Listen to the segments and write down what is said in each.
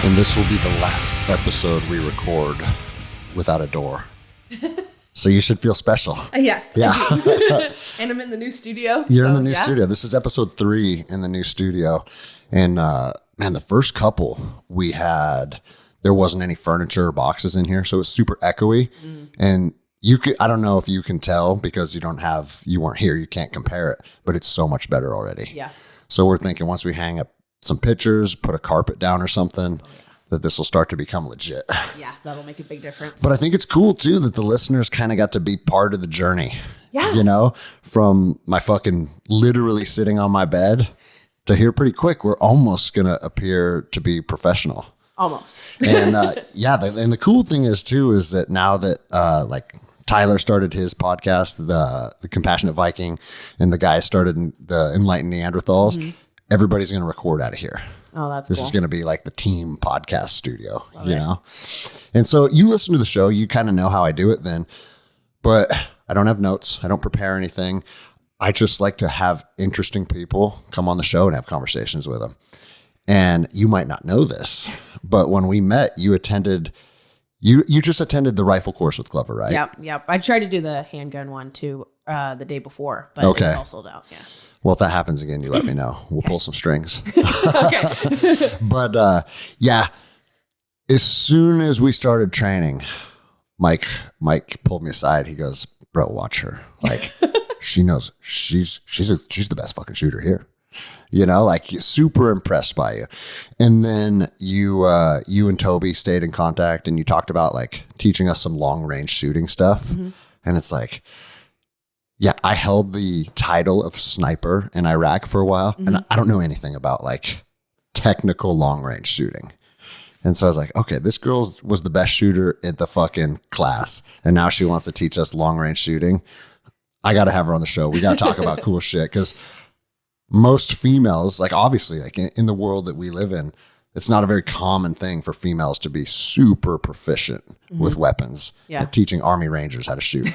And this will be the last episode we record without a door. So you should feel special. Yes. Yeah. And I'm in the new studio. You're in the new studio. This is episode 3 in the new studio. And man, the first couple we had, there wasn't any furniture or boxes in here. So it was super echoey. And I don't know if you can tell because you weren't here. You can't compare it, but it's so much better already. Yeah. So we're thinking once we hang up some pictures, put a carpet down or something, that this will start to become legit. Yeah, that'll make a big difference. But I think it's cool too that the listeners kind of got to be part of the journey. Yeah. You know, from my fucking literally sitting on my bed to here pretty quick, we're almost going to appear to be professional. Almost. And and the cool thing is too, is that now that like Tyler started his podcast, the Compassionate Viking, and the guy started the Enlightened Neanderthals, everybody's going to record out of here. Oh, that's This cool. is going to be like the team podcast studio, you know? And so you listen to the show, you kind of know how I do it then, but I don't have notes. I don't prepare anything. I just like to have interesting people come on the show and have conversations with them. And you might not know this, but when we met, you just attended the rifle course with Glover, right? Yep. I tried to do the handgun one too the day before, but Okay. it's all sold out. Yeah. Well, if that happens again, you let me know. We'll pull some strings. Okay. But yeah, as soon as we started training, Mike pulled me aside. He goes, "Bro, watch her. Like, she knows she's the best fucking shooter here." You know, like super impressed by you. And then you and Toby stayed in contact and you talked about like teaching us some long range shooting stuff. And it's like, yeah, I held the title of sniper in Iraq for a while, and I don't know anything about like technical long range shooting. And so I was like, okay, this girl was the best shooter at the fucking class, and now she wants to teach us long range shooting. I got to have her on the show. We got to talk about cool shit, because most females, like obviously, like in the world that we live in, it's not a very common thing for females to be super proficient with weapons. Yeah. Like teaching Army Rangers how to shoot.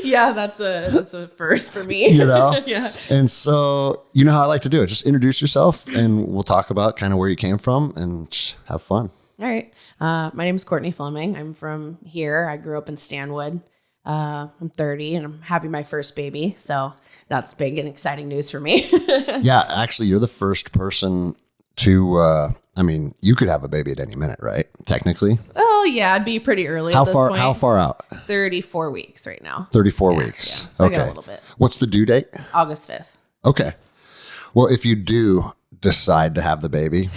Yeah, that's a first for me. You know? Yeah. And so, you know how I like to do it. Just introduce yourself and we'll talk about kind of where you came from and just have fun. All right. My name is Kourtney Fleming. I'm from here. I grew up in Stanwood. I'm 30 and I'm having my first baby. So that's big and exciting news for me. Yeah, actually, you're the first person to, you could have a baby at any minute, right? Technically. Oh, yeah. It'd be pretty early at this point. How far out? 34 weeks right now. 34 weeks. Yeah. So Okay. I got a little bit. What's the due date? August 5th. Okay. Well, if you do decide to have the baby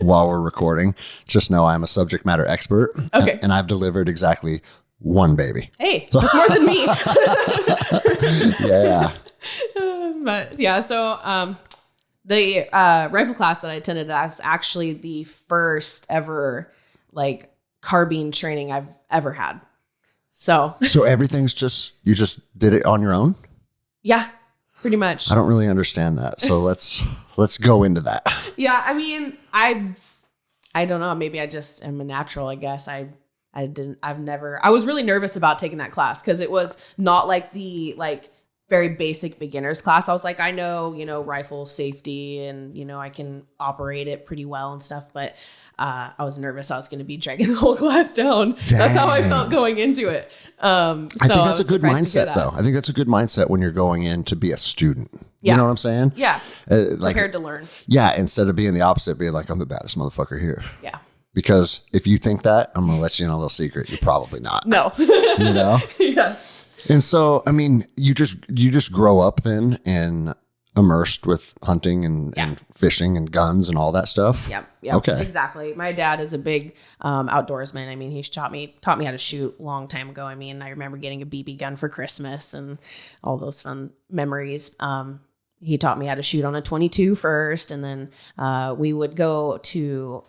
while we're recording, just know I'm a subject matter expert. Okay. And I've delivered exactly one baby. Hey, that's more than me. Yeah. But yeah, so the rifle class that I attended was actually the first ever like carbine training I've ever had. So everything's you just did it on your own? yeah, pretty much. I don't really understand that. So let's go into that. Yeah, I mean, I don't know. Maybe I just am a natural, I guess. I was really nervous about taking that class because it was not like the very basic beginners class. I was like, I know, rifle safety and, I can operate it pretty well and stuff. But I was nervous I was going to be dragging the whole class down. Dang. That's how I felt going into it. I think that's a good mindset, though. I think that's a good mindset when you're going in to be a student. Yeah. You know what I'm saying? Yeah. Prepared to learn. Yeah. Instead of being the opposite, being like, I'm the baddest motherfucker here. Yeah. Because if you think that, I'm going to let you in a little secret. You're probably not. No. You know? Yeah. And so, I mean, you just grow up then and immersed with hunting and fishing and guns and all that stuff. Yep. Okay. Exactly. My dad is a big outdoorsman. I mean, he's taught me how to shoot a long time ago. I mean, I remember getting a BB gun for Christmas and all those fun memories. He taught me how to shoot on a 22 first, and then we would go to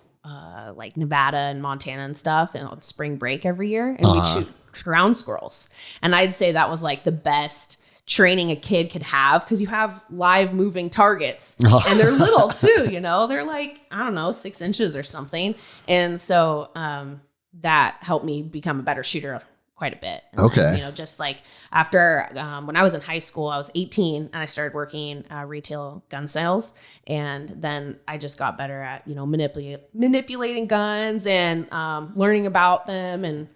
like Nevada and Montana and stuff, and on spring break every year, and we'd shoot ground squirrels. And I'd say that was like the best training a kid could have, because you have live moving targets and they're little too, they're like, I don't know, 6 inches or something. And so that helped me become a better shooter quite a bit. And Okay. then, you know, just like after, when I was in high school, I was 18 and I started working retail gun sales. And then I just got better at, you know, manipulating guns and learning about them. And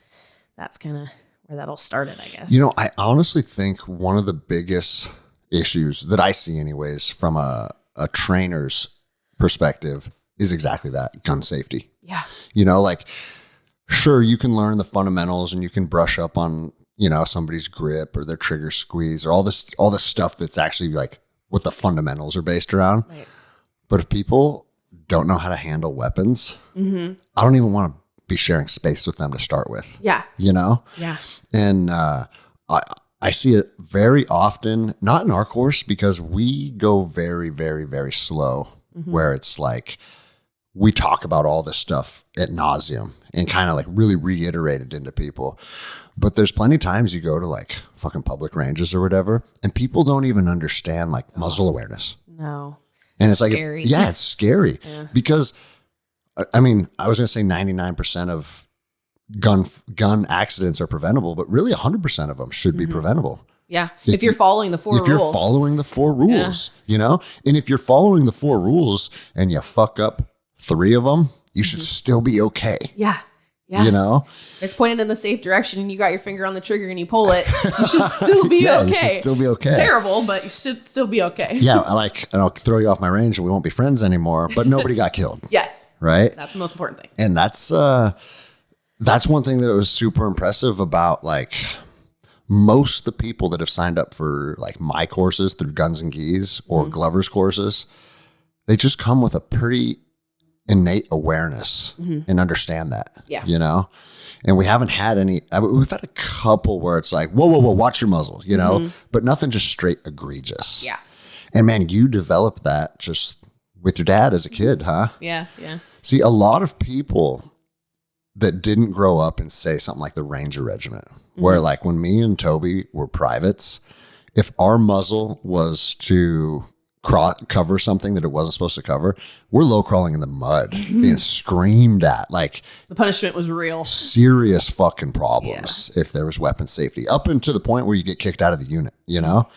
that's kind of where that all started, I guess. You know, I honestly think one of the biggest issues that I see anyways from a trainer's perspective is exactly that, gun safety. Yeah. You know, like, sure, you can learn the fundamentals and you can brush up on, you know, somebody's grip or their trigger squeeze or all this stuff that's actually like what the fundamentals are based around. Right. But if people don't know how to handle weapons, Mm-hmm. I don't even want to be sharing space with them to start with. Yeah. You know? Yeah. And I see it very often, not in our course because we go very, very, very slow, where it's like we talk about all this stuff ad nauseum and kind of like really reiterate it into people. But there's plenty of times you go to like fucking public ranges or whatever, and people don't even understand like muzzle awareness. No. And it's scary. like, yeah, it's scary because I mean, I was going to say 99% of gun accidents are preventable, but really 100% of them should be preventable. Yeah. If you're following the 4 rules. If you're following the 4 rules, you know, and if you're following the 4 rules and you fuck up 3 of them, you should still be okay. Yeah. Yeah. You know, it's pointed in the safe direction and you got your finger on the trigger and you pull it. You should still be okay. You should still be okay. It's terrible, but you should still be okay. Yeah. And I'll throw you off my range and we won't be friends anymore, but nobody got killed. Yes. Right. That's the most important thing. And that's one thing that was super impressive about like most of the people that have signed up for like my courses through Guns and Geese or Glover's courses, they just come with a pretty innate awareness and understand that, you know, and we haven't had any, we've had a couple where it's like, whoa, watch your muzzle, you know, but nothing just straight egregious. Yeah. And man, you developed that just with your dad as a kid, huh? Yeah. Yeah. See, a lot of people that didn't grow up in, say, something like the Ranger Regiment, where like when me and Toby were privates, if our muzzle was to cover something that it wasn't supposed to cover, we're low crawling in the mud, being screamed at, like the punishment was real. Serious fucking problems if there was weapon safety, up into the point where you get kicked out of the unit, you know?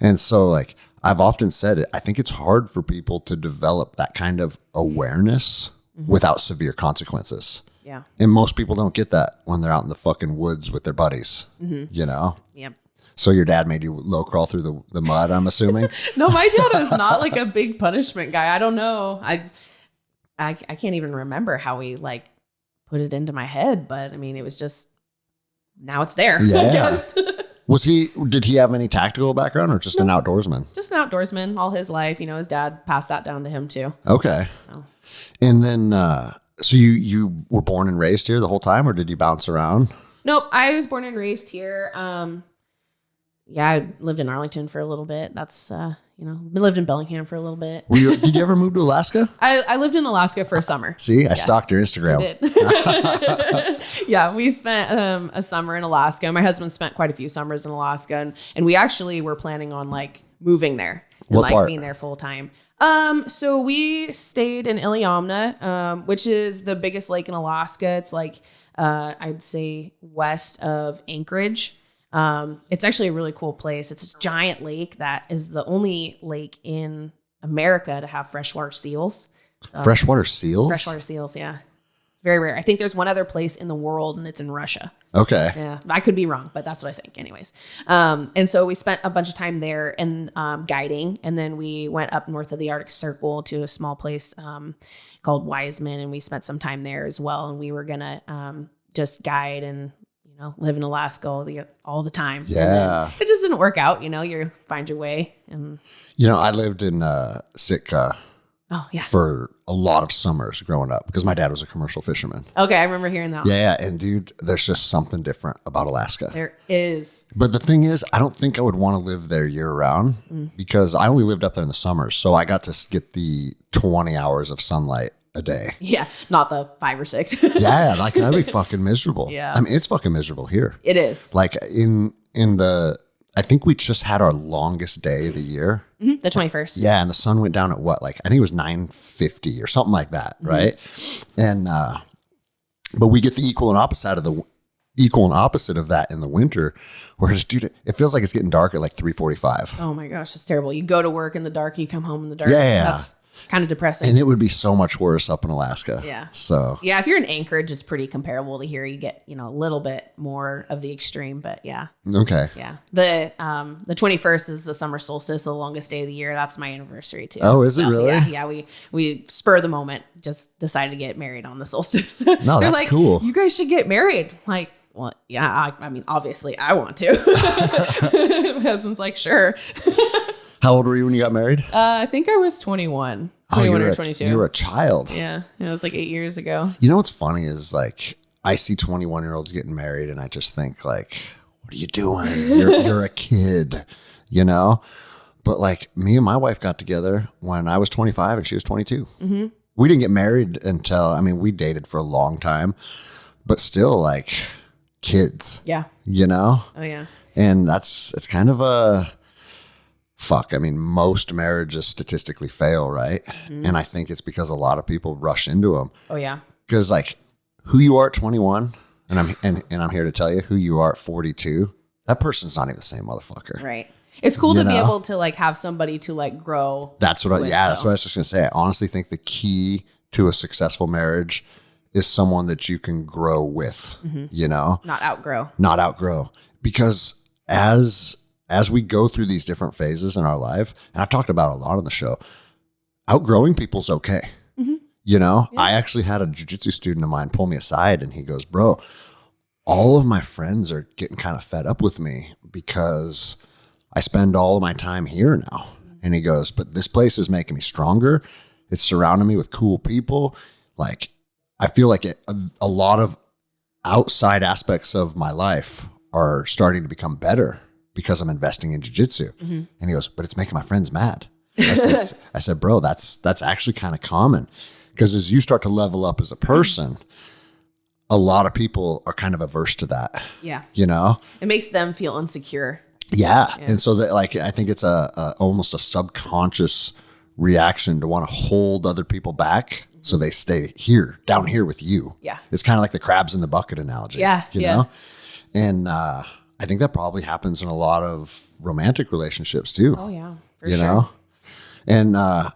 And so like I've often said it, I think it's hard for people to develop that kind of awareness without severe consequences. Yeah. And most people don't get that when they're out in the fucking woods with their buddies, you know? Yep. So your dad made you low crawl through the mud, I'm assuming? No, my dad was not like a big punishment guy. I don't know. I can't even remember how he like put it into my head, but I mean, it was just, now it's there. Yeah. I guess. Did he have any tactical background or just an outdoorsman? Just an outdoorsman all his life. You know, his dad passed that down to him too. Okay. Oh. And then, so you were born and raised here the whole time, or did you bounce around? Nope. I was born and raised here. Yeah, I lived in Arlington for a little bit. That's, lived in Bellingham for a little bit. Did you ever move to Alaska? I lived in Alaska for a summer. See, I stalked your Instagram. Did. Yeah, we spent a summer in Alaska. My husband spent quite a few summers in Alaska, and we actually were planning on like moving there and What like part? being there full time. So we stayed in Iliamna, which is the biggest lake in Alaska. It's like I'd say west of Anchorage. It's actually a really cool place. It's a giant lake that is the only lake in America to have freshwater seals. Freshwater seals? Freshwater seals, yeah. It's very rare. I think there's one other place in the world and it's in Russia. Okay. Yeah, I could be wrong, but that's what I think anyways. And so we spent a bunch of time there and guiding, and then we went up north of the Arctic Circle to a small place called Wiseman, and we spent some time there as well. And we were going to just guide and live in Alaska all the time. Yeah. It just didn't work out. You find your way. And I lived in Sitka for a lot of summers growing up because my dad was a commercial fisherman. Okay. I remember hearing that. Yeah. And dude, there's just something different about Alaska. There is. But the thing is, I don't think I would want to live there year round because I only lived up there in the summers. So I got to get the 20 hours of sunlight a day. Yeah, not the 5 or 6. Yeah, like that'd be fucking miserable. Yeah. I mean, it's fucking miserable here. It is. Like I think we just had our longest day of the year. Mm-hmm. The 21st. Yeah, and the sun went down at what? Like I think it was 9:50 or something like that, right? And but we get the equal and opposite equal and opposite of that in the winter, where dude, it feels like it's getting dark at like 3:45. Oh my gosh, it's terrible. You go to work in the dark and you come home in the dark. Yeah. That's kind of depressing. And it would be so much worse up in Alaska. Yeah. So yeah, if you're in Anchorage, it's pretty comparable to here. You get, a little bit more of the extreme, but yeah. Okay. Yeah. The 21st is the summer solstice, the longest day of the year. That's my anniversary too. Oh, is it really? Yeah. We spur of the moment just decided to get married on the solstice. No, that's like, cool. You guys should get married. Like, well, yeah, I mean, obviously I want to. My husband's like, sure. How old were you when you got married? I think I was 21 or 22. You were a child. Yeah. It was like 8 years ago. You know what's funny is like, I see 21-year-olds getting married and I just think like, what are you doing? You're a kid, But like me and my wife got together when I was 25 and she was 22. Mm-hmm. We didn't get married until, we dated for a long time, but still like kids. Yeah. Oh yeah. And it's kind of a fuck. Most marriages statistically fail, right? Mm-hmm. And I think it's because a lot of people rush into them. Oh yeah. Because like who you are at 21, and I'm here to tell you who you are at 42. That person's not even the same motherfucker. Right. It's cool to be able to like have somebody to like grow. That's what that's what I was just gonna say. I honestly think the key to a successful marriage is someone that you can grow with. Mm-hmm. Not outgrow. Because as we go through these different phases in our life, and I've talked about it a lot on the show, outgrowing people's okay. Mm-hmm. Yeah. I actually had a jiu-jitsu student of mine pull me aside and he goes, bro, all of my friends are getting kind of fed up with me because I spend all of my time here now. And he goes, but this place is making me stronger. It's surrounding me with cool people. Like, I feel like a lot of outside aspects of my life are starting to become better because I'm investing in jiu-jitsu. Mm-hmm. And he goes, but it's making my friends mad. I said, bro, that's actually kind of common. Because as you start to level up as a person, a lot of people are kind of averse to that. Yeah. It makes them feel insecure. Yeah. And so that like, I think it's a almost a subconscious reaction to want to hold other people back. So they stay down here with you. Yeah. It's kind of like the crabs in the bucket analogy. Yeah. You know? And I think that probably happens in a lot of romantic relationships too. Oh yeah. For you know? And are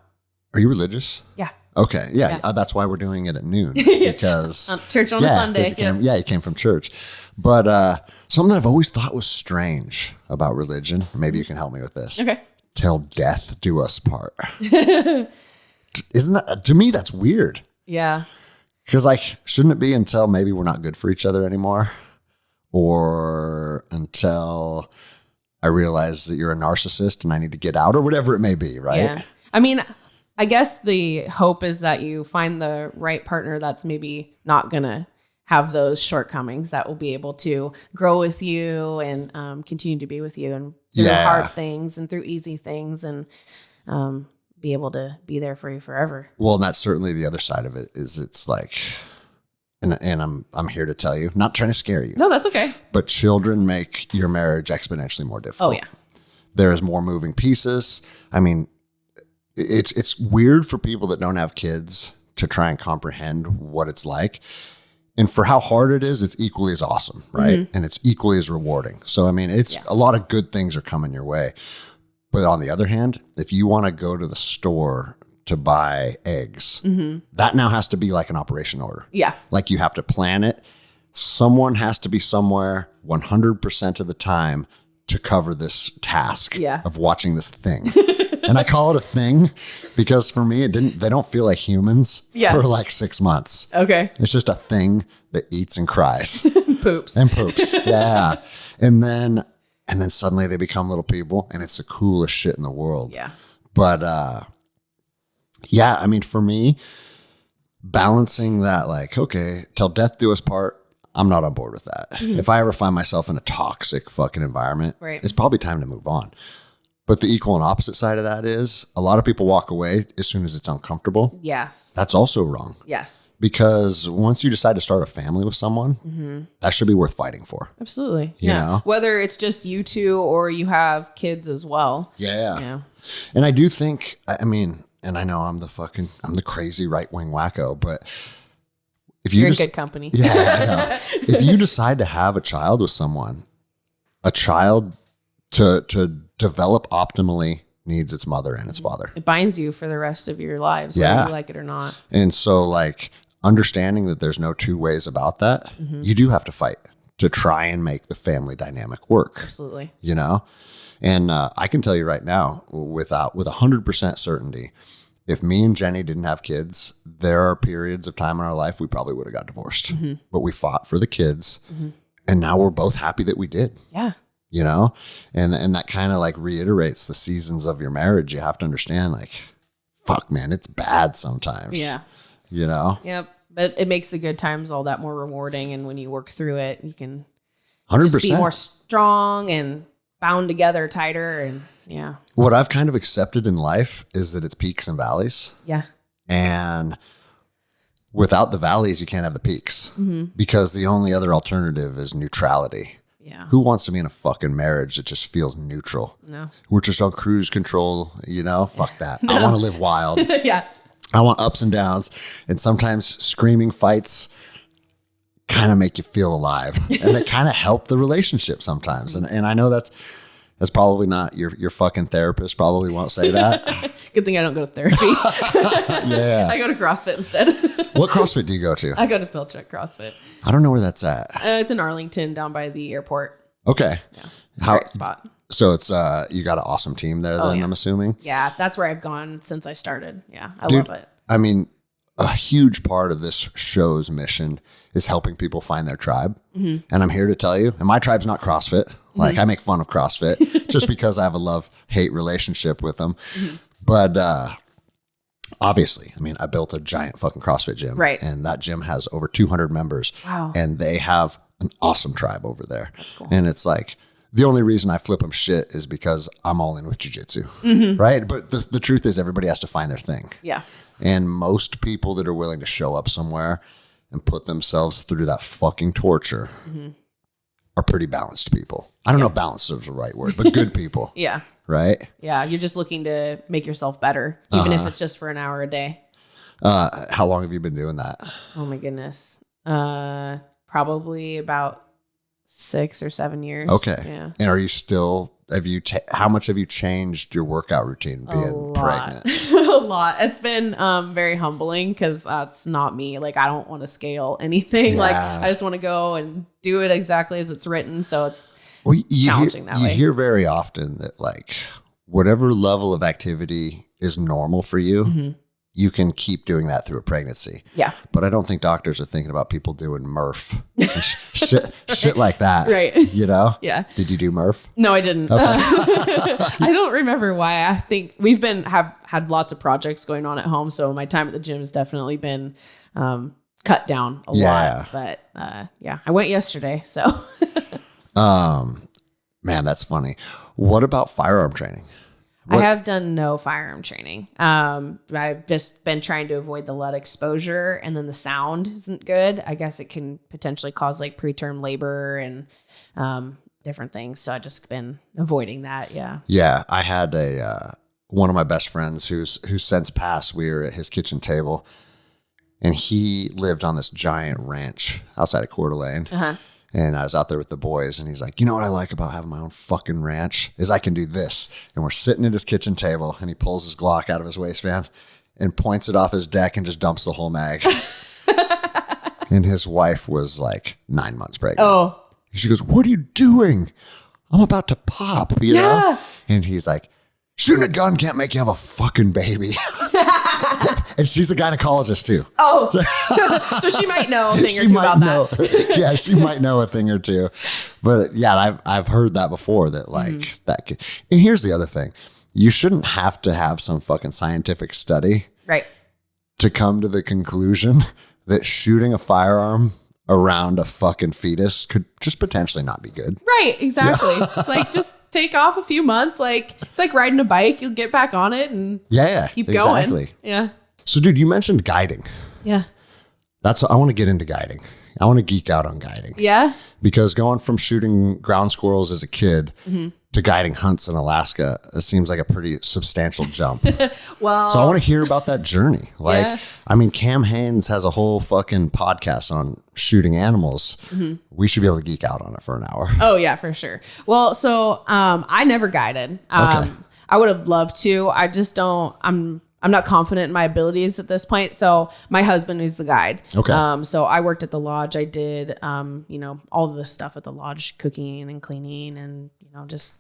you religious? Yeah. Okay. Yeah. That's why we're doing it at noon. Because church on a Sunday. You came from church. But something that I've always thought was strange about religion, maybe you can help me with this. Okay. Till death do us part. Isn't that, to me, that's weird. Yeah. Because like, shouldn't it be until maybe we're not good for each other anymore? Or until I realize that you're a narcissist and I need to get out, or whatever it may be, right? Yeah. I mean, I guess the hope is that you find the right partner that's maybe not going to have those shortcomings, that will be able to grow with you and continue to be with you and through hard things and through easy things and be able to be there for you forever. Well, and that's certainly the other side of it is it's like, and I'm here to tell you, not trying to scare you. No, that's okay. But children make your marriage exponentially more difficult. Oh, yeah. There's more moving pieces. I mean, it's weird for people that don't have kids to try and comprehend what it's like. And for how hard it is, it's equally as awesome, right? Mm-hmm. And it's equally as rewarding. So, I mean, it's a lot of good things are coming your way. But on the other hand, if you want to go to the store to buy eggs, that now has to be like an operation order. Yeah. Like you have to plan it. Someone has to be somewhere 100% of the time to cover this task of watching this thing. And I call it a thing because for me, they don't feel like humans for like 6 months. Okay. It's just a thing that eats and cries. Poops. And poops. Yeah. And then suddenly they become little people and it's the coolest shit in the world. Yeah. But I mean, for me, balancing that, like, okay, till death do us part, I'm not on board with that. Mm-hmm. If I ever find myself in a toxic fucking environment, it's probably time to move on. But the equal and opposite side of that is a lot of people walk away as soon as it's uncomfortable. Yes. That's also wrong. Yes. Because once you decide to start a family with someone, that should be worth fighting for. Absolutely. You know? Whether it's just you two or you have kids as well. Yeah. And I do think, I mean, and I know I'm the crazy right-wing wacko, but if you You're in good company. Yeah, I know. If you decide to have a child with someone, a child to develop optimally needs its mother and its father. It binds you for the rest of your lives, Yeah. whether you like it or not. And so like understanding that there's no two ways about that, you do have to fight to try and make the family dynamic work. Absolutely. You know? And I can tell you right now, with 100% certainty, if me and Jenny didn't have kids, there are periods of time in our life we probably would have got divorced. But we fought for the kids, and now we're both happy that we did. Yeah. You know? And that kind of like reiterates the seasons of your marriage. You have to understand, like, fuck, man, it's bad sometimes. Yeah. You know? Yep. But it makes the good times all that more rewarding. And when you work through it, you can 100%. just be more strong and bound together tighter. And yeah. What I've kind of accepted in life is that it's peaks and valleys. Yeah. And without the valleys, you can't have the peaks because the only other alternative is neutrality. Yeah. Who wants to be in a fucking marriage that just feels neutral? No. We're just on cruise control, you know? Fuck that. I want to live wild. Yeah. I want ups and downs. And sometimes screaming fights kind of make you feel alive. And they kind of help the relationship sometimes. And I know that's probably not your fucking therapist probably won't say that. Good thing I don't go to therapy. Yeah. I go to CrossFit instead. What CrossFit do you go to? I go to Pilchuck CrossFit. I don't know where that's at. It's in Arlington down by the airport. Okay. Yeah. Great spot. So it's you got an awesome team there then, I'm assuming. Yeah, that's where I've gone since I started. Yeah, I Dude, love it. I mean, a huge part of this show's mission is helping people find their tribe. And I'm here to tell you, and my tribe's not CrossFit. Like I make fun of CrossFit just because I have a love-hate relationship with them. But obviously, I mean, I built a giant fucking CrossFit gym. Right. And that gym has over 200 members. Wow. And they have an awesome tribe over there. That's cool. And it's like, the only reason I flip them shit is because I'm all in with jujitsu, right? But the truth is everybody has to find their thing. Yeah. And most people that are willing to show up somewhere and put themselves through that fucking torture are pretty balanced people. I don't know if balanced is the right word, but good people. Yeah. Right? Yeah. You're just looking to make yourself better, even if it's just for an hour a day. How long have you been doing that? Oh my goodness. Probably about 6 or 7 years. Okay. Yeah. And are you still, how much have you changed your workout routine being pregnant? A lot. It's been very humbling because it's not me. Like I don't want to scale anything. Yeah. Like I just want to go and do it exactly as it's written. So it's you challenging that way. You hear very often that like whatever level of activity is normal for you, you can keep doing that through a pregnancy. Yeah. But I don't think doctors are thinking about people doing Murph and shit like that. Right. You know? Yeah. Did you do Murph? No, I didn't. Okay. I don't remember why. I think we've have had lots of projects going on at home. So my time at the gym has definitely been cut down a lot. But yeah, I went yesterday. So man, that's funny. What about firearm training? I have done no firearm training. I've just been trying to avoid the lead exposure, and then the sound isn't good. I guess it can potentially cause like preterm labor and different things. So I've just been avoiding that. Yeah. Yeah. I had one of my best friends who's since passed. We were at his kitchen table, and he lived on this giant ranch outside of Coeur d'Alene. And I was out there with the boys, and he's like, you know what I like about having my own fucking ranch is I can do this. And we're sitting at his kitchen table, and he pulls his Glock out of his waistband and points it off his deck and just dumps the whole mag. And his wife was like 9 months pregnant. Oh. She goes, what are you doing? I'm about to pop, you know? And he's like, shooting a gun can't make you have a fucking baby. And she's a gynecologist too. Oh, so she might know a thing or two about that. Yeah, she might know a thing or two. But yeah, I've heard that before that like that could. And here's the other thing. You shouldn't have to have some fucking scientific study to come to the conclusion that shooting a firearm around a fucking fetus could just potentially not be good. Right, exactly. Yeah. It's like just take off a few months. Like it's like riding a bike. You'll get back on it and keep going. Yeah. So dude, you mentioned guiding. Yeah. I want to get into guiding. I want to geek out on guiding. Yeah. Because going from shooting ground squirrels as a kid to guiding hunts in Alaska, it seems like a pretty substantial jump. Well, so I want to hear about that journey. Like, Yeah. I mean, Cam Haynes has a whole fucking podcast on shooting animals. We should be able to geek out on it for an hour. Oh yeah, for sure. Well, so I never guided. Okay. I would have loved to. I just don't. I'm not confident in my abilities at this point. So my husband is the guide. Okay. So I worked at the lodge. I did, all of the stuff at the lodge, cooking and cleaning, and just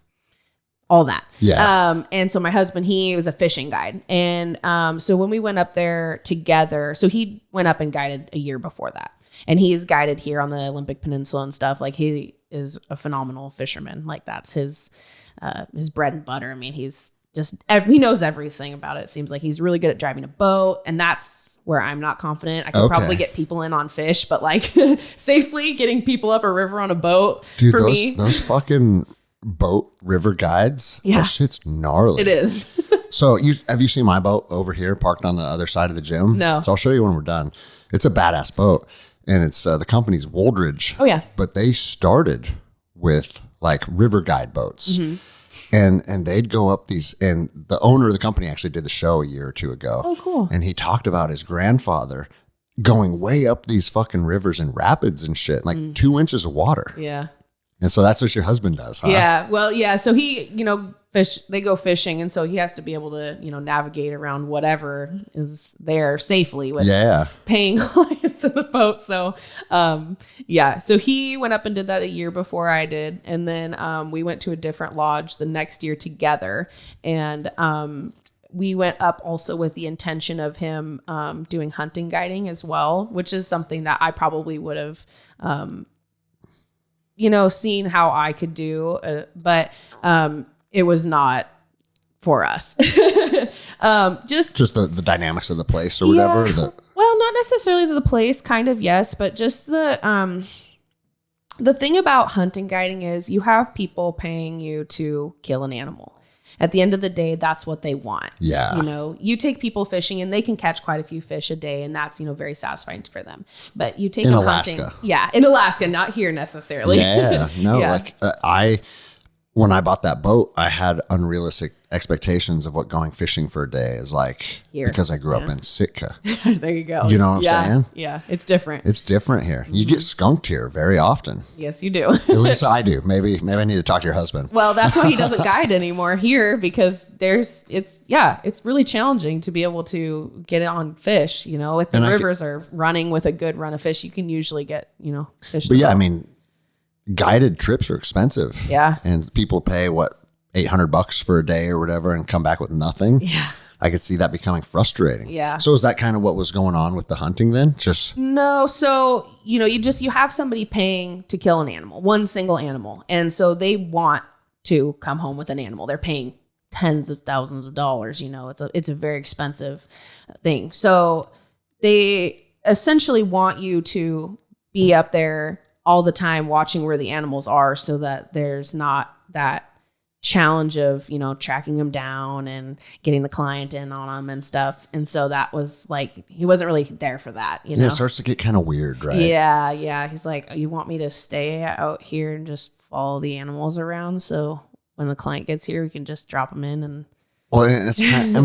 all that. Yeah. And so my husband, he was a fishing guide, and so when we went up there together, so he went up and guided a year before that, and he's guided here on the Olympic Peninsula and stuff. Like, he is a phenomenal fisherman. Like, that's his bread and butter. I mean, he's just, he knows everything about it. It seems like he's really good at driving a boat, and that's where I'm not confident. I could probably get people in on fish, but like safely getting people up a river on a boat, dude, for me. Those fucking boat river guides, that shit's gnarly. It is. So have you seen my boat over here parked on the other side of the gym? No. So I'll show you when we're done. It's a badass boat, and it's the company's Woldridge. Oh yeah. But they started with like river guide boats. And they'd go up these, and the owner of the company actually did the show a year or two ago. Oh, cool. And he talked about his grandfather going way up these fucking rivers and rapids and shit, like 2 inches of water. Yeah. And so that's what your husband does, huh? Yeah. Well, yeah. So he, they go fishing, and so he has to be able to, navigate around whatever is there safely with paying clients in the boat. So, so he went up and did that a year before I did. And then we went to a different lodge the next year together. And we went up also with the intention of him doing hunting guiding as well, which is something that I probably would have seeing how I could do, but it was not for us. Just the dynamics of the place or whatever. Well, not necessarily the place, kind of, yes, but just the thing about hunting guiding is you have people paying you to kill an animal. At the end of the day, that's what they want. Yeah. You take people fishing and they can catch quite a few fish a day, and that's, very satisfying for them. But you take in them Alaska. hunting. Yeah, in Alaska, not here necessarily. Yeah. No, when I bought that boat, I had unrealistic expectations of what going fishing for a day is like here. Because I grew up in Sitka. There you go. You know what I'm saying? Yeah, it's different. It's different here. You get skunked here very often. Yes, you do. At least I do. Maybe I need to talk to your husband. Well, that's why he doesn't guide anymore here, because it's really challenging to be able to get it on fish. If the rivers are running with a good run of fish, you can usually get, fish. But yeah, I mean, guided trips are expensive. Yeah. And people pay $800 for a day or whatever and come back with nothing. Yeah. I could see that becoming frustrating. Yeah. So is that kind of what was going on with the hunting then? No. So, you have somebody paying to kill an animal, one single animal. And so they want to come home with an animal. They're paying tens of thousands of dollars. It's a very expensive thing. So they essentially want you to be up there all the time watching where the animals are, so that there's not that challenge of, tracking them down and getting the client in on them and stuff. And so that was like, he wasn't really there for that, Yeah, it starts to get kind of weird, right? Yeah. Yeah. He's like, you want me to stay out here and just follow the animals around, so when the client gets here, we can just drop them in? And well, it's kind of,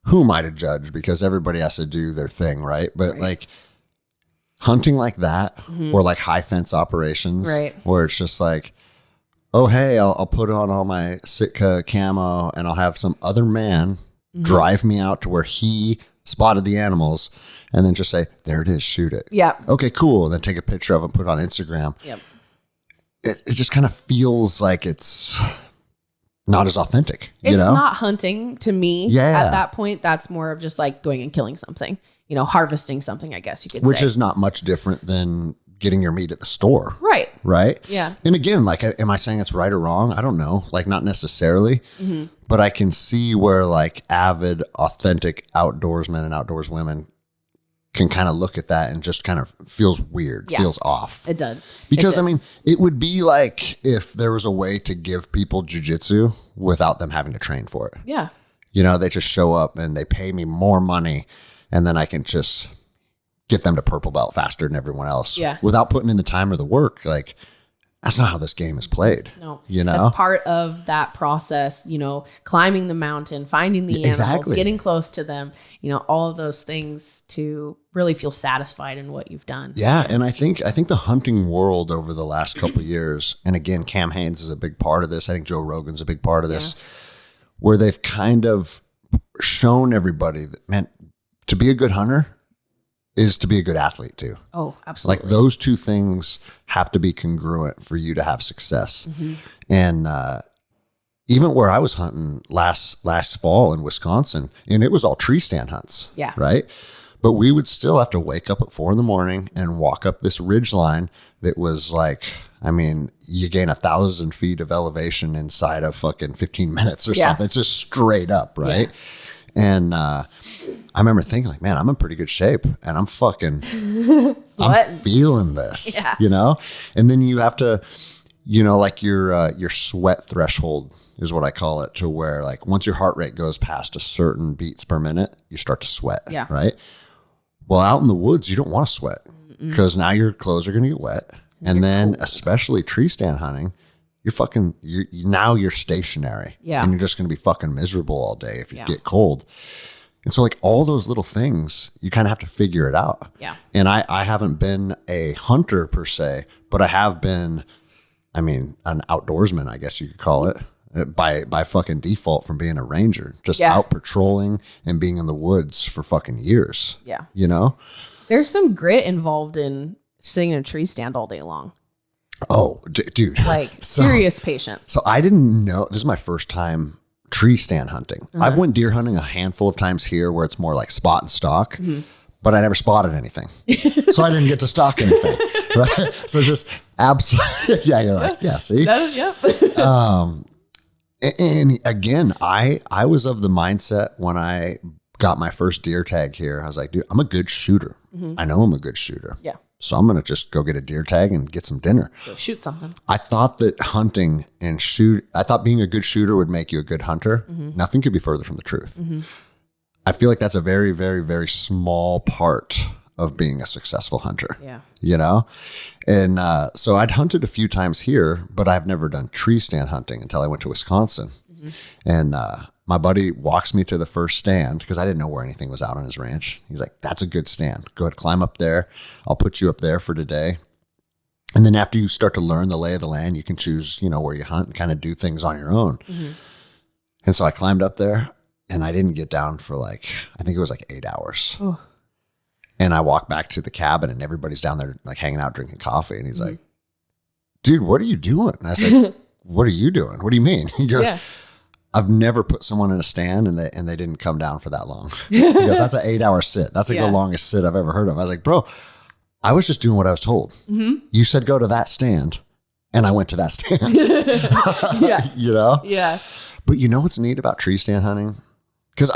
who am I to judge? Because everybody has to do their thing, right? But like hunting like that, or like high fence operations, where it's just like, oh, hey, I'll put on all my Sitka camo and I'll have some other man drive me out to where he spotted the animals, and then just say, there it is, shoot it. Yeah. Okay, cool. And then take a picture of it and put it on Instagram. Yep. It just kind of feels like it's not as authentic. It's not hunting to me. Yeah. At that point, that's more of just like going and killing something, harvesting something, I guess you could say. Which is not much different than getting your meat at the store. Right. Right? Yeah. And again, like, am I saying it's right or wrong? I don't know. Like, not necessarily. But I can see where like avid, authentic outdoorsmen and outdoorswomen can kind of look at that and just kind of feels weird, feels off. It does. Because it would be like if there was a way to give people jujitsu without them having to train for it. Yeah. They just show up and they pay me more money, and then I can just get them to purple belt faster than everyone else. Yeah. Without putting in the time or the work. Like, that's not how this game is played. No, you know, that's part of that process, you know, climbing the mountain, finding the animals, getting close to them, you know, all of those things to really feel satisfied in what you've done. Yeah. And I think the hunting world over the last couple of years, and again, Cam Hanes is a big part of this. I think Joe Rogan's a big part of this, where they've kind of shown everybody that, man, to be a good hunter is to be a good athlete too. Oh, absolutely. Like those two things have to be congruent for you to have success. And even where I was hunting last fall in Wisconsin, and it was all tree stand hunts. Yeah. Right. But we would still have to wake up at 4 a.m. and walk up this ridge line that was like, I mean, you gain 1,000 feet of elevation inside of fucking 15 minutes or something. It's just straight up. Right. Yeah. And I remember thinking like, man, I'm in pretty good shape and I'm fucking, I'm feeling this, you know? And then you have to, you know, like your sweat threshold is what I call it, to where like once your heart rate goes past a certain beats per minute, you start to sweat. Yeah. Right. Well, out in the woods, you don't want to sweat because now your clothes are going to get wet. And then cold. Especially tree stand hunting, now you're stationary. Yeah. And you're just going to be fucking miserable all day if you get cold. And so like all those little things, you kind of have to figure it out. Yeah. And I haven't been a hunter per se, but I have been, I mean, an outdoorsman, I guess you could call it, by fucking default from being a ranger, just out patrolling and being in the woods for fucking years. Yeah. You know? There's some grit involved in sitting in a tree stand all day long. Oh, dude. Like serious patience. So I didn't know, this is my first time tree stand hunting. I've went deer hunting a handful of times here where it's more like spot and stalk, but I never spotted anything. So I didn't get to stalk anything. Right. So just absolutely. Yeah. You're like, yeah, see? And again, I was of the mindset when I got my first deer tag here, I was like, dude, I'm a good shooter. I know I'm a good shooter. Yeah. So I'm going to just go get a deer tag and get some dinner. Go shoot something. I thought that hunting and I thought being a good shooter would make you a good hunter. Nothing could be further from the truth. I feel like that's a very, very, very small part of being a successful hunter. Yeah. You know? And so I'd hunted a few times here, but I've never done tree stand hunting until I went to Wisconsin. And my buddy walks me to the first stand because I didn't know where anything was out on his ranch. He's like, that's a good stand. Go ahead, climb up there. I'll put you up there for today. And then after you start to learn the lay of the land, you can choose, you know, where you hunt and kind of do things on your own. And so I climbed up there and I didn't get down for like, I think it was like 8 hours. And I walked back to the cabin and everybody's down there like hanging out, drinking coffee. And he's like, dude, what are you doing? And I said, what are you doing? What do you mean? He goes, I've never put someone in a stand and they didn't come down for that long. He goes, that's an 8-hour sit. That's like the longest sit I've ever heard of. I was like, bro, I was just doing what I was told. You said go to that stand and I went to that stand. You know? Yeah. But you know what's neat about tree stand hunting? Because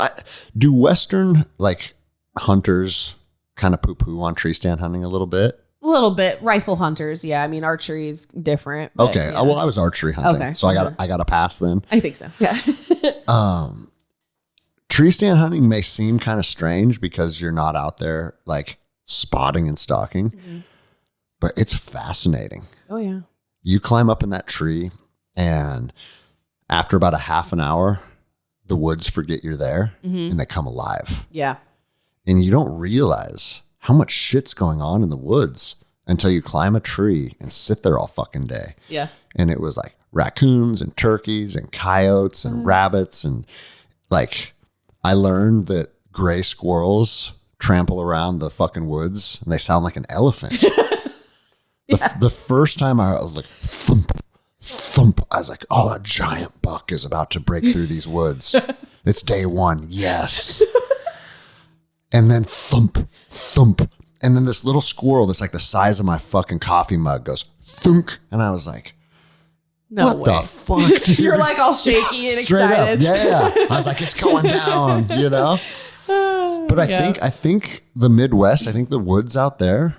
do Western like hunters kind of poo-poo on tree stand hunting a little bit? A little bit. Rifle hunters, yeah. I mean, archery is different. Okay. Yeah. Well, I was archery hunting, so I got a pass then. I think so. Yeah. Tree stand hunting may seem kind of strange because you're not out there like spotting and stalking, but it's fascinating. Oh yeah. You climb up in that tree, and after about a half an hour, the woods forget you're there, and they come alive. Yeah. And you don't realize how much shit's going on in the woods until you climb a tree and sit there all fucking day. Yeah. And it was like raccoons and turkeys and coyotes and rabbits. And like, I learned that gray squirrels trample around the fucking woods and they sound like an elephant. The first time I was like, thump, thump, I was like, oh, a giant buck is about to break through these woods. It's day one. Yes. And then thump, thump. And then this little squirrel that's like the size of my fucking coffee mug goes thunk. And I was like, no what way. The fuck, dude? You're like all shaky and straight excited. Up. Yeah. I was like, it's going down, you know? But I think the Midwest, I think the woods out there,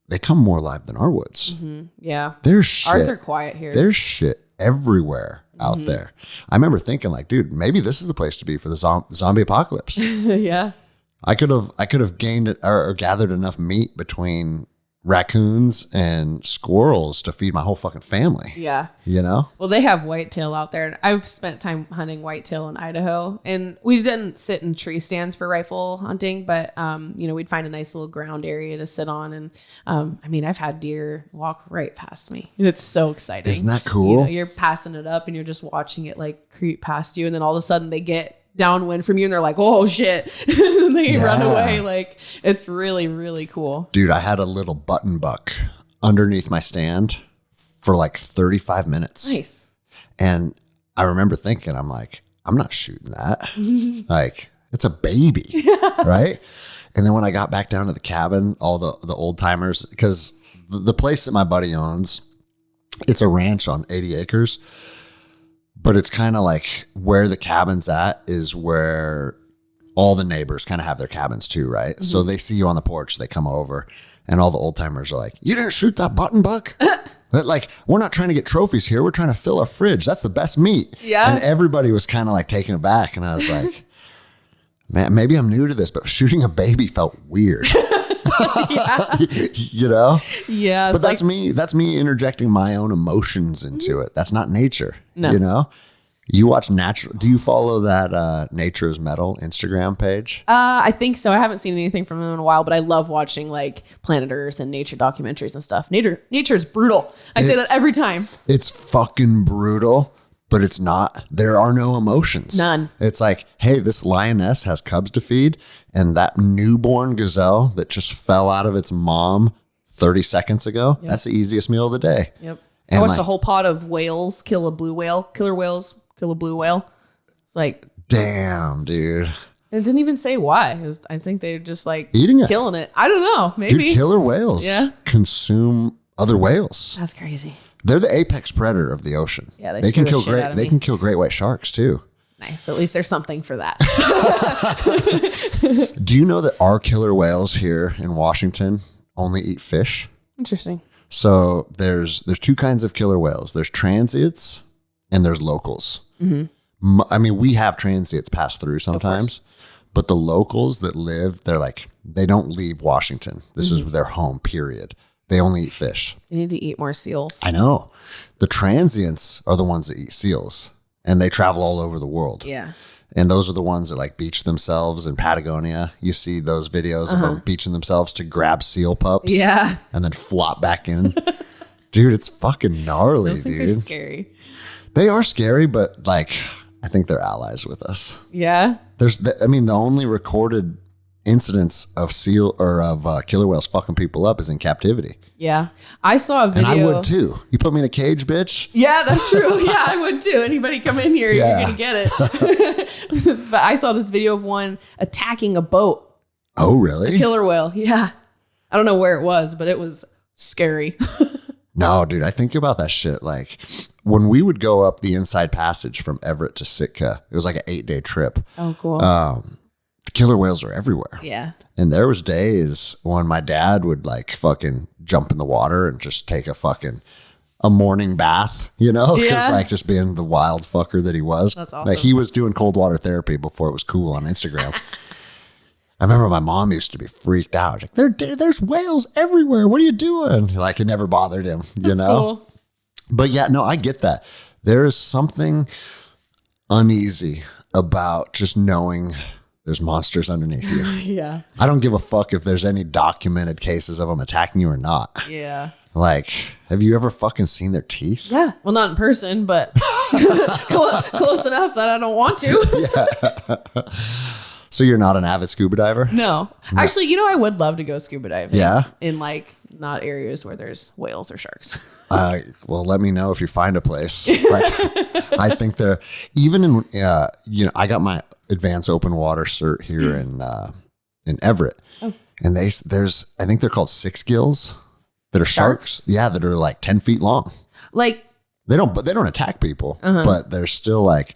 they come more alive than our woods. Yeah. There's shit. Ours are quiet here. There's shit everywhere out there. I remember thinking like, dude, maybe this is the place to be for the zombie apocalypse. Yeah. I could have gained or gathered enough meat between raccoons and squirrels to feed my whole fucking family. Yeah. You know? Well, they have whitetail out there. I've spent time hunting whitetail in Idaho, and we didn't sit in tree stands for rifle hunting, but, we'd find a nice little ground area to sit on. And, I've had deer walk right past me, and it's so exciting. Isn't that cool? You're passing it up and you're just watching it like creep past you. And then all of a sudden they get downwind from you and they're like, oh shit. And they run away. Like, it's really, really cool. Dude, I had a little button buck underneath my stand for like 35 minutes. Nice. And I remember thinking, I'm like, I'm not shooting that. Like, it's a baby. Right. And then when I got back down to the cabin, all the old timers, because the place that my buddy owns, it's a ranch on 80 acres. But it's kind of like where the cabin's at is where all the neighbors kind of have their cabins too, right? Mm-hmm. So they see you on the porch, they come over, and all the old timers are like, you didn't shoot that button buck? But like, we're not trying to get trophies here. We're trying to fill our fridge. That's the best meat. Yeah. And everybody was kind of like taken aback. And I was like, man, maybe I'm new to this, but shooting a baby felt weird. You know? Yeah. But that's me. That's me interjecting my own emotions into it. That's not nature. No. You know? You watch natural. Do you follow that Nature's Metal Instagram page? I think so. I haven't seen anything from them in a while, but I love watching like Planet Earth and nature documentaries and stuff. Nature is brutal. I say that every time. It's fucking brutal. But it's not. There are no emotions. None. It's like, hey, this lioness has cubs to feed, and that newborn gazelle that just fell out of its mom 30 seconds ago, that's the easiest meal of the day. Yep. And I watched a whole pot of whales kill a blue whale, killer whales kill a blue whale. It's like, damn, dude. It didn't even say why. I think they're just like eating it, killing it. I don't know. Maybe. Dude, killer whales consume other whales. That's crazy. They're the apex predator of the ocean. Yeah, they can kill great. They can kill great white sharks too. Nice. At least there's something for that. Do you know that our killer whales here in Washington only eat fish? Interesting. So there's two kinds of killer whales. There's transients and there's locals. Mm-hmm. I mean, we have transients pass through sometimes, but the locals that live, they don't leave Washington. This is their home, period. They only eat fish. They need to eat more seals. I know. The transients are the ones that eat seals, and they travel all over the world. Yeah. And those are the ones that like beach themselves in Patagonia. You see those videos of them beaching themselves to grab seal pups. Yeah. And then flop back in. Dude, it's fucking gnarly, Those things are scary. They are scary, but like, I think they're allies with us. Yeah. The only recorded incidents of seal or of killer whales fucking people up is in captivity. Yeah. I saw a video. And I would too. You put me in a cage, bitch. Yeah, that's true. Yeah, I would too. Anybody come in here, you're going to get it. But I saw this video of one attacking a boat. Oh, really? A killer whale. Yeah. I don't know where it was, but it was scary. No, dude, I think about that shit. Like when we would go up the Inside Passage from Everett to Sitka, it was like an 8-day trip. Oh, cool. The killer whales are everywhere. Yeah. And there was days when my dad would like fucking jump in the water and just take a morning bath, you know? Because like just being the wild fucker that he was. That's awesome. Like he was doing cold water therapy before it was cool on Instagram. I remember my mom used to be freaked out. Like, there's whales everywhere. What are you doing? Like, it never bothered him, you know? Cool. But yeah, no, I get that. There is something uneasy about just knowing there's monsters underneath you. Yeah. I don't give a fuck if there's any documented cases of them attacking you or not. Yeah. Like, have you ever fucking seen their teeth? Yeah. Well, not in person, but close enough that I don't want to. Yeah. So you're not an avid scuba diver? No. Actually, I would love to go scuba diving. Yeah. In like not areas where there's whales or sharks. Well, let me know if you find a place. Like, I think they're even in, I got my advanced open water cert here in Everett. Oh. And I think they're called 6 gills that are sharks. Yeah. That are like 10 feet long. Like they don't attack people, but they're still like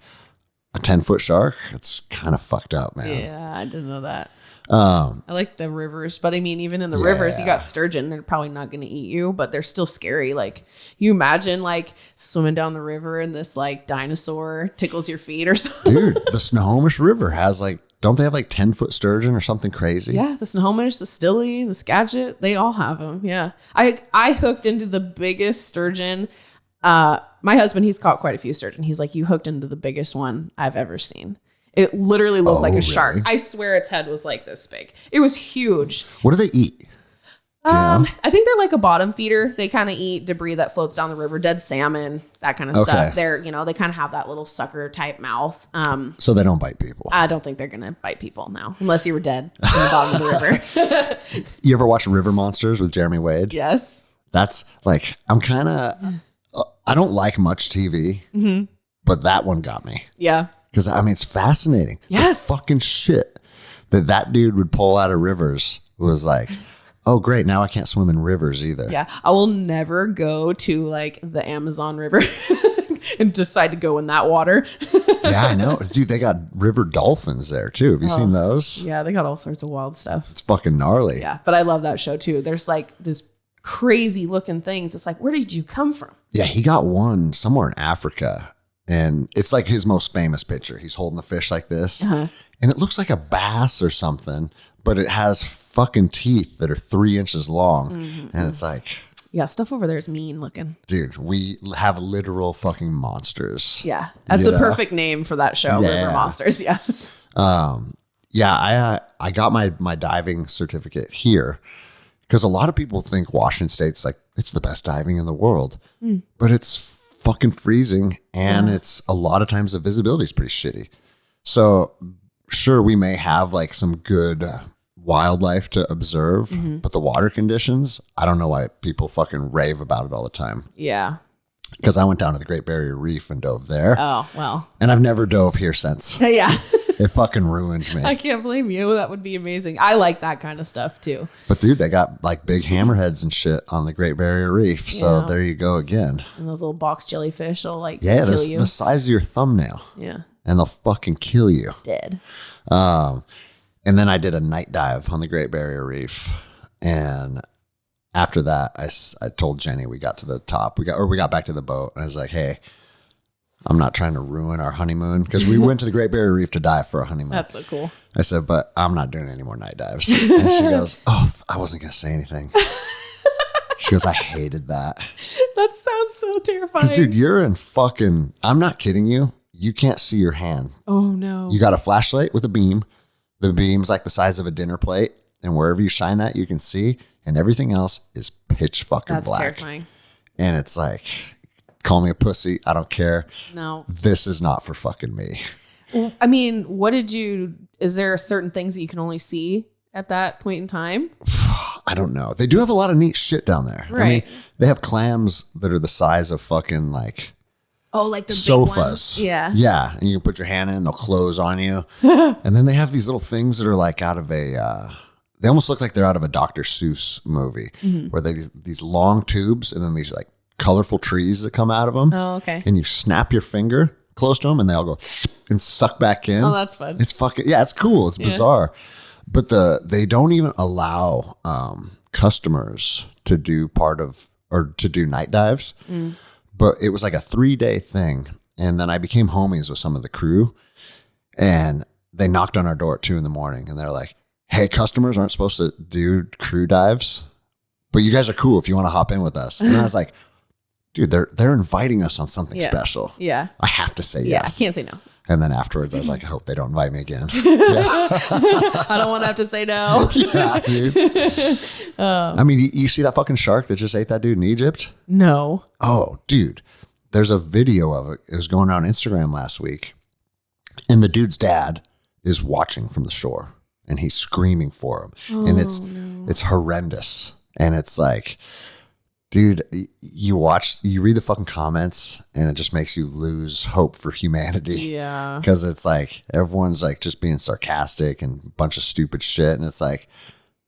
a 10-foot shark. It's kind of fucked up, man. Yeah. I didn't know that. I like the rivers, but I mean, even in the rivers, you got sturgeon. They're probably not going to eat you, but they're still scary. Like, you imagine like swimming down the river and this like dinosaur tickles your feet or something. Dude, the Snohomish River has like don't they have like 10-foot sturgeon or something crazy? Yeah, the Snohomish, the Stilly, the Skagit, they all have them. Yeah. I hooked into the biggest sturgeon. My husband, he's caught quite a few sturgeon. He's like, you hooked into the biggest one I've ever seen. It literally looked like a shark. I swear its head was like this big. It was huge. What do they eat? I think they're like a bottom feeder. They kind of eat debris that floats down the river, dead salmon, that kind of stuff. They're, they kind of have that little sucker type mouth. So they don't bite people. I don't think they're going to bite people now, unless you were dead in the bottom of the river. You ever watch River Monsters with Jeremy Wade? Yes. That's like, I don't like much TV, but that one got me. Yeah. Because it's fascinating. Yes. The fucking shit that dude would pull out of rivers was like, oh, great. Now I can't swim in rivers either. Yeah. I will never go to like the Amazon River and decide to go in that water. Yeah, I know. Dude, they got river dolphins there too. Have you seen those? Yeah, they got all sorts of wild stuff. It's fucking gnarly. Yeah, but I love that show too. There's like this crazy looking things. It's like, where did you come from? Yeah, he got one somewhere in Africa. And it's like his most famous picture. He's holding the fish like this. And it looks like a bass or something, but it has fucking teeth that are 3 inches long. And it's like, yeah, stuff over there is mean looking. dude, we have literal fucking monsters. Yeah, that's the perfect name for that show, River Monsters. Yeah. Yeah, I got my diving certificate here because a lot of people think Washington State's like, it's the best diving in the world. But it's fucking freezing, and it's a lot of times the visibility is pretty shitty. So sure, we may have like some good wildlife to observe, but the water conditions, I don't know why people fucking rave about it all the time. Yeah. Because I went down to the Great Barrier Reef and dove there. Oh, well. And I've never dove here since. Yeah. It fucking ruined me. I can't blame you. That would be amazing. I like that kind of stuff too. But dude, they got like big hammerheads and shit on the Great Barrier Reef. So there you go again. And those little box jellyfish will like kill kill you. The size of your thumbnail. Yeah. And they'll fucking kill you. Dead. And then I did a night dive on the Great Barrier Reef. And after that, I told Jenny we got to the top. We got back to the boat. And I was like, hey, I'm not trying to ruin our honeymoon, because we went to the Great Barrier Reef to dive for a honeymoon. That's so cool. I said, but I'm not doing any more night dives. And she goes, oh, I wasn't going to say anything. She goes, I hated that. That sounds so terrifying. Because, dude, you're in fucking, I'm not kidding you. You can't see your hand. Oh, no. You got a flashlight with a beam. The beam's like the size of a dinner plate. And wherever you shine that, you can see. And everything else is pitch fucking black. That's terrifying. And it's like, call me a pussy. I don't care. No. This is not for fucking me. Well, I mean, is there certain things that you can only see at that point in time? I don't know. They do have a lot of neat shit down there. Right. I mean, they have clams that are the size of fucking like, oh, like the sofas. Big ones. Yeah. Yeah. And you can put your hand in, they'll close on you. And then they have these little things that are like out of they almost look like they're out of a Dr. Seuss movie, where these long tubes and then these like colorful trees that come out of them. Oh, okay. And you snap your finger close to them and they all go and suck back in. Oh, that's fun. It's fucking, yeah, it's cool. It's bizarre. But they don't even allow customers to do to do night dives. But it was like a 3-day thing. And then I became homies with some of the crew, and they knocked on our door at 2 a.m. and they're like, hey, customers aren't supposed to do crew dives, but you guys are cool if you want to hop in with us. And I was like, dude, they're inviting us on something special. Yeah. I have to say yes. I can't say no. And then afterwards, I was like, I hope they don't invite me again. I don't want to have to say no. Yeah, dude. I mean, you see that fucking shark that just ate that dude in Egypt? No. Oh, dude. There's a video of it. It was going around Instagram last week. And the dude's dad is watching from the shore. And he's screaming for him. And it's horrendous. And it's like, dude, you read the fucking comments and it just makes you lose hope for humanity. Yeah. Because it's like, everyone's like just being sarcastic and a bunch of stupid shit. And it's like,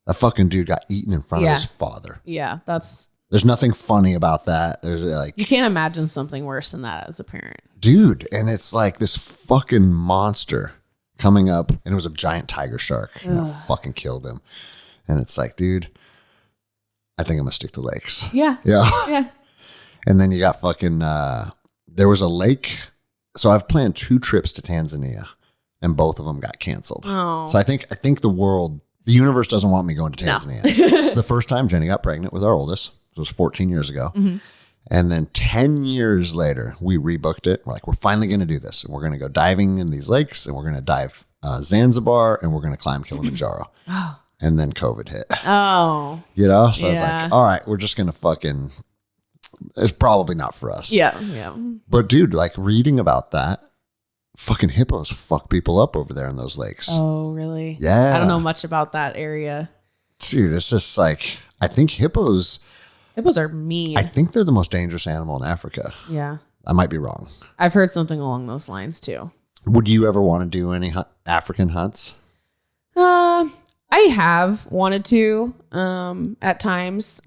that fucking dude got eaten in front of his father. Yeah. There's nothing funny about that. There's like, you can't imagine something worse than that as a parent. Dude. And it's like this fucking monster coming up, and it was a giant tiger shark. And it fucking killed him. And it's like, dude, I think I'm gonna stick to lakes. Yeah. Yeah. Yeah. And then you got fucking, there was a lake. So I've planned 2 trips to Tanzania, and both of them got canceled. Oh. So I think the universe doesn't want me going to Tanzania. The first time Jenny got pregnant with our oldest, it was 14 years ago. Mm-hmm. And then 10 years later, we rebooked it. We're like, we're finally going to do this. And we're going to go diving in these lakes, and we're going to dive Zanzibar, and we're going to climb Kilimanjaro. Oh. And then COVID hit. Oh. You know? So I was like, all right, we're just going to it's probably not for us. Yeah. Yeah. But dude, like reading about that, fucking hippos fuck people up over there in those lakes. Oh, really? Yeah. I don't know much about that area. Dude, it's just like, I think hippos are mean. I think they're the most dangerous animal in Africa. Yeah. I might be wrong. I've heard something along those lines too. Would you ever want to do any African hunts? I have wanted to at times.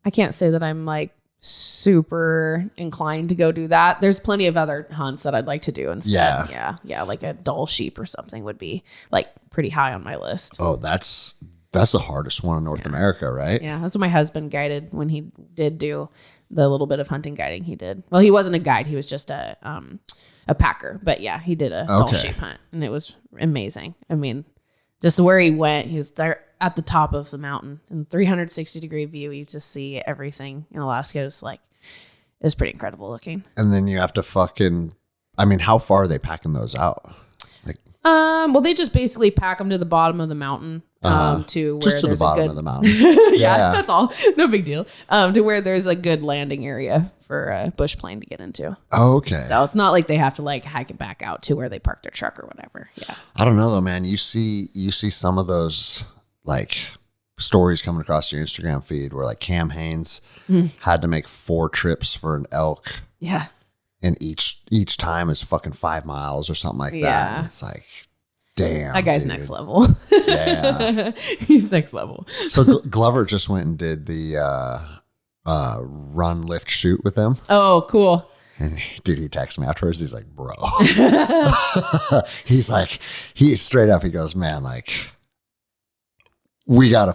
I can't say that I'm like super inclined to go do that. There's plenty of other hunts that I'd like to do instead. Yeah, like a dull sheep or something would be like pretty high on my list. Oh, that's the hardest one in North America, right? Yeah, that's what my husband guided when he did do the little bit of hunting guiding he did. Well, he wasn't a guide; he was just a packer. But yeah, he did a dull sheep hunt, and it was amazing. I mean, just where he went, he was there at the top of the mountain in 360-degree view. You just see everything in Alaska. It was pretty incredible looking. And then you have to how far are they packing those out? Like, well, they just basically pack them to the bottom of the mountain. To where just to the there's bottom a good, of the mountain. yeah, that's all. No big deal. To where there's a good landing area for a bush plane to get into. Okay. So it's not like they have to like hike it back out to where they park their truck or whatever. Yeah. I don't know though, man. You see some of those like stories coming across your Instagram feed where like Cam Haines had to make 4 trips for an elk. Yeah. And each time is fucking 5 miles or something like that. And it's like, damn. That guy's dude. Next level. Yeah. He's next level. So Glover just went and did the run, lift, shoot with them. Oh, cool. And dude, he texts me afterwards. He's like, bro. He's like, straight up, he goes, man, like, we gotta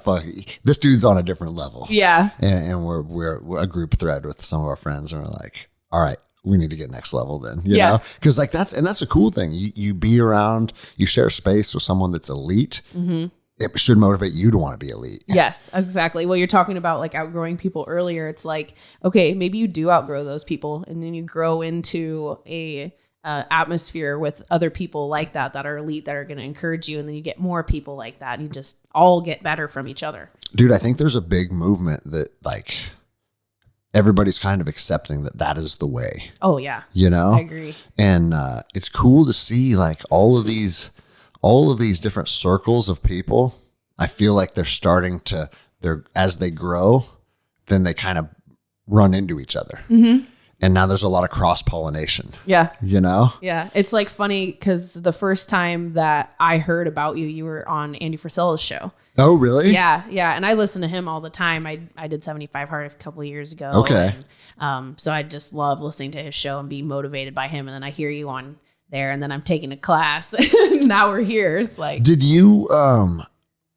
this dude's on a different level. Yeah. And we're a group thread with some of our friends, and we're like, all right, we need to get next level then, you know? Because like that's a cool thing. You be around, you share space with someone that's elite. Mm-hmm. It should motivate you to want to be elite. Yes, exactly. Well, you're talking about like outgrowing people earlier. It's like, okay, maybe you do outgrow those people, and then you grow into a atmosphere with other people like that are elite, that are going to encourage you, and then you get more people like that, and you just all get better from each other. Dude, I think there's a big movement that like everybody's kind of accepting that is the way. Oh yeah, you know, I agree. And it's cool to see like all of these different circles of people. I feel like they're starting to as they grow, then they kind of run into each other. Mm-hmm. And now there's a lot of cross-pollination. Yeah. You know? Yeah. It's like funny because the first time that I heard about you were on Andy Frisella's show. Oh, really? Yeah. Yeah. And I listen to him all the time. I did 75 Hard a couple of years ago. Okay. And, so I just love listening to his show and being motivated by him. And then I hear you on there, and then I'm taking a class. Now we're here. It's like. Did you,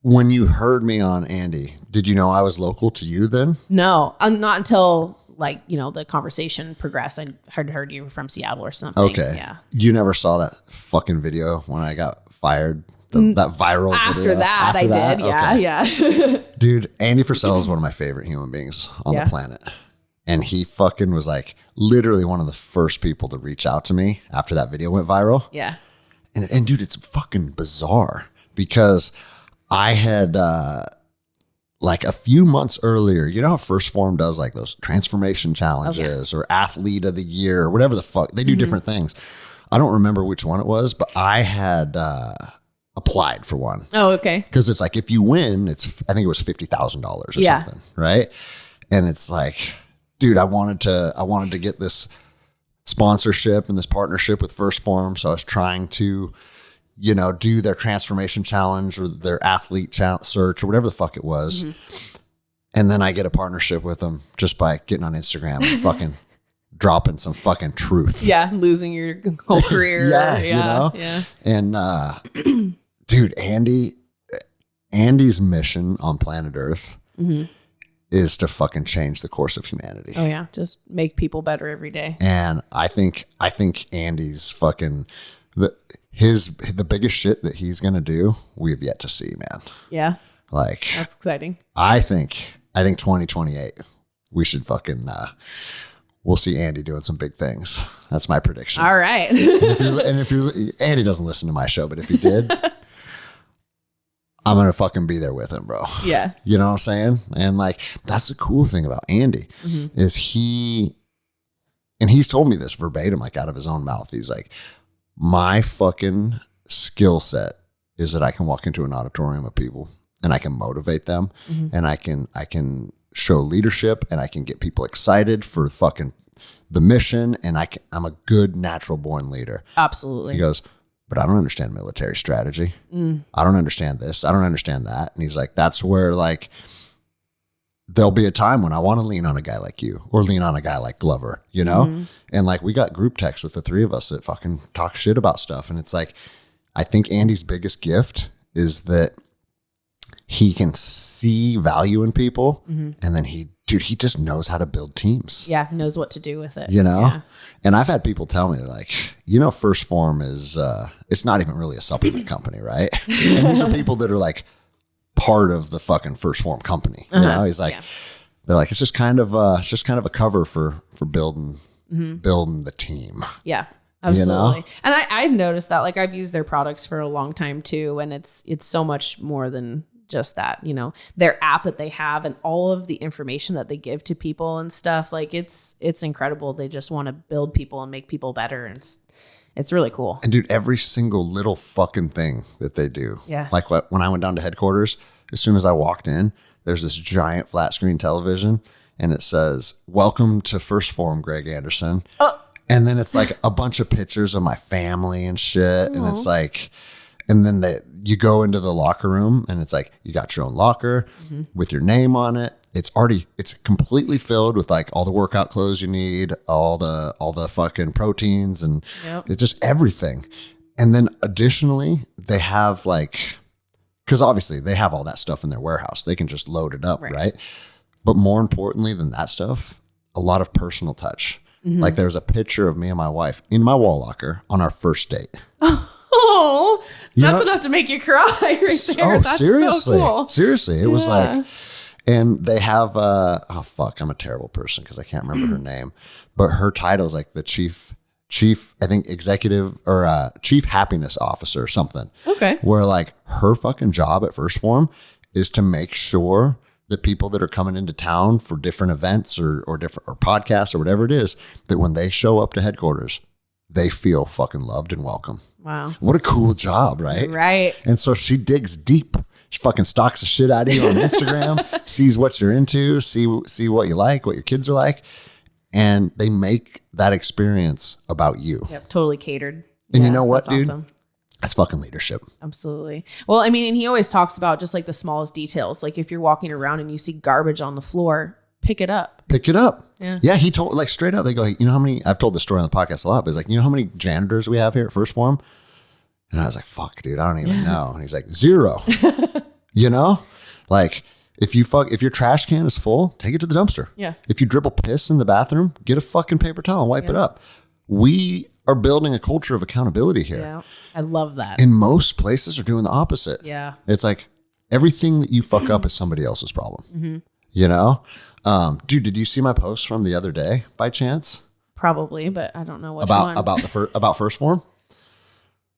when you heard me on Andy, did you know I was local to you then? No, not until like, you know, the conversation progressed. I heard you were from Seattle or something. Okay. Yeah. You never saw that fucking video when I got fired? That viral After video? That, I did. Yeah. Okay. Yeah. Dude, Andy Frisella is one of my favorite human beings on the planet. And he fucking was like literally one of the first people to reach out to me after that video went viral. Yeah. And dude, it's fucking bizarre because I had, like a few months earlier, you know how First Form does like those transformation challenges or athlete of the year or whatever the fuck, they do different things. I don't remember which one it was, but I had applied for one. Oh, okay. Because it's like if you win, I think it was $50,000 or something, right? And it's like, dude, I wanted to get this sponsorship and this partnership with First Form, so I was trying to, you know, do their transformation challenge or their athlete search or whatever the fuck it was. Mm-hmm. And then I get a partnership with them just by getting on Instagram and fucking dropping some fucking truth. Yeah. Losing your whole career. Yeah. You know? Yeah. And, dude, Andy's mission on planet Earth is to fucking change the course of humanity. Oh yeah. Just make people better every day. And I think Andy's fucking the biggest shit that he's gonna do, we have yet to see, man. Yeah. Like, That's exciting. I think 2028, we should fucking we'll see Andy doing some big things. That's my prediction. All right. and if you're Andy doesn't listen to my show, but if he did, I'm gonna fucking be there with him, bro. Yeah. You know what I'm saying? And like, that's the cool thing about Andy is and he's told me this verbatim, like out of his own mouth. He's like, my fucking skill set is that I can walk into an auditorium of people and I can motivate them and I can show leadership and I can get people excited for fucking the mission. And I'm a good natural born leader. Absolutely. He goes, but I don't understand military strategy. I don't understand this. I don't understand that. And he's like, that's where like, there'll be a time when I want to lean on a guy like you or lean on a guy like Glover, you know? And like, we got group texts with the three of us that fucking talk shit about stuff. And it's like, I think Andy's biggest gift is that he can see value in people. And then he just knows how to build teams. Yeah. Knows what to do with it. You know? Yeah. And I've had people tell me, they're like, you know, First Form is, it's not even really a supplement company, right? And these are people that are like part of the fucking First Form company. You know, he's like, they're like, it's just kind of a cover for building the team. Yeah. Absolutely. You know? And I've noticed that, like, I've used their products for a long time too. And it's so much more than just that, you know, their app that they have and all of the information that they give to people and stuff. Like, it's incredible. They just want to build people and make people better. And it's really cool. And dude, every single little fucking thing that they do. Yeah. Like when I went down to headquarters, as soon as I walked in, there's this giant flat screen television and it says, "Welcome to First Form, Greg Anderson." Oh. And then it's like a bunch of pictures of my family and shit. And it's like, and then you go into the locker room and it's like, you got your own locker with your name on it. It's completely filled with like all the workout clothes you need, all the fucking proteins and it's just everything. And then additionally, they have like, because obviously they have all that stuff in their warehouse. They can just load it up, right? But more importantly than that stuff, a lot of personal touch. Like there's a picture of me and my wife in my wall locker on our first date. Oh, that's enough to make you cry right there. Oh, That's seriously. so cool. Seriously. It was like, and they have, oh fuck, I'm a terrible person because I can't remember her name, but her title is like the chief, I think executive or chief happiness officer or something. Okay. Where like her fucking job at First Form is to make sure the people that are coming into town for different events or podcasts or whatever it is, that when they show up to headquarters, they feel fucking loved and welcome. Wow. What a cool job, right? Right. And so she digs deep. She fucking stalks the shit out of you on Instagram, sees what you're into, see what you like, what your kids are like. And they make that experience about you. Yep. Totally catered. And you know what, dude? Awesome. That's fucking leadership. Absolutely. Well, I mean, and he always talks about just like the smallest details. Like if you're walking around and you see garbage on the floor, pick it up. Pick it up. Yeah. Yeah. He told, like, straight up, they go, you know how many, I've told this story on the podcast a lot, but it's like, you know how many janitors we have here at First Form? And I was like, fuck, dude, I don't even know. And he's like, 0. You know, like if your trash can is full, take it to the dumpster. Yeah. If you dribble piss in the bathroom, get a fucking paper towel and wipe it up. We are building a culture of accountability here. Yeah. I love that. And most places are doing the opposite. Yeah. It's like everything that you fuck up is somebody else's problem. You know? Dude, did you see my post from the other day by chance? Probably, but I don't know what one. About First Form.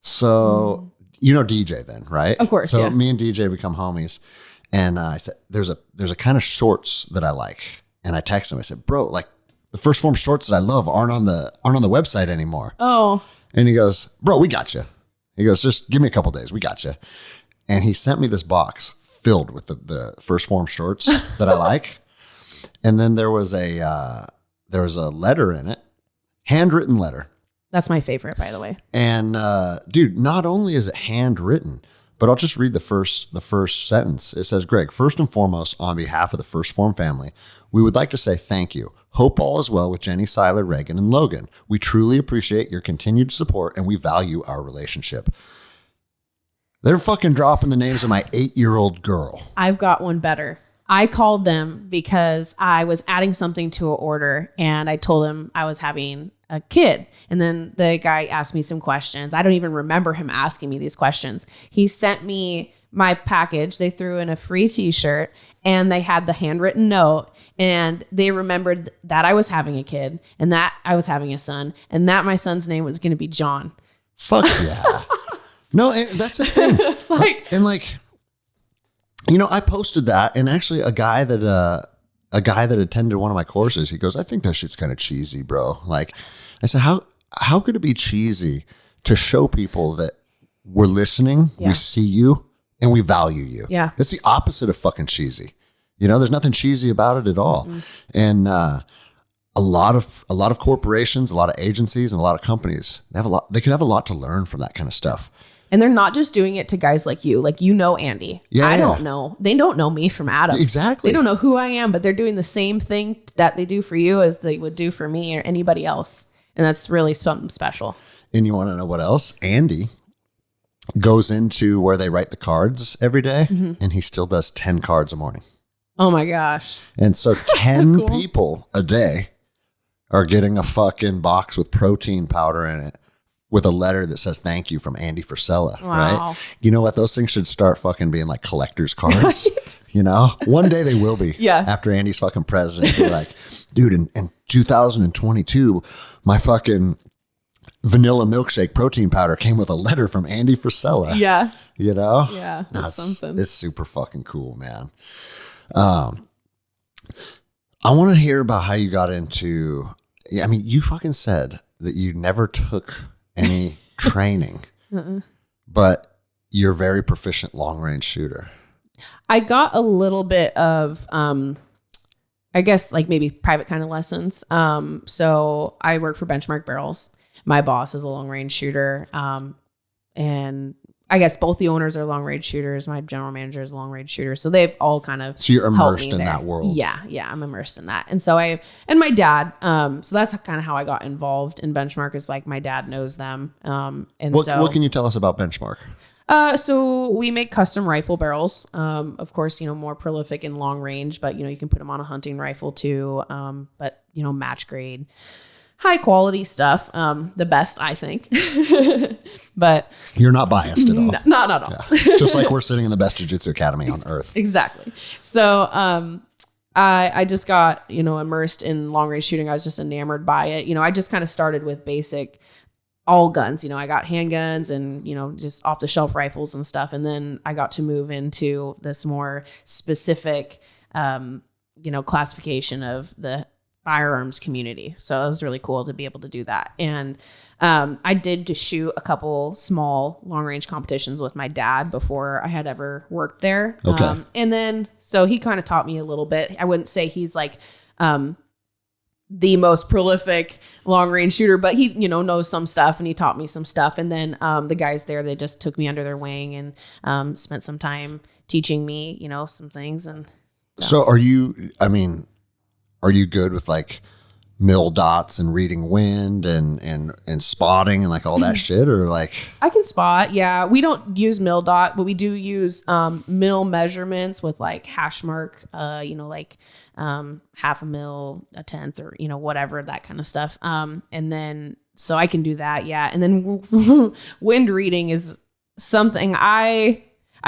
So you know DJ then, right? Of course. So me and DJ become homies, and I said, "There's a kind of shorts that I like," and I texted him. I said, "Bro, like the First Form shorts that I love aren't on the website anymore." Oh. And he goes, "Bro, we got you." He goes, "Just give me a couple days, we got you." And he sent me this box filled with the First Form shorts that I like. And then there was a letter in it, handwritten letter. That's my favorite, by the way. And dude, not only is it handwritten, but I'll just read the first sentence. It says, "Greg, first and foremost, on behalf of the First Form family, we would like to say thank you. Hope all is well with Jenny, Seiler, Reagan, and Logan. We truly appreciate your continued support and we value our relationship." They're fucking dropping the names of my 8-year-old girl. I've got one better. I called them because I was adding something to an order and I told them I was having a kid. And then the guy asked me some questions. I don't even remember him asking me these questions. He sent me my package. They threw in a free t-shirt and they had the handwritten note, and they remembered that I was having a kid and that I was having a son and that my son's name was going to be John. Fuck yeah. No, and that's the thing. It's like, and like, you know, I posted that, and actually a guy that attended one of my courses, he goes, I think that shit's kind of cheesy, bro. Like, I said, how could it be cheesy to show people that we're listening, we see you, and we value you? Yeah. It's the opposite of fucking cheesy. You know, there's nothing cheesy about it at all. Mm-hmm. And a lot of corporations, a lot of agencies, and a lot of companies, they could have a lot to learn from that kind of stuff. And they're not just doing it to guys like you. Like, you know, Andy. Yeah, I don't know. They don't know me from Adam. Exactly. They don't know who I am, but they're doing the same thing that they do for you as they would do for me or anybody else. And that's really something special. And you want to know what else? Andy goes into where they write the cards every day, and he still does 10 cards a morning. Oh my gosh. And so 10 cool. people a day are getting a fucking box with protein powder in it, with a letter that says thank you from Andy Frisella, right? You know what? Those things should start fucking being like collector's cards. Right? You know? One day they will be. Yeah. After Andy's fucking president. They're like, dude, in 2022, my fucking vanilla milkshake protein powder came with a letter from Andy Frisella. Yeah. You know? Yeah. No, That's something. It's super fucking cool, man. I want to hear about how you got into, I mean, you fucking said that you never took any training, but you're a very proficient long range shooter. I got a little bit of, I guess like maybe private kind of lessons. So I work for Benchmark Barrels. My boss is a long range shooter. And I guess both the owners are long range shooters. My general manager is a long range shooter. So they've all kind of, so you're immersed in that world. Yeah. I'm immersed in that. And so and my dad, so that's kind of how I got involved in Benchmark, is like my dad knows them. And what can you tell us about Benchmark? So we make custom rifle barrels. Of course, you know, more prolific in long range, but you know, you can put them on a hunting rifle too. But you know, match grade, high quality stuff. The best, I think. But you're not biased at all. Not at all. Yeah. Just like we're sitting in the best jiu-jitsu academy on earth. Exactly. So, I just got, you know, immersed in long range shooting. I was just enamored by it. You know, I just kind of started with basic all guns. You know, I got handguns and, you know, just off the shelf rifles and stuff. And then I got to move into this more specific, you know, classification of the firearms community. So it was really cool to be able to do that. And I did just shoot a couple small long range competitions with my dad before I had ever worked there. Okay. And then, so he kind of taught me a little bit. I wouldn't say he's like, the most prolific long range shooter, but he, you know, knows some stuff and he taught me some stuff. And then, the guys there, they just took me under their wing and, spent some time teaching me, you know, some things. And so are you good with like mil dots and reading wind and spotting and like all that shit, or like? I can spot. Yeah. We don't use mil dot, but we do use, mil measurements with like hash mark, you know, like, half a mil, a tenth, or, you know, whatever, that kind of stuff. And then, so I can do that. Yeah. And then wind reading is something I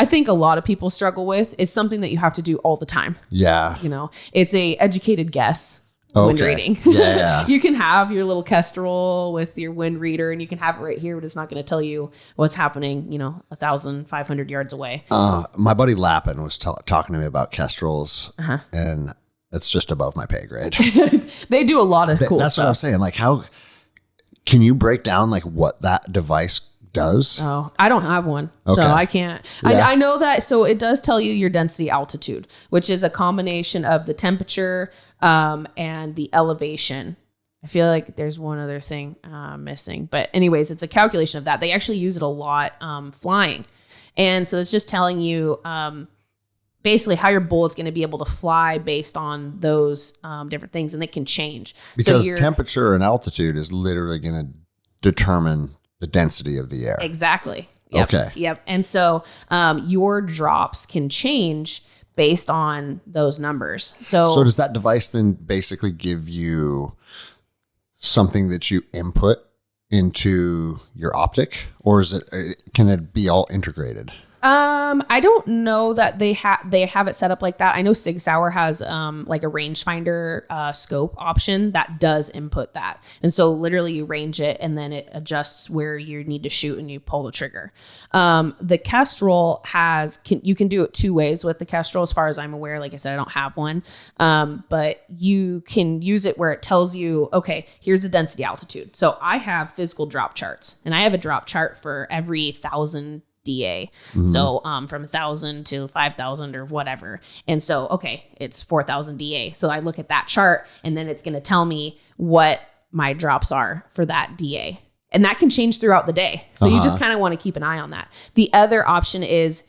think a lot of people struggle with. It's something that you have to do all the time. Yeah. You know, it's a educated guess. Okay. Wind reading. Yeah. You can have your little Kestrel with your wind reader and you can have it right here, but it's not going to tell you what's happening, you know, 1,500 yards away. My buddy Lappin was talking to me about Kestrels, and it's just above my pay grade. They do a lot of cool that's stuff. What I'm saying. Like, how can you break down like what that device does? Oh, I don't have one, okay. So I can't. Yeah. I know that. So it does tell you your density altitude, which is a combination of the temperature and the elevation. I feel like there's one other thing missing, but anyways, it's a calculation of that. They actually use it a lot flying, and so it's just telling you basically how your bullet's going to be able to fly based on those different things, and they can change because temperature and altitude is literally going to determine the density of the air. Exactly. Yep. Okay. Yep. And so your drops can change based on those numbers. So does that device then basically give you something that you input into your optic, or can it be all integrated? I don't know that they have it set up like that. I know Sig Sauer has like a rangefinder scope option that does input that. And so literally you range it and then it adjusts where you need to shoot and you pull the trigger. The Kestrel you can do it two ways with the Kestrel as far as I'm aware. Like I said, I don't have one. But you can use it where it tells you, okay, here's the density altitude. So I have physical drop charts and I have a drop chart for every 1,000 DA. Mm-hmm. So from 1,000 to 5,000 or whatever. And so, okay, it's 4,000 DA. So I look at that chart and then it's going to tell me what my drops are for that DA. And that can change throughout the day. So you just kind of want to keep an eye on that. The other option is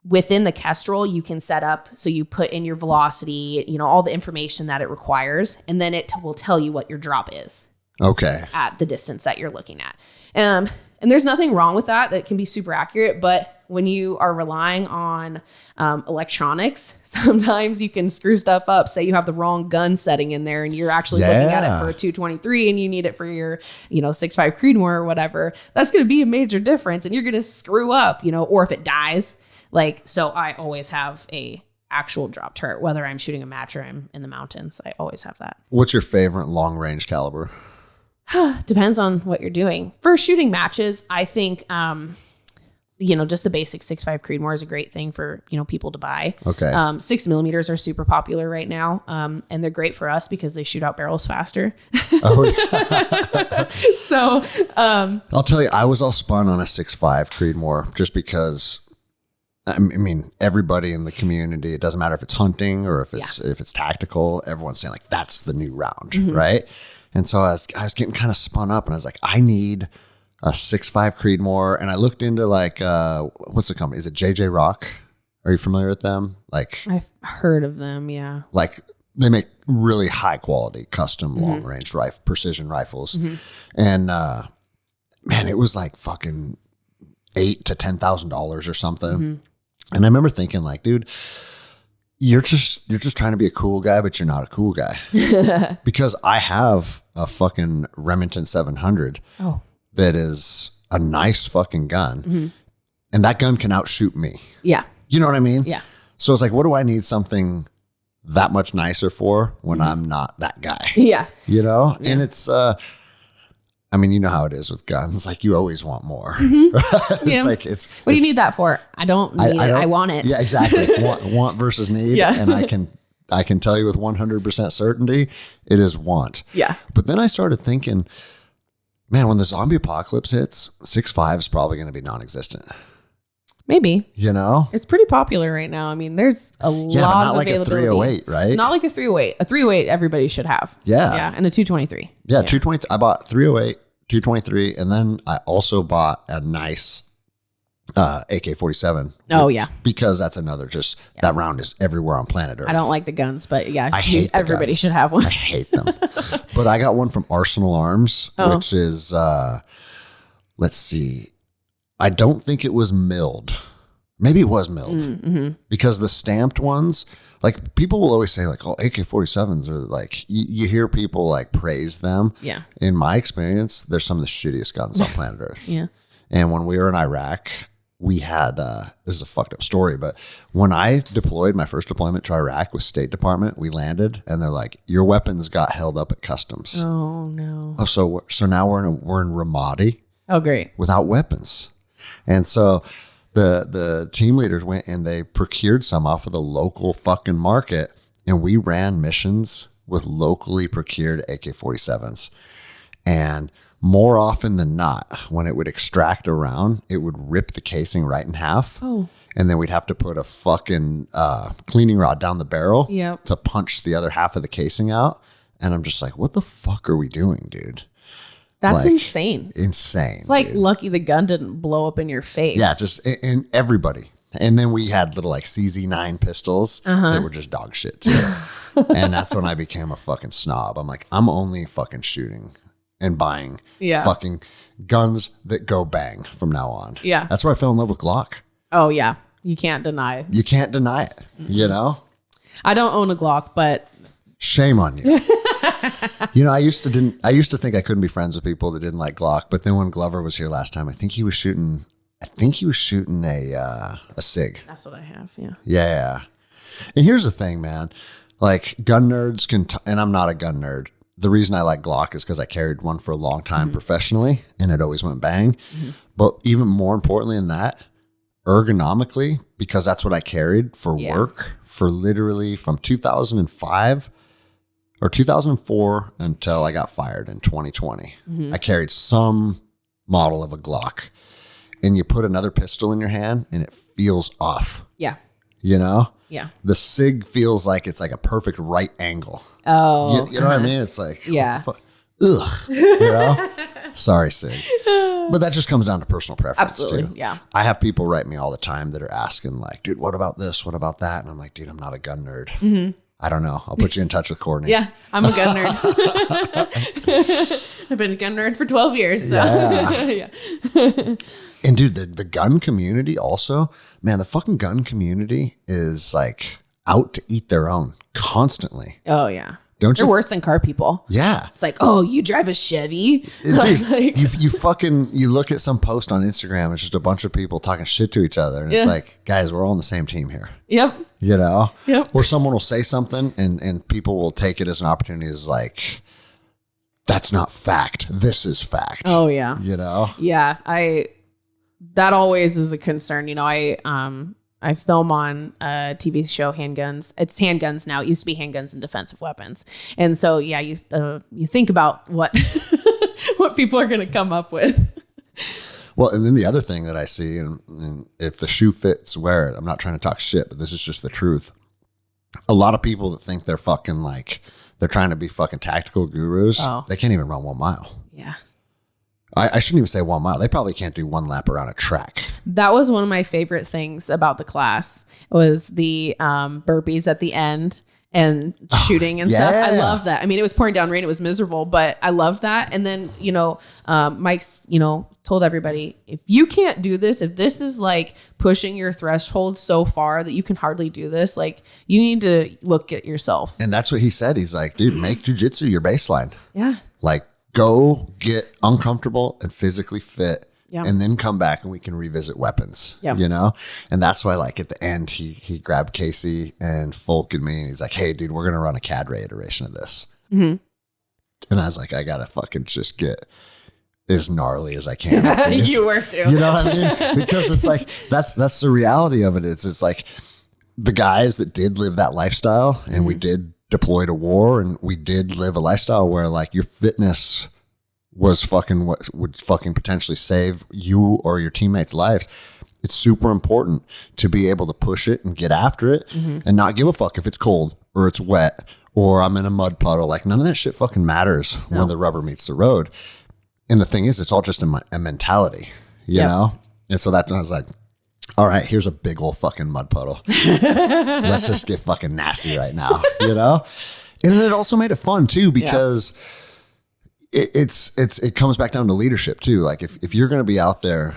within the Kestrel, you can set up, so you put in your velocity, all the information that it requires, and then it will tell you what your drop is. Okay. At the distance that you're looking at. And there's nothing wrong with that. That can be super accurate. But when you are relying on electronics, sometimes you can screw stuff up. Say you have the wrong gun setting in there and you're actually looking at it for a 223 and you need it for your, 6.5 Creedmoor or whatever. That's going to be a major difference and you're going to screw up, or if it dies. So I always have a actual drop chart, whether I'm shooting a match or I'm in the mountains. I always have that. What's your favorite long range caliber? Depends on what you're doing. For shooting matches, I think, just the basic 6.5 Creedmoor is a great thing for, people to buy. Okay. 6mm are super popular right now. And they're great for us because they shoot out barrels faster. Oh, yeah. So, I'll tell you, I was all spun on a 6.5 Creedmoor just because, I mean, everybody in the community, it doesn't matter if it's hunting or if it's tactical, everyone's saying like, that's the new round. Mm-hmm. Right. And so I was getting kind of spun up and I was like, I need a 6.5 Creedmoor. And I looked into what's the company? Is it JJ Rock? Are you familiar with them? I've heard of them. Yeah. They make really high quality custom long range precision rifles. Mm-hmm. And, man, it was like fucking $8,000 to $10,000 or something. Mm-hmm. And I remember thinking dude, you're just trying to be a cool guy, but you're not a cool guy. Because I have a fucking Remington 700 that is a nice fucking gun. Mm-hmm. And that gun can outshoot me. Yeah. You know what I mean? Yeah. So it's like, what do I need something that much nicer for when I'm not that guy? Yeah. Yeah. And it's, you know how it is with guns. You always want more. Mm-hmm. What do you need that for? I don't need it. I want it. Yeah, exactly. want versus need. Yeah. And I can tell you with 100% certainty, it is want. Yeah. But then I started thinking, man, when the zombie apocalypse hits, 6.5 is probably going to be non-existent. Maybe. It's pretty popular right now. There's a lot of availability. A 308, right? Not like a 308. A 308 everybody should have. Yeah. Yeah, and a 223. Yeah, 223. I bought 308, 223, and then I also bought a nice AK-47. Oh, yeah. Because that's another that round is everywhere on planet Earth. I don't like the guns, but yeah, I hate everybody should have one. I hate them. But I got one from Arsenal Arms, which is, let's see. I don't think it was milled. Maybe it was milled because the stamped ones, people will always say AK-47s are you hear people praise them. Yeah. In my experience, they're some of the shittiest guns on planet Earth. Yeah. And when we were in Iraq, we had, this is a fucked up story, but when I deployed my first deployment to Iraq with State Department, we landed and they're like, your weapons got held up at customs. Oh no. Oh, so now we're in Ramadi. Oh, great. Without weapons. And so the team leaders went and they procured some off of the local fucking market. And we ran missions with locally procured AK-47s. And more often than not, when it would extract a round, it would rip the casing right in half. Oh. And then we'd have to put a fucking cleaning rod down the barrel to punch the other half of the casing out. And I'm just like, what the fuck are we doing, dude? That's insane. Insane. It's lucky the gun didn't blow up in your face. Yeah, and everybody. And then we had little CZ9 pistols that were just dog shit too. And that's when I became a fucking snob. I'm like, I'm only fucking shooting and buying fucking guns that go bang from now on. Yeah. That's where I fell in love with Glock. Oh, yeah. You can't deny it. You can't deny it, I don't own a Glock, but... Shame on you. You know, I used to think I couldn't be friends with people that didn't like Glock, but then when Glover was here last time, I think he was shooting a SIG. That's what I have. Yeah. Yeah. And here's the thing, man. Like gun nerds and I'm not a gun nerd. The reason I like Glock is because I carried one for a long time professionally and it always went bang. But even more importantly than that, ergonomically, because that's what I carried for work for literally from 2005 or 2004 until I got fired in 2020. I carried some model of a Glock, and you put another pistol in your hand and it feels off. Yeah. You know? Yeah. The SIG feels like it's like a perfect right angle. Oh. You know what I mean? It's like, yeah. What the fuck? Ugh. You know? Sorry, SIG. But that just comes down to personal preference. Absolutely. Too. Yeah. I have people write me all the time that are asking like, dude, what about this? What about that? And I'm like, dude, I'm not a gun nerd. I don't know. I'll put you in touch with Kourtney. Yeah, I'm a gun nerd. I've been a gun nerd for 12 years. So. Yeah. And dude, the gun community also, man, the fucking gun community is like out to eat their own constantly. Oh, yeah. Don't They're you? worse than car people. Yeah. It's like, oh, you drive a Chevy? Dude, Like, you look at some post on Instagram, it's just a bunch of people talking shit to each other. And it's like, guys, we're all on the same team here. Yep. You know? Yep. Or someone will say something and people will take it as an opportunity as like, that's not fact. This is fact. Oh, yeah. You know? Yeah. That always is a concern. You know, I film on a TV show, Handguns. It's Handguns now. It used to be Handguns and Defensive Weapons. And so, yeah, you think about what what people are going to come up with. Well, and then the other thing that I see, and if the shoe fits, wear it. I'm not trying to talk shit, but this is just the truth. A lot of people that think they're fucking like, they're trying to be fucking tactical gurus. Oh. They can't even run 1 mile. Yeah. I shouldn't even say 1 mile. They probably can't do 1 lap around a track. That was one of my favorite things about the class was the burpees at the end and shooting and stuff. I love that. I mean, it was pouring down rain. It was miserable, but I loved that. And then, Mike's, told everybody, if you can't do this, if this is like pushing your threshold so far that you can hardly do this, like you need to look at yourself. And that's what he said. He's like, dude, make jujitsu your baseline. Yeah. Like, go get uncomfortable and physically fit. Yeah. And then come back and we can revisit weapons, you know? And that's why, like, at the end, he grabbed Casey and Folk and me, and he's like, hey, dude, we're going to run a CAD-RAY iteration of this. And I was like, I got to fucking just get as gnarly as I can. You were too. You know what I mean? Because it's like, that's the reality of it. It's like the guys that did live that lifestyle and we did deploy to war and we did live a lifestyle where, like, your fitness was fucking what would fucking potentially save you or your teammates' lives. It's super important to be able to push it and get after it and not give a fuck if it's cold or it's wet or I'm in a mud puddle. Like, none of that shit fucking matters when the rubber meets the road. And the thing is, it's all just a mentality, you know? And so that I was like, all right, here's a big old fucking mud puddle. Let's just get fucking nasty right now, you know? And then it also made it fun too, because it comes back down to leadership too. Like if you're going to be out there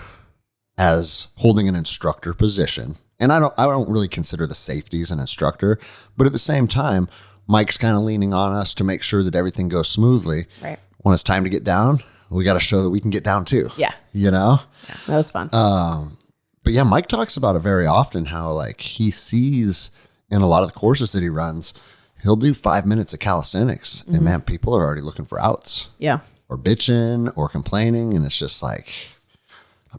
as holding an instructor position, and I don't really consider the safeties an instructor, but at the same time, Mike's kind of leaning on us to make sure that everything goes smoothly. Right. When it's time to get down, we got to show that we can get down too. Yeah. You know? Yeah, that was fun. But yeah, Mike talks about it very often, how like he sees in a lot of the courses that he runs, he'll do 5 minutes of calisthenics and man, people are already looking for outs. Yeah. Or bitching or complaining. And it's just like,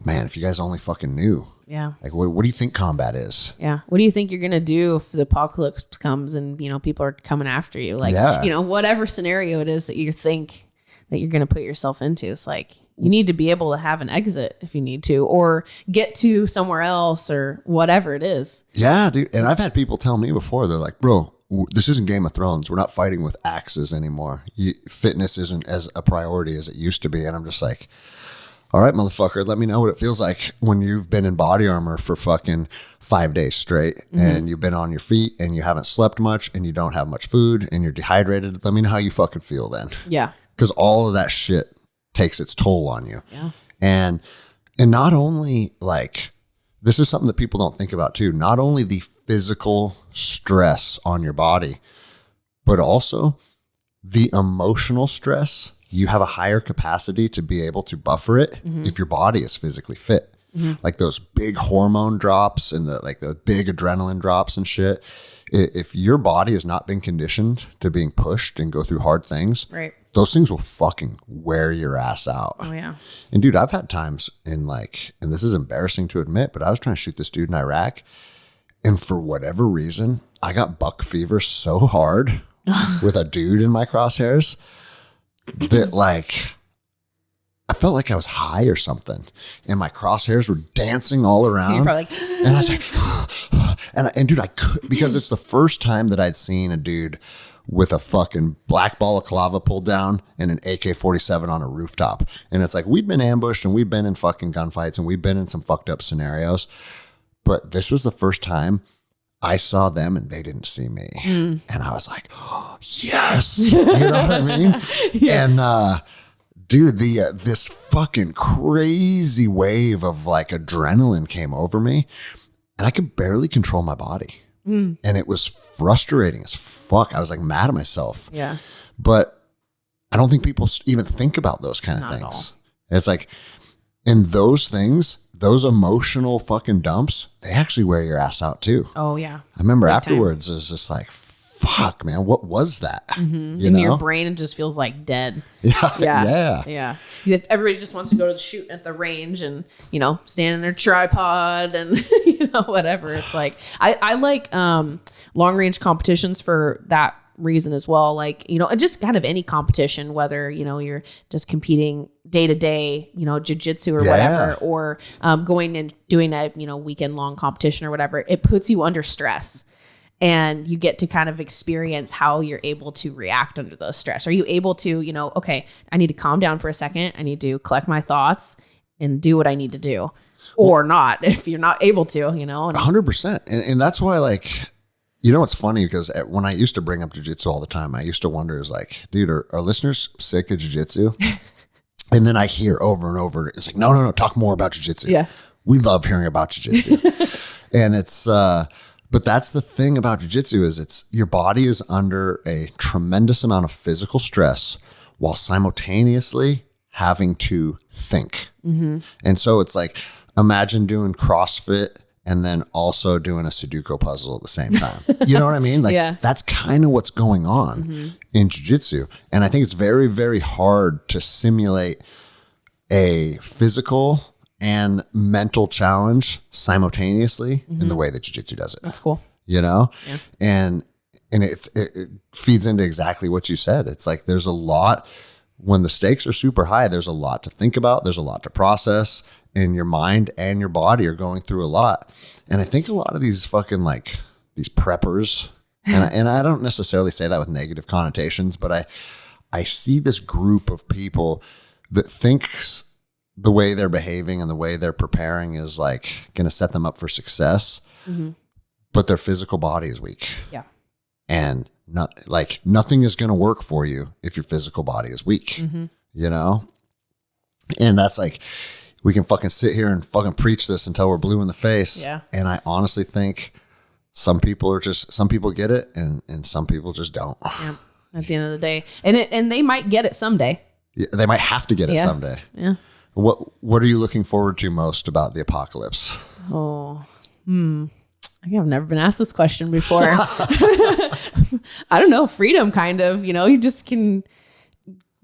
man, if you guys only fucking knew. Yeah. Like, what do you think combat is? Yeah. What do you think you're going to do if the apocalypse comes and, people are coming after you? Like, whatever scenario it is that you think that you're going to put yourself into, it's like, you need to be able to have an exit if you need to, or get to somewhere else or whatever it is. Yeah, dude. And I've had people tell me before, they're like, bro, this isn't Game of Thrones. We're not fighting with axes anymore. Fitness isn't as a priority as it used to be. And I'm just like, all right, motherfucker, let me know what it feels like when you've been in body armor for fucking 5 days straight and you've been on your feet and you haven't slept much and you don't have much food and you're dehydrated. Let me know how you fucking feel then. Yeah. Because all of that shit takes its toll on you. Yeah. And not only like, this is something that people don't think about too, not only the physical stress on your body, but also the emotional stress, you have a higher capacity to be able to buffer it if your body is physically fit. Like those big hormone drops and the big adrenaline drops and shit. If your body has not been conditioned to being pushed and go through hard things, right, those things will fucking wear your ass out. Oh yeah. And dude, I've had times and this is embarrassing to admit, but I was trying to shoot this dude in Iraq, and for whatever reason, I got buck fever so hard with a dude in my crosshairs that I felt like I was high or something, and my crosshairs were dancing all around. You're probably like, and I was like, and dude, I could, because it's the first time that I'd seen a dude with a fucking black ball of clava pulled down and an AK-47 on a rooftop. And it's like, we'd been ambushed and we've been in fucking gunfights and we've been in some fucked up scenarios. But this was the first time I saw them and they didn't see me. And I was like, oh, yes. You know what I mean? Yeah. And dude, this fucking crazy wave of adrenaline came over me and I could barely control my body. And it was frustrating as fuck. I was mad at myself. Yeah. But I don't think people even think about those kind of things. It's like, and those things, those emotional fucking dumps, they actually wear your ass out too. Oh yeah. I remember afterwards, it was just like, fuck, man, what was that? You know? Your brain just feels like dead. Yeah. Everybody just wants to go to the shoot at the range and, stand in their tripod and, whatever. It's like, I like long range competitions for that reason as well. Just kind of any competition, whether, you're just competing day to day, jiu-jitsu or whatever, or going and doing a, weekend long competition or whatever. It puts you under stress. And you get to kind of experience how you're able to react under those stress. Are you able to, okay, I need to calm down for a second. I need to collect my thoughts and do what I need to do, or not if you're not able to, 100%. And that's why it's funny because when I used to bring up jiu-jitsu all the time, I used to wonder dude, are listeners sick of jiu-jitsu? And then I hear over and over, it's like, no, talk more about jiu-jitsu. Yeah. We love hearing about jiu-jitsu. And it's, but that's the thing about jiu-jitsu is your body is under a tremendous amount of physical stress while simultaneously having to think. And so it's like, imagine doing CrossFit and then also doing a Sudoku puzzle at the same time. You know what I mean? That's kind of what's going on in jiu-jitsu. And I think it's very, very hard to simulate a physical and mental challenge simultaneously in the way that jiu-jitsu does it. That's cool. Yeah. And it feeds into exactly what you said. It's like, there's a lot, when the stakes are super high, there's a lot to think about. There's a lot to process, and your mind and your body are going through a lot. And I think a lot of these fucking these preppers, and I don't necessarily say that with negative connotations, but I see this group of people that thinks the way they're behaving and the way they're preparing is going to set them up for success, but their physical body is weak. Yeah. And nothing is going to work for you if your physical body is weak, And that's we can fucking sit here and fucking preach this until we're blue in the face. Yeah. And I honestly think some people get it and some people just don't. Yeah. At the end of the day. And they might get it someday. Yeah, they might have to get it someday. Yeah. What are you looking forward to most about the apocalypse? Oh, I think I've never been asked this question before. I don't know. Freedom, kind of, you just can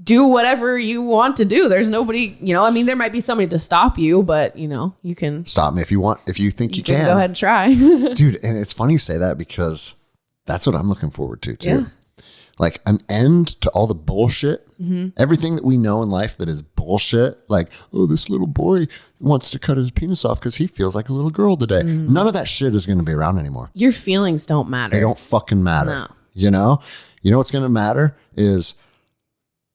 do whatever you want to do. There's nobody, there might be somebody to stop you, but you can stop me if you want, if you think you can. Go ahead and try. Dude. And it's funny you say that because that's what I'm looking forward to too. Yeah. An end to all the bullshit, everything that we know in life that is bullshit. This little boy wants to cut his penis off because he feels like a little girl today. None of that shit is going to be around anymore. Your feelings don't matter. They don't fucking matter. No. You know what's going to matter is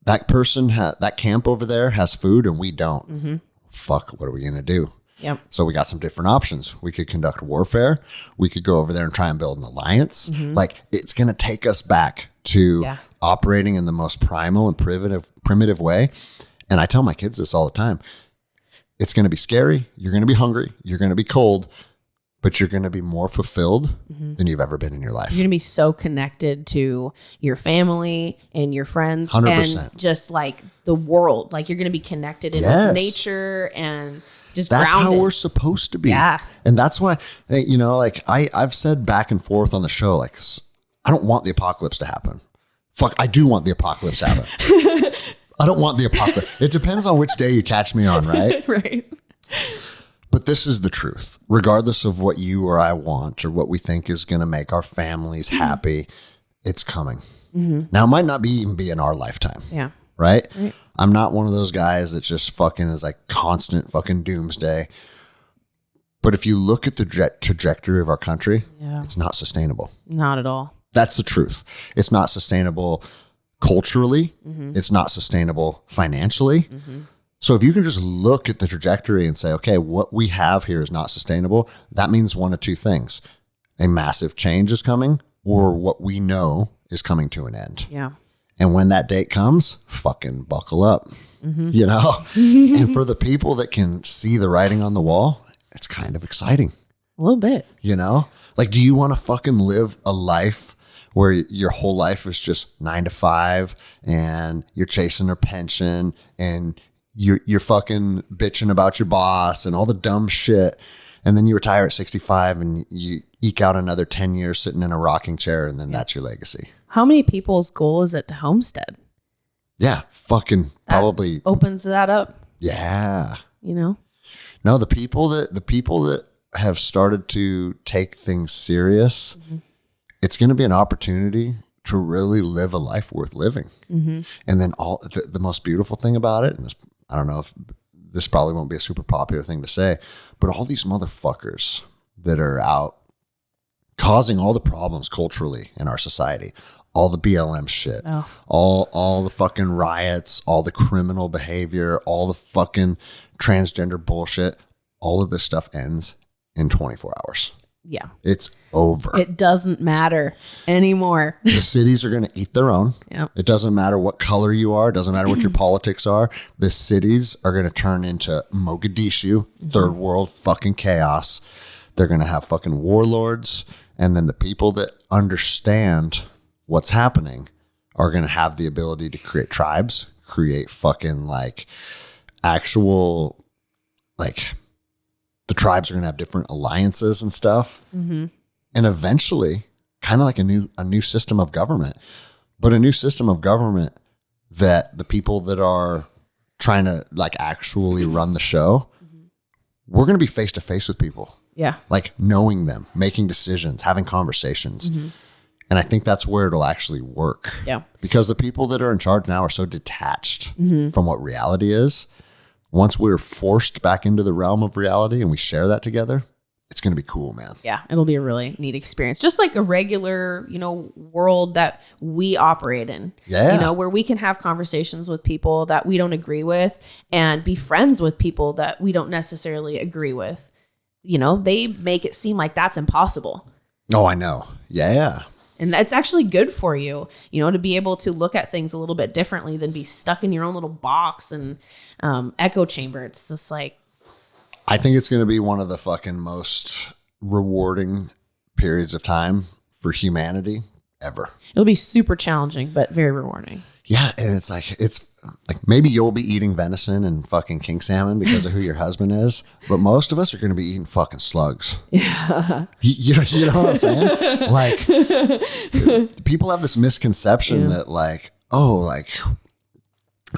that person, that camp over there has food and we don't. Fuck, what are we going to do? Yep. So we got some different options. We could conduct warfare. We could go over there and try and build an alliance. It's going to take us back to operating in the most primal and primitive way. And I tell my kids this all the time. It's going to be scary. You're going to be hungry. You're going to be cold. but you're going to be more fulfilled than you've ever been in your life. You're going to be so connected to your family and your friends 100%. and just like the world. Like you're going to be connected in nature and just that's grounded. how we're supposed to be. Yeah. And that's why, you know, like I've said back and forth on the show, like, I don't want the apocalypse to happen. Fuck, I do want the apocalypse to happen. I don't want the apocalypse. It depends on which day you catch me on, right? Right. But this is the truth. Regardless of what you or I want or what we think is going to make our families happy, it's coming. Now, it might not even be in our lifetime. Yeah. Right? I'm not one of those guys that just fucking is like constant fucking doomsday. But if you look at the trajectory of our country, it's not sustainable. Not at all. That's the truth. It's not sustainable culturally. It's not sustainable financially. So if you can just look at the trajectory and say, okay, what we have here is not sustainable, that means one of two things. A massive change is coming, or what we know is coming to an end. Yeah. And when that date comes, fucking buckle up, you know? And for the people that can see the writing on the wall, it's kind of exciting. A little bit. You know? Like, do you want to fucking live a life where your whole life is just 9 to 5 and you're chasing a pension and you're fucking bitching about your boss and all the dumb shit, and then you retire at 65 and you eke out another 10 years sitting in a rocking chair, and then that's your legacy? How many people's goal is it to homestead? Yeah, fucking That probably opens that up. Yeah. You know? No, the people that have started to take things serious, it's going to be an opportunity to really live a life worth living. And then all the most beautiful thing about it, and this, I don't know if this probably won't be a super popular thing to say, but all these motherfuckers that are out causing all the problems culturally in our society, all the BLM shit, all the fucking riots, all the criminal behavior, all the fucking transgender bullshit, all of this stuff ends in 24 hours. Yeah. It's over. It doesn't matter anymore. The cities are going to eat their own. Yeah. It doesn't matter what color you are. It doesn't matter what your politics are. The cities are going to turn into Mogadishu, third world fucking chaos. They're going to have fucking warlords. And then the people that understand what's happening are going to have the ability to create tribes, create fucking like actual, like, the tribes are going to have different alliances and stuff. And eventually, kind of like a new system of government, but a new system of government that the people that are trying to like actually run the show, we're going to be face to face with people. Yeah. Like knowing them, making decisions, having conversations. And I think that's where it'll actually work. Yeah. Because the people that are in charge now are so detached from what reality is. Once we're forced back into the realm of reality and we share that together, it's going to be cool, man. Yeah, it'll be a really neat experience. Just like a regular, you know, world that we operate in. Yeah. You know, where we can have conversations with people that we don't agree with and be friends with people that we don't necessarily agree with. You know, they make it seem like that's impossible. Oh, I know. Yeah. And that's actually good for you, you know, to be able to look at things a little bit differently than be stuck in your own little box and echo chamber. It's just like, I think it's going to be one of the fucking most rewarding periods of time for humanity ever. It'll be super challenging, but very rewarding. Yeah. And it's like maybe you'll be eating venison and fucking king salmon because of who your husband is, but most of us are going to be eating fucking slugs. Yeah. You know what I'm saying? Like, people have this misconception that like, oh, like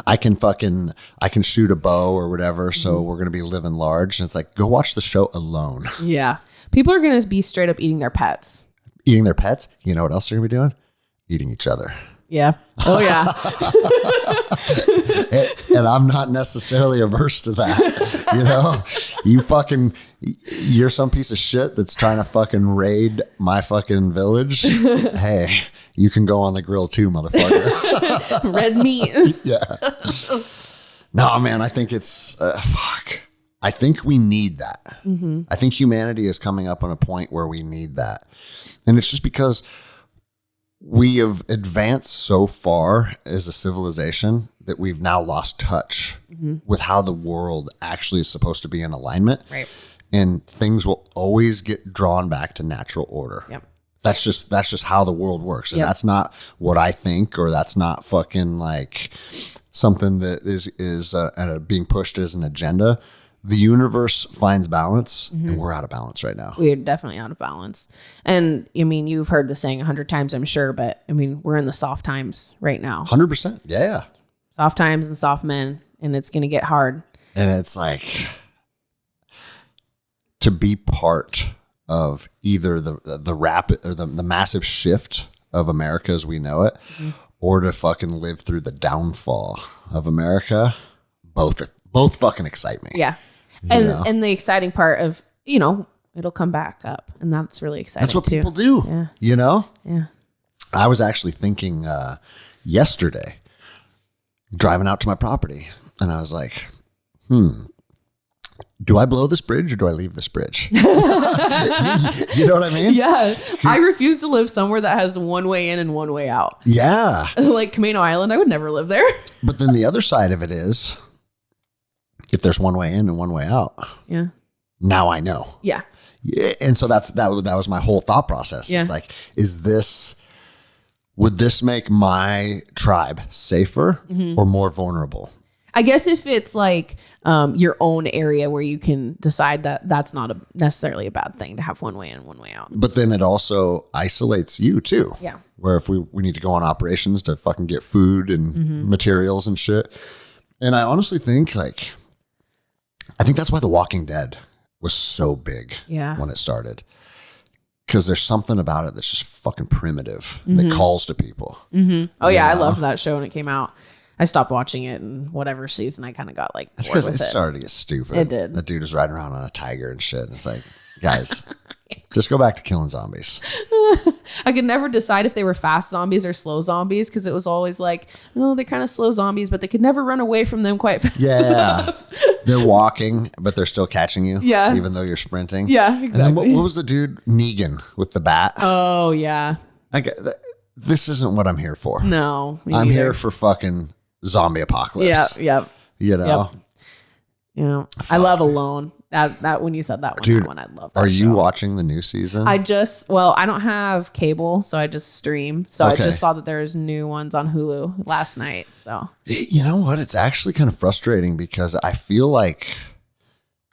I can shoot a bow or whatever. So we're going to be living large. And it's like, go watch the show alone. Yeah. People are going to be straight up eating their pets. Eating their pets. You know what else they're going to be doing? Eating each other. Yeah. Oh, yeah. and I'm not necessarily averse to that. You know, you're some piece of shit that's trying to fucking raid my fucking village. Hey, you can go on the grill too, motherfucker. Red meat. Yeah. No, man, I think it's, I think we need that. I think humanity is coming up on a point where we need that. And it's just because we have advanced so far as a civilization that we've now lost touch with how the world actually is supposed to be in alignment. Right. and things will always get drawn back to natural order. Yep. That's just how the world works. And Yep. that's not what I think, or that's not fucking like something that is being pushed as an agenda. The universe finds balance, and we're out of balance right now. We're definitely out of balance. And I mean, you've heard the saying 100 times, I'm sure, but I mean, we're in the soft times right now. 100%. Yeah. Soft times and soft men, and it's going to get hard. And it's like, to be part of either the rapid or the massive shift of America as we know it, or to fucking live through the downfall of America, both fucking excite me. Yeah. And the exciting part of, it'll come back up, and that's really exciting. That's what too. people do. Yeah. Yeah. I was actually thinking yesterday, driving out to my property, and I was like, do I blow this bridge or do I leave this bridge? You know what I mean? Yeah. I refuse to live somewhere that has one way in and one way out. Yeah. Like Camino Island, I would never live there. But then the other side of it is, if there's one way in and one way out, Yeah. now I know. Yeah. Yeah. And so that was my whole thought process. Yeah. It's like, would this make my tribe safer or more vulnerable? I guess if it's like your own area where you can decide that that's not necessarily a bad thing to have one way in, one way out. But then it also isolates you too. Yeah. Where if we need to go on operations to fucking get food and materials and shit. And I honestly think I think that's why The Walking Dead was so big when it started. Because there's something about it that's just fucking primitive that calls to people. Oh yeah, I loved that show when it came out. I stopped watching it in whatever season. I kind of got like That's bored because with it started to get stupid. It did. The dude was riding around on a tiger and shit. And it's like, guys, just go back to killing zombies. I could never decide if they were fast zombies or slow zombies, because it was always like, no, they're kind of slow zombies, but they could never run away from them quite fast enough. They're walking, but they're still catching you. Yeah. Even though you're sprinting. Yeah, exactly. And then what was the dude? Negan with the bat. Oh yeah. This isn't what I'm here for. No. I'm here for fucking zombie apocalypse. Yep. You know? Yep. I love Alone. That when you said that one, dude, that one I love. That are you show. watching the new season? I don't have cable, so I just stream. So I just saw that there's new ones on Hulu last night. So you know what? It's actually kind of frustrating because I feel like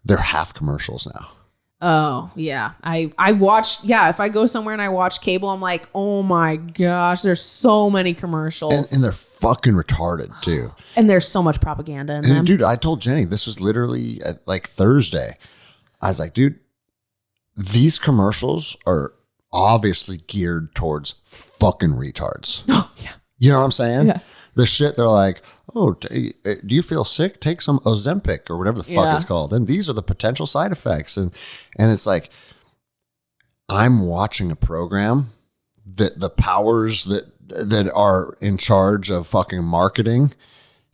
they're half commercials now. Oh yeah. I watched, if I go somewhere and I watch cable, I'm like, oh my gosh, there's so many commercials. And they're fucking retarded too. And there's so much propaganda in them. Dude, I told Jenny, this was literally like Thursday. I was like, dude, these commercials are obviously geared towards fucking retards. Oh yeah. You know what I'm saying? Yeah. The shit, they're like, oh, do you feel sick? Take some Ozempic or whatever the fuck it's called. And these are the potential side effects. And it's I'm watching a program that the powers that are in charge of fucking marketing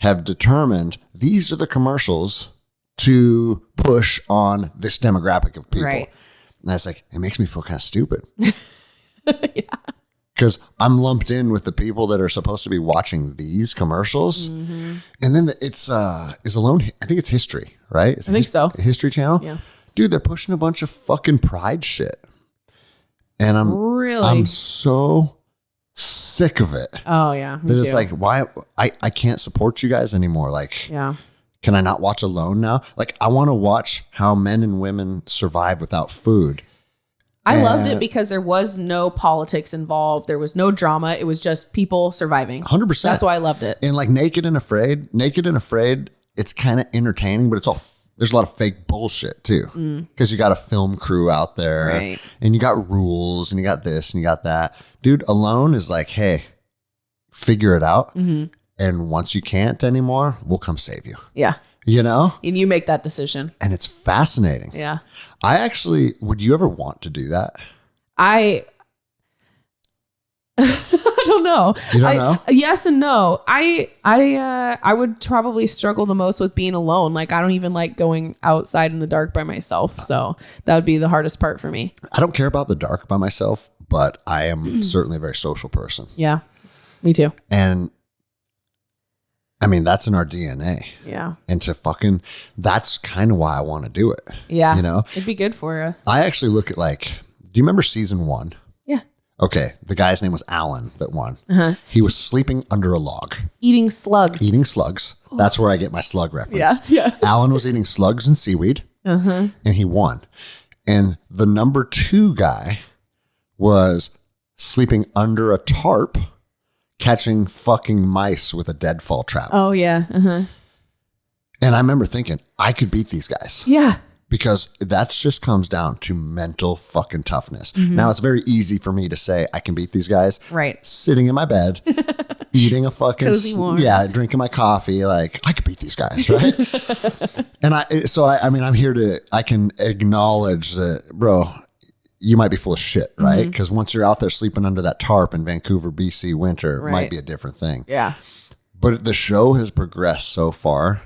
have determined these are the commercials to push on this demographic of people. Right. And I was like, it makes me feel kind of stupid. Yeah. Because I'm lumped in with the people that are supposed to be watching these commercials. And then is Alone, I think it's History, right? I think so. History Channel? Yeah. Dude, they're pushing a bunch of fucking pride shit. And I'm so sick of it. Oh yeah. That it's like, why I can't support you guys anymore. Like, can I not watch Alone now? Like, I want to watch how men and women survive without food. I loved it because there was no politics involved. There was no drama. It was just people surviving. 100%. That's why I loved it. And like Naked and Afraid, it's kind of entertaining, but there's a lot of fake bullshit too. Because you got a film crew out there, right, and you got rules, and you got this, and you got that. Dude, Alone is like, hey, figure it out. And once you can't anymore, we'll come save you. Yeah. You know? And you make that decision. And it's fascinating. Yeah. Would you ever want to do that? I don't know. You don't know? Yes and no. I would probably struggle the most with being alone. Like, I don't even like going outside in the dark by myself. So that would be the hardest part for me. I don't care about the dark by myself, but I am certainly a very social person. Yeah, me too. And I mean, that's in our DNA. Yeah. And that's kind of why I want to do it. Yeah. You know, it'd be good for you. I actually look at do you remember season 1? Yeah. Okay. The guy's name was Alan that won. He was sleeping under a log. Eating slugs. That's where I get my slug reference. Yeah. Alan was eating slugs and seaweed and he won. And the number 2 guy was sleeping under a tarp, catching fucking mice with a deadfall trap. Oh, yeah. And I remember thinking, I could beat these guys. Yeah. Because that just comes down to mental fucking toughness. Now, it's very easy for me to say I can beat these guys. Right. Sitting in my bed, eating a fucking... Cozy warm. Yeah, drinking my coffee. Like, I could beat these guys, right? And I'm here I can acknowledge that, bro, you might be full of shit, right? Because once you're out there sleeping under that tarp in Vancouver, BC winter, it might be a different thing. Yeah. But the show has progressed so far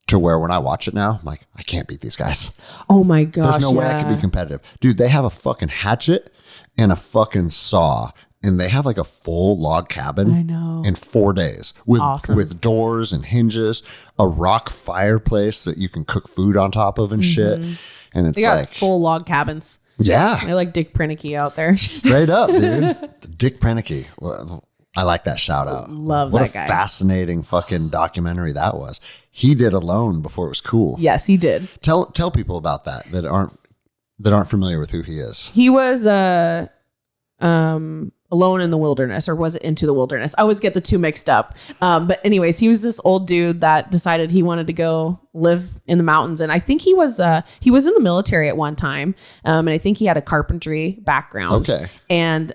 to where when I watch it now, I'm like, I can't beat these guys. Oh my gosh. There's no way I can be competitive. Dude, they have a fucking hatchet and a fucking saw, and they have like a full log cabin. I know. In 4 days with doors and hinges, a rock fireplace that you can cook food on top of and shit. And it's they got like full log cabins. Yeah. I like Dick Prenicky out there. Straight up, dude. Dick Prenicky. Well, I like that shout out. Love what that a guy. Fascinating fucking documentary that was. He did Alone before it was cool. Yes, he did. Tell people about that aren't familiar with who he is. He was Alone in the Wilderness, or was it Into the Wilderness? I always get the two mixed up. But anyways, he was this old dude that decided he wanted to go live in the mountains. And I think he was in the military at one time. And I think he had a carpentry background. Okay. And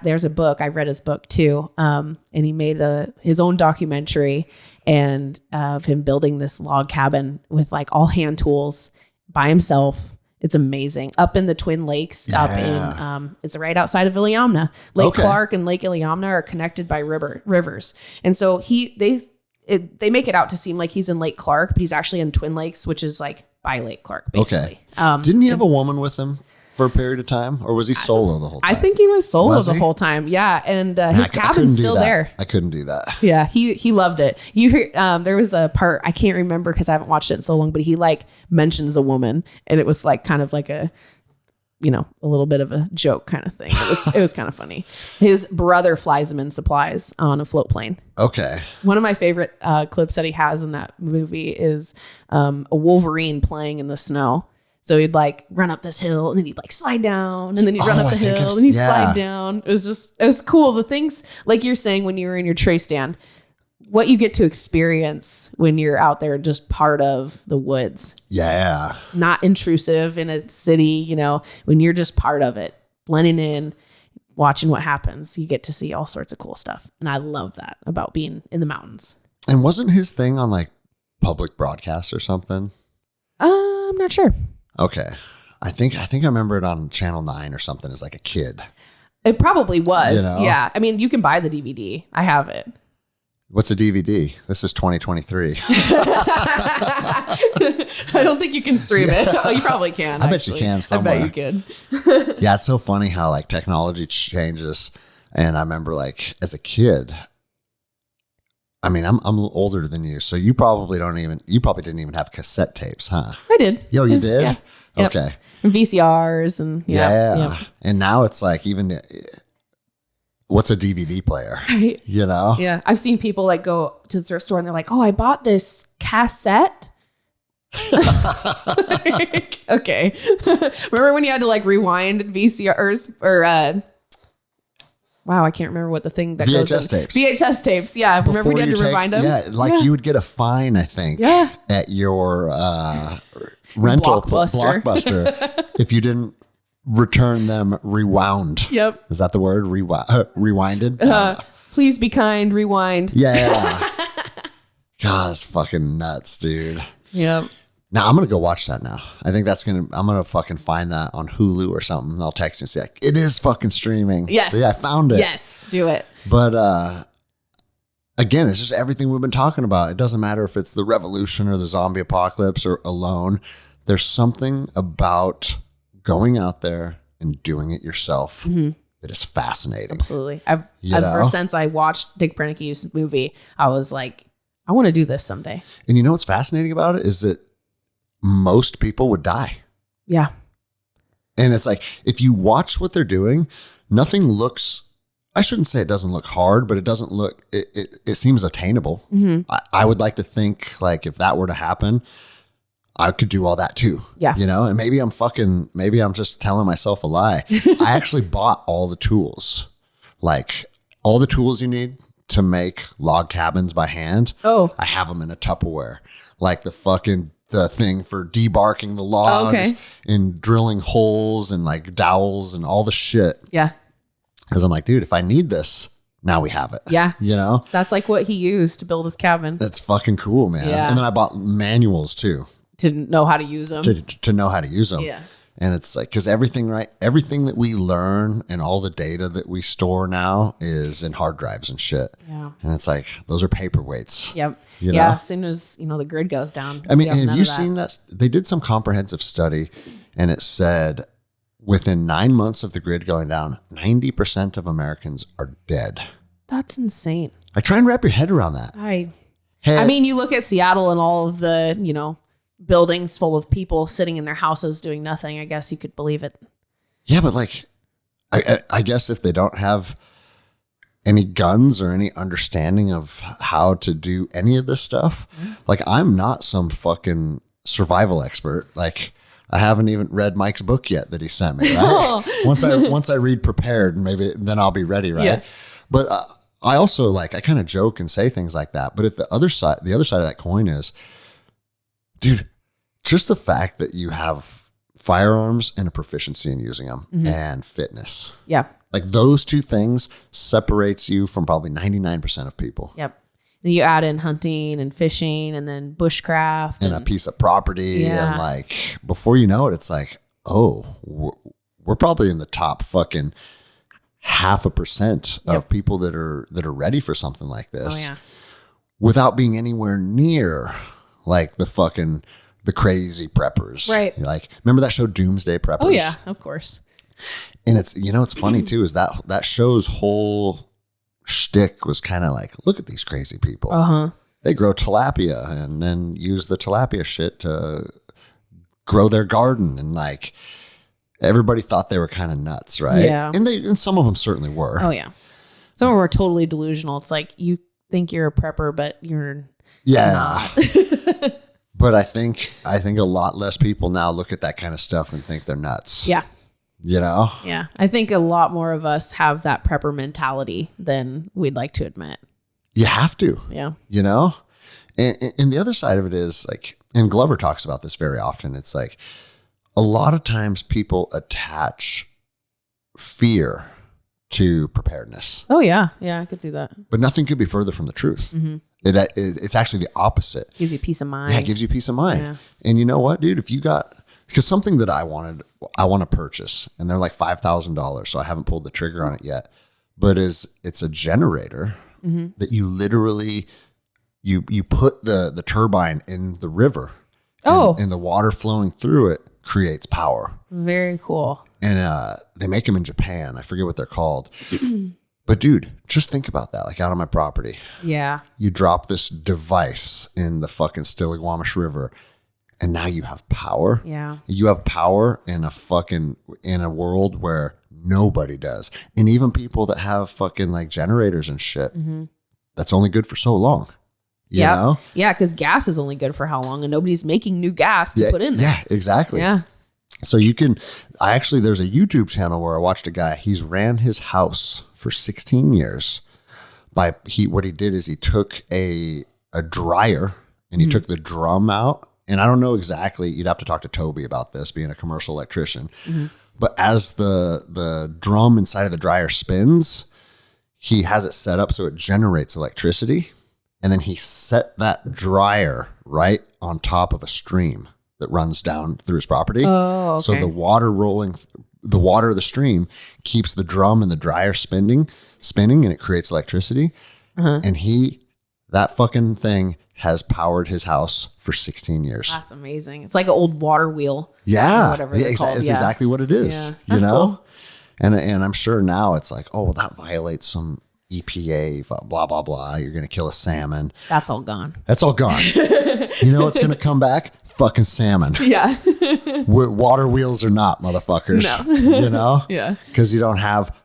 there's a book, I read his book too. And he made his own documentary and of him building this log cabin with like all hand tools by himself. It's amazing. Up in the Twin Lakes, it's right outside of Iliamna. Lake Clark and Lake Iliamna are connected by rivers. And so they make it out to seem like he's in Lake Clark, but he's actually in Twin Lakes, which is like by Lake Clark, basically. Okay. Didn't he have a woman with him for a period of time, or was he solo the whole time? I think he was solo the whole time. Yeah. And his cabin's still there. I couldn't do that. Yeah. He loved it. You hear, there was a part, I can't remember because I haven't watched it in so long, but he like mentions a woman, and it was like kind of like a little bit of a joke kind of thing. It was kind of funny. His brother flies him in supplies on a float plane. Okay. One of my favorite clips that he has in that movie is a Wolverine playing in the snow. So he'd like run up this hill, and then he'd like slide down, and then he'd run up the hill, and he'd slide down. It was cool. The things like you're saying when you were in your tray stand, what you get to experience when you're out there, just part of the woods. Yeah. Not intrusive in a city, when you're just part of it, blending in, watching what happens, you get to see all sorts of cool stuff. And I love that about being in the mountains. And wasn't his thing on like public broadcast or something? I'm not sure. Okay. I think I remember it on Channel 9 or something as like a kid. It probably was. Yeah. I mean, you can buy the DVD. I have it. What's a DVD? This is 2023. I don't think you can stream it. Oh, you probably can. I bet you can somewhere. I bet you can. Yeah, it's so funny how like technology changes. And I remember like as a kid, I mean, I'm older than you, so you probably didn't even have cassette tapes, huh? I did. Yo, you did? Yeah. Okay. Yep. And VCRs and yeah. And now it's like even what's a DVD player? Right. Yeah. I've seen people like go to the thrift store and they're like, "Oh, I bought this cassette." Okay. Remember when you had to like rewind VCRs or wow, I can't remember what the thing that VHS goes in. tapes. VHS tapes, yeah. Remember you had to rewind them? Yeah, you would get a fine, I think, at your rental Blockbuster if you didn't return them rewound. Yep. Is that the word? Rewinded? Please be kind, rewind. Yeah. God, it's fucking nuts, dude. Yep. Now I'm going to go watch that now. I think I'm going to fucking find that on Hulu or something. I'll text you and say, like, it is fucking streaming. Yes. So yeah, I found it. Yes, do it. But again, it's just everything we've been talking about. It doesn't matter if it's the revolution or the zombie apocalypse or Alone. There's something about going out there and doing it yourself that is fascinating. Absolutely. Ever since I watched Dick Prenicky's movie, I was like, I want to do this someday. And you know what's fascinating about it is that most people would die. Yeah. And it's like, if you watch what they're doing, nothing looks, I shouldn't say it doesn't look hard, but it doesn't look, it seems attainable. I would like to think like if that were to happen, I could do all that too. Yeah. You know, and maybe I'm just telling myself a lie. I actually bought all the tools, like all the tools you need to make log cabins by hand. Oh, I have them in a Tupperware, like the thing for debarking the logs and drilling holes and like dowels and all the shit. Yeah. Because I'm like, dude, if I need this, now we have it. Yeah. You know? That's like what he used to build his cabin. That's fucking cool, man. Yeah. And then I bought manuals too. To know how to use them. To know how to use them. Yeah. And it's like, because everything that we learn and all the data that we store now is in hard drives and shit. Yeah. And it's like, those are paperweights. Yep. You know? Yeah. As soon as, the grid goes down. I mean, have you seen that? They did some comprehensive study and it said within 9 months of the grid going down, 90% of Americans are dead. That's insane. Like, try and wrap your head around that. I mean, you look at Seattle and all of the, buildings full of people sitting in their houses doing nothing. I guess you could believe it. Yeah, but like, I guess if they don't have any guns or any understanding of how to do any of this stuff, like I'm not some fucking survival expert. Like I haven't even read Mike's book yet that he sent me. Right? once I read Prepared, maybe then I'll be ready. Right. Yeah. But I also I kind of joke and say things like that. But at the other side of that coin is, dude, just the fact that you have firearms and a proficiency in using them and fitness. Yeah. Like those two things separates you from probably 99% of people. Yep. And you add in hunting and fishing and then bushcraft. And a piece of property. Yeah. And like, before you know it, it's like, oh, we're probably in the top fucking 0.5% of people that are ready for something like this. Oh, yeah. Without being anywhere near like the crazy preppers. Right. Like, remember that show Doomsday Preppers? Oh yeah, of course. And it's, it's funny too, is that show's whole shtick was kind of like, look at these crazy people. Uh-huh. They grow tilapia and then use the tilapia shit to grow their garden. And like, everybody thought they were kind of nuts, right? Yeah. And some of them certainly were. Oh yeah. Some of them were totally delusional. It's like, you think you're a prepper, but you're not. But I think a lot less people now look at that kind of stuff and think they're nuts. Yeah. Yeah. I think a lot more of us have that prepper mentality than we'd like to admit. You have to. Yeah. And the other side of it is like, and Glover talks about this very often. It's like a lot of times people attach fear to preparedness. Oh yeah. Yeah. I could see that. But nothing could be further from the truth. Mm-hmm. It's actually the opposite. Gives you peace of mind. Yeah, it gives you peace of mind. Yeah. And you know what, dude? If you got, because something that I want to purchase, and they're like $5,000, so I haven't pulled the trigger on it yet. But it's a generator that you literally you put the turbine in the river. And the water flowing through it creates power. Very cool. And they make them in Japan. I forget what they're called. But dude, just think about that. Like out on my property. Yeah. You drop this device in the fucking Stillaguamish River and now you have power. Yeah. You have power in a world where nobody does. And even people that have fucking like generators and shit, that's only good for so long. You know? Yeah, because gas is only good for how long and nobody's making new gas to put in there. Yeah, exactly. Yeah. So there's a YouTube channel where I watched a guy, he's ran his house for 16 years. What he did is he took a dryer and he took the drum out. And I don't know exactly, you'd have to talk to Toby about this, being a commercial electrician. But as the drum inside of the dryer spins, he has it set up so it generates electricity. And then he set that dryer right on top of a stream that runs down through his property. Oh, okay. So the water of the stream keeps the drum and the dryer spinning, and it creates electricity. And that fucking thing has powered his house for 16 years. That's amazing. It's like an old water wheel. Yeah. Or whatever it's called. It's exactly what it is. Yeah. That's cool. And I'm sure now it's like, oh, well, that violates some EPA, blah, blah, blah. You're going to kill a salmon. That's all gone. That's all gone. You know what's going to come back? Fucking salmon. Yeah. Water wheels or not, motherfuckers. No. You know? Yeah. Because you don't have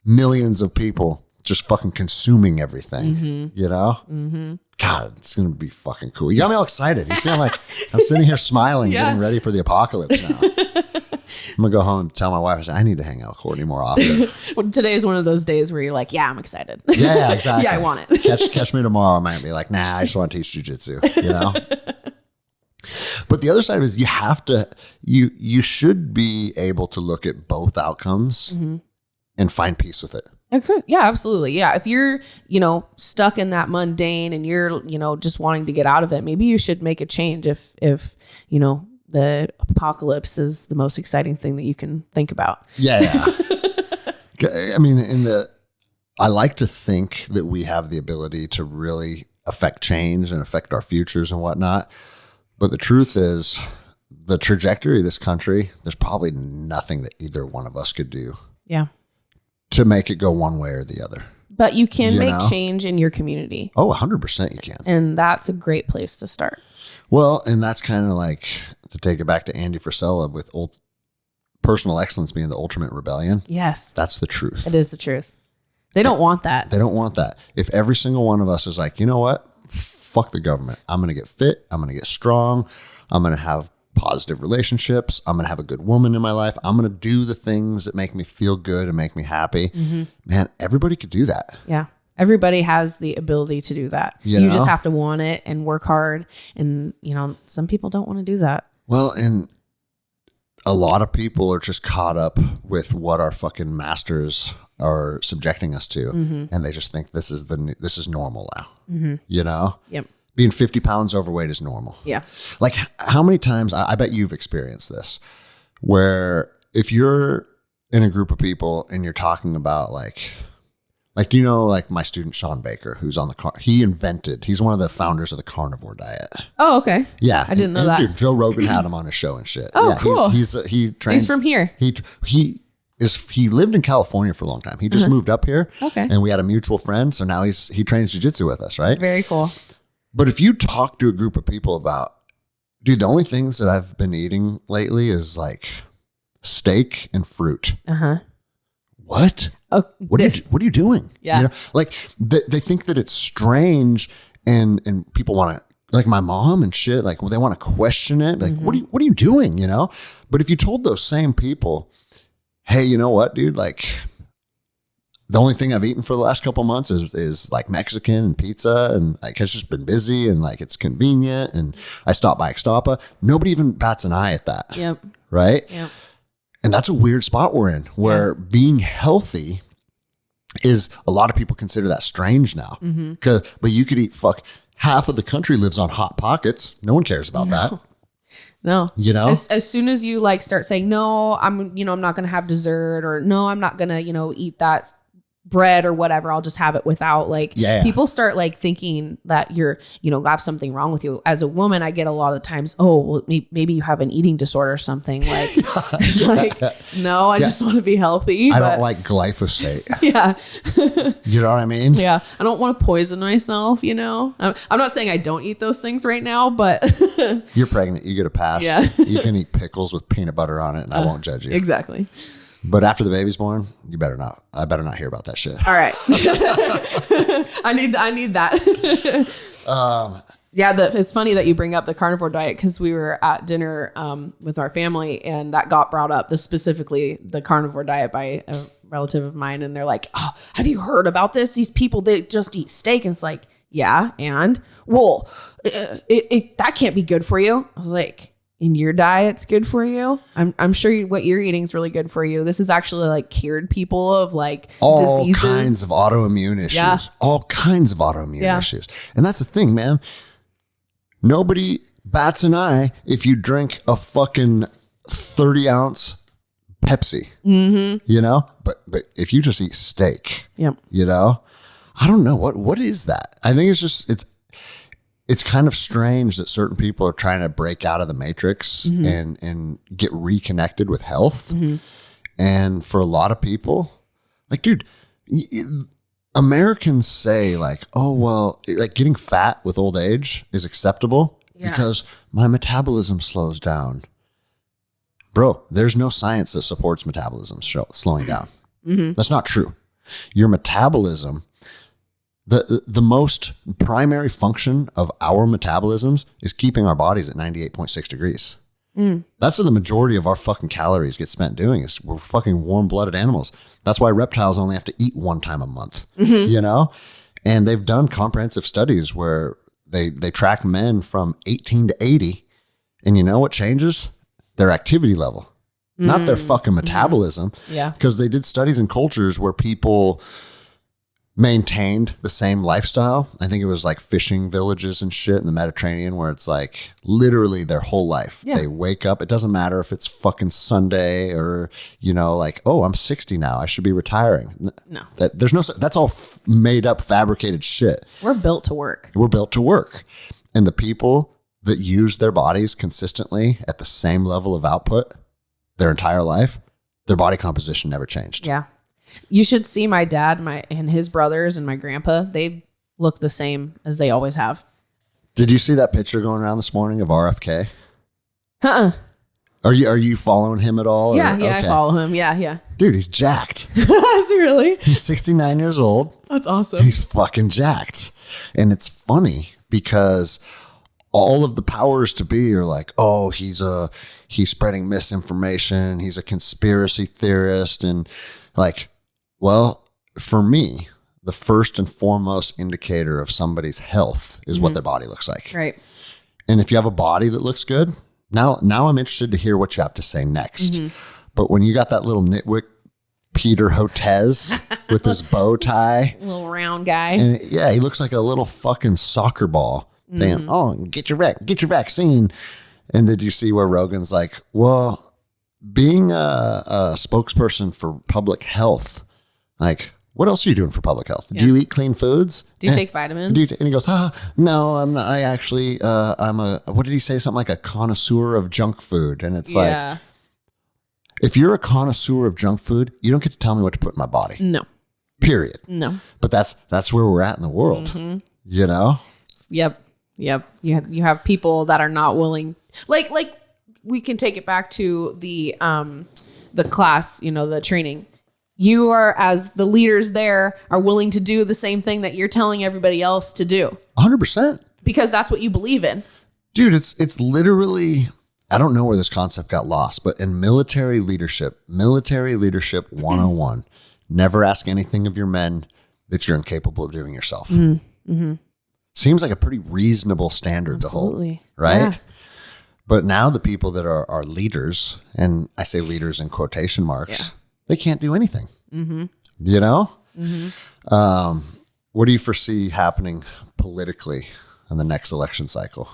millions of people just fucking consuming everything. You know? God, it's going to be fucking cool. You got me all excited. You seem like I'm sitting here smiling, getting ready for the apocalypse now. I'm going to go home and tell my wife, I need to hang out with Kourtney more often. Well, today is one of those days where you're like, yeah, I'm excited. Yeah, exactly. Yeah, I want it. Catch me tomorrow. I might be like, nah, I just want to teach jujitsu, you know? But the other side is you should be able to look at both outcomes and find peace with it. Okay. Yeah, absolutely. Yeah. If you're, stuck in that mundane and you're, just wanting to get out of it, maybe you should make a change if the apocalypse is the most exciting thing that you can think about. Yeah. I mean, I like to think that we have the ability to really affect change and affect our futures and whatnot. But the truth is, the trajectory of this country, there's probably nothing that either one of us could do. Yeah. To make it go one way or the other. But you can make change in your community. Oh, 100% you can. And that's a great place to start. Well, and that's kind of like, to take it back to Andy Frisella with personal excellence being the ultimate rebellion. Yes. That's the truth. It is the truth. They don't want that. They don't want that. If every single one of us is like, you know what? Fuck the government. I'm going to get fit. I'm going to get strong. I'm going to have positive relationships. I'm going to have a good woman in my life. I'm going to do the things that make me feel good and make me happy. Man, everybody could do that. Yeah. Everybody has the ability to do that. You just have to want it and work hard. And, some people don't want to do that. Well, and a lot of people are just caught up with what our fucking masters are subjecting us to. And they just think this is normal now, Yep. Being 50 pounds overweight is normal. Yeah. Like, how many times, I bet you've experienced this, where if you're in a group of people and you're talking about like, do you know, like my student, Sean Baker, who's on he's one of the founders of the carnivore diet. Oh, okay. Yeah. I didn't know that. Dude, Joe Rogan had him on his show and shit. Oh, yeah, cool. He trains. He's from here. He lived in California for a long time. He just moved up here. Okay. And we had a mutual friend. So now he trains jiu-jitsu with us, right? Very cool. But if you talk to a group of people about, dude, the only things that I've been eating lately is like steak and fruit. What? Oh, what are you doing? Yeah. Like they think that it's strange and people want to, like my mom and shit, like, well, they want to question it. Like, what are you doing? But if you told those same people, hey, you know what, dude, like, the only thing I've eaten for the last couple months is like Mexican and pizza, and like it's just been busy and like it's convenient, and I stopped by Xtapa. Nobody even bats an eye at that. Yep. Right? Yep. And that's a weird spot we're in, where being healthy is, a lot of people consider that strange now. But you could eat, half of the country lives on Hot Pockets. No one cares about that. No. As soon as you like start saying, no, I'm not going to have dessert, or no, I'm not going to, eat that bread or whatever, I'll just have it without, like, people start like thinking that you're, have something wrong with you. As a woman, I get a lot of times, oh, well, maybe you have an eating disorder or something. Like, it's like, no, I just want to be healthy. I don't like glyphosate. Yeah. You know what I mean? Yeah. I don't want to poison myself, I'm not saying I don't eat those things right now, but you're pregnant. You get a pass. Yeah. You can eat pickles with peanut butter on it and I won't judge you. Exactly. But after the baby's born, I better not hear about that shit. All right. I need that. It's funny that you bring up the carnivore diet, because we were at dinner with our family, and that got brought up, specifically the carnivore diet, by a relative of mine. And they're like, oh, have you heard about this? These people, they just eat steak. And it's like, yeah. And well, that can't be good for you. I was like, in your diet's good for you. I'm sure what you're eating is really good for you. This is actually like cured people of like all diseases. Kinds of autoimmune issues. Yeah. All kinds of autoimmune issues. And that's the thing, man. Nobody bats an eye if you drink a fucking 30-ounce Pepsi. But if you just eat steak, I don't know what is that. I think it's kind of strange that certain people are trying to break out of the matrix and get reconnected with health. And for a lot of people, like, dude, Americans say like, oh, well, like getting fat with old age is acceptable because my metabolism slows down. Bro, there's no science that supports metabolism slowing down. That's not true. Your metabolism, the most primary function of our metabolisms is keeping our bodies at 98.6 degrees. That's what the majority of our fucking calories get spent doing is we're fucking warm-blooded animals. That's why reptiles only have to eat one time a month, you know? And they've done comprehensive studies where they track men from 18 to 80. And you know what changes? Their activity level, not their fucking metabolism. Yeah. Because they did studies in cultures where people maintained the same lifestyle. I think it was like fishing villages and shit in the Mediterranean where it's like literally their whole life. Yeah. They wake up. It doesn't matter if it's fucking Sunday or, you know, like, oh, I'm 60 now. I should be retiring. No. There's no, that's all made up, fabricated shit. We're built to work. We're built to work. And the people that use their bodies consistently at the same level of output their entire life, their body composition never changed. Yeah. You should see my dad and his brothers and my grandpa. They look the same as they always have. Did you see that picture going around this morning of RFK? Are you following him at all? Yeah, okay. I follow him. Yeah. Dude, he's jacked. Is he really? He's 69 years old. That's awesome. He's fucking jacked. And it's funny because all of the powers to be are like, oh, he's spreading misinformation. He's a conspiracy theorist. And like, well, for me, the first and foremost indicator of somebody's health is what their body looks like. Right. And if you have a body that looks good, now I'm interested to hear what you have to say next. But when you got that little nitwit Peter Hotez with his bow tie. Little round guy. And he looks like a little fucking soccer ball saying, oh, get your vaccine. And did you see where Rogan's like, well, being a spokesperson for public health, like, what else are you doing for public health? Yeah. Do you eat clean foods? Do you take vitamins? And he goes, no, I'm not. I actually, what did he say? Something like a connoisseur of junk food. And it's like, if you're a connoisseur of junk food, you don't get to tell me what to put in my body. No. Period. No. But that's where we're at in the world, you know? Yep. You have people that are not willing, like we can take it back to the class, you know, the training. You are, as the leaders there, are willing to do the same thing that you're telling everybody else to do. 100%. Because that's what you believe in. Dude, it's literally, I don't know where this concept got lost, but in military leadership 101, never ask anything of your men that you're incapable of doing yourself. Seems like a pretty reasonable standard to hold, right? Yeah. But now the people that are leaders, and I say leaders in quotation marks, they can't do anything. You know? What do you foresee happening politically in the next election cycle?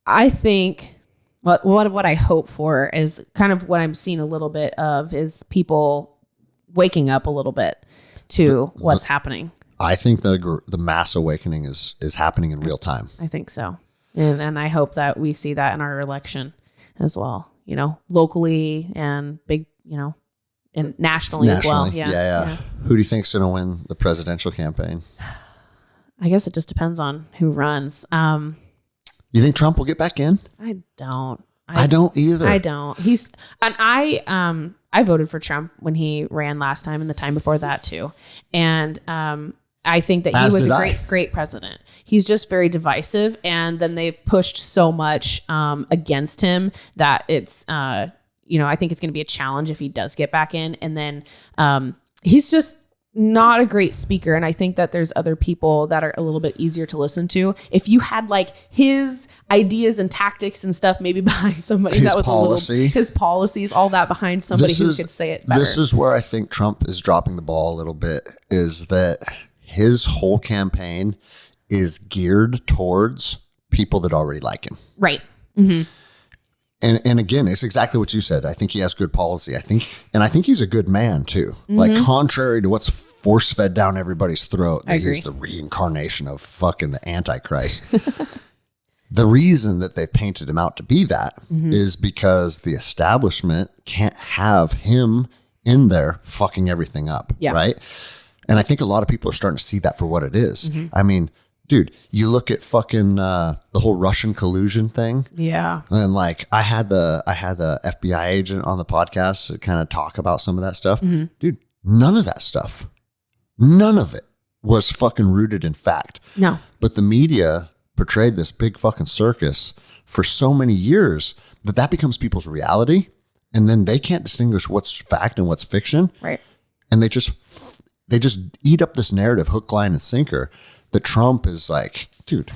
I think what I hope for is kind of what I'm seeing a little bit of is people waking up a little bit to what's happening. I think the mass awakening is happening in real time. I think so. And I hope that we see that in our election as well, you know, locally and big, you know, and nationally as well. Yeah. Who do you think's going to win the presidential campaign? I guess it just depends on who runs. You think Trump will get back in? I don't. I don't either. I don't. I voted for Trump when he ran last time and the time before that too. And I think that he was a great president. He's just very divisive. And then they've pushed so much against him that it's, you know, I think it's going to be a challenge if he does get back in. And then he's just not a great speaker. And I think that there's other people that are a little bit easier to listen to. If you had like his ideas and tactics and stuff, maybe behind somebody that was his policies, all that behind somebody who could say it better. This is where I think Trump is dropping the ball a little bit, is that his whole campaign is geared towards people that already like him. Right. And again, it's exactly what you said. I think he has good policy. I think he's a good man too. Like, contrary to what's force-fed down everybody's throat, that he's the reincarnation of fucking the Antichrist. The reason that they painted him out to be that is because the establishment can't have him in there fucking everything up. Yeah. Right. And I think a lot of people are starting to see that for what it is. I mean, dude, you look at fucking the whole Russian collusion thing. Yeah. And like I had the FBI agent on the podcast to kind of talk about some of that stuff. Dude, none of that stuff, none of it was fucking rooted in fact. No. But the media portrayed this big fucking circus for so many years that becomes people's reality. And then they can't distinguish what's fact and what's fiction. Right. And they just eat up this narrative hook, line, and sinker that Trump is like, dude,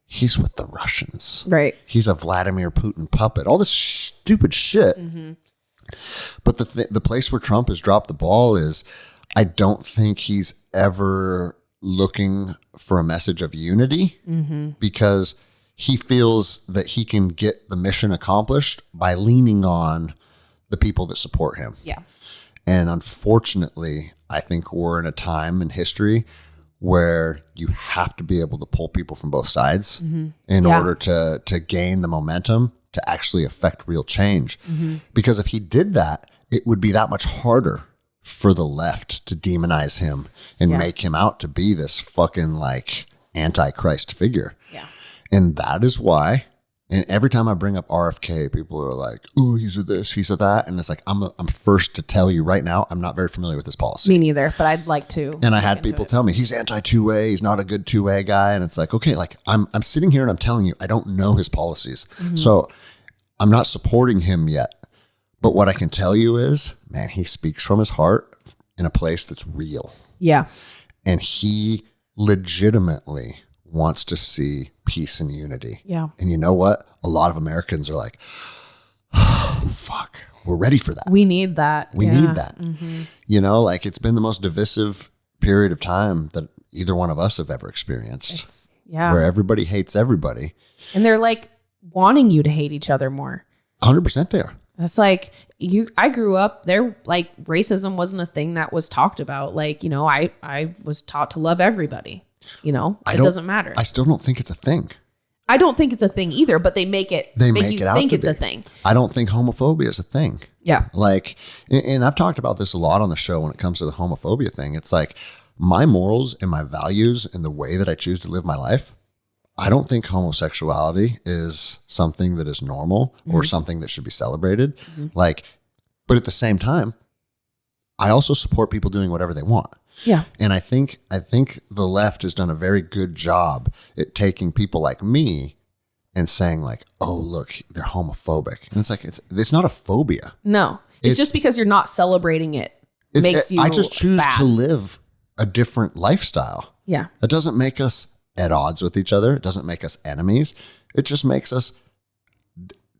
he's with the Russians. Right. He's a Vladimir Putin puppet. All this stupid shit. But the place where Trump has dropped the ball is I don't think he's ever looking for a message of unity because he feels that he can get the mission accomplished by leaning on the people that support him. Yeah. And unfortunately, I think we're in a time in history where you have to be able to pull people from both sides in order to gain the momentum to actually affect real change. Because if he did that, it would be that much harder for the left to demonize him and make him out to be this fucking like antichrist figure. Yeah. And that is why, and every time I bring up RFK, people are like, oh, he's a this, he's a that. And it's like, I'm first to tell you right now, I'm not very familiar with this policy. Me neither, but I'd like to. And I had people tell me he's anti-2A, he's not a good 2A guy. And it's like, okay, like I'm sitting here and I'm telling you, I don't know his policies. So I'm not supporting him yet. But what I can tell you is, man, he speaks from his heart in a place that's real. Yeah. And he legitimately wants to see peace and unity. Yeah. And you know what? A lot of Americans are like, oh, fuck, we're ready for that. We need that. We need that. You know, like it's been the most divisive period of time that either one of us have ever experienced. Where everybody hates everybody. And they're like wanting you to hate each other more. 100% they are. It's like I grew up there, like racism wasn't a thing that was talked about. Like, you know, I was taught to love everybody. You know, it doesn't matter. I still don't think it's a thing. I don't think it's a thing either, but they make you think it's a thing. I don't think homophobia is a thing. Yeah. Like, and I've talked about this a lot on the show when it comes to the homophobia thing. It's like my morals and my values and the way that I choose to live my life. I don't think homosexuality is something that is normal or something that should be celebrated. Like, but at the same time, I also support people doing whatever they want. Yeah. And I think the left has done a very good job at taking people like me and saying like, oh, look, they're homophobic. And it's like, it's not a phobia. No, it's just because you're not celebrating it makes you I just choose bad. to live a different lifestyle. Yeah. That doesn't make us at odds with each other. It doesn't make us enemies. It just makes us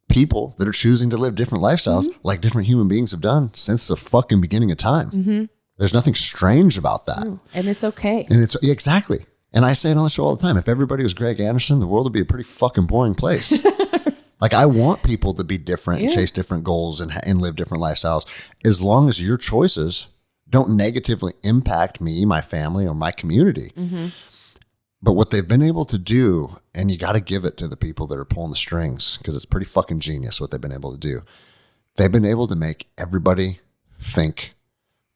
people that are choosing to live different lifestyles like different human beings have done since the fucking beginning of time. There's nothing strange about that. And it's okay. And it's exactly. And I say it on the show all the time. If everybody was Greg Anderson, the world would be a pretty fucking boring place. Like I want people to be different and chase different goals and live different lifestyles as long as your choices don't negatively impact me, my family, or my community. But what they've been able to do, and you got to give it to the people that are pulling the strings because it's pretty fucking genius what they've been able to do. They've been able to make everybody think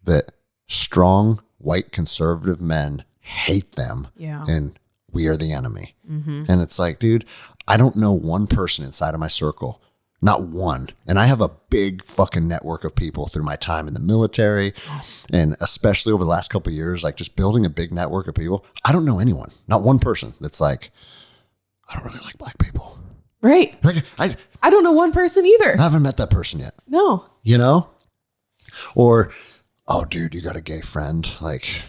that strong white conservative men hate them and we are the enemy. And it's like, dude, I don't know one person inside of my circle, not one. And I have a big fucking network of people through my time in the military and especially over the last couple of years, like just building a big network of people. I don't know anyone, not one person that's like, I don't really like black people. Right. Like I don't know one person either. I haven't met that person yet. No. You know? Or, oh, dude, you got a gay friend. Like,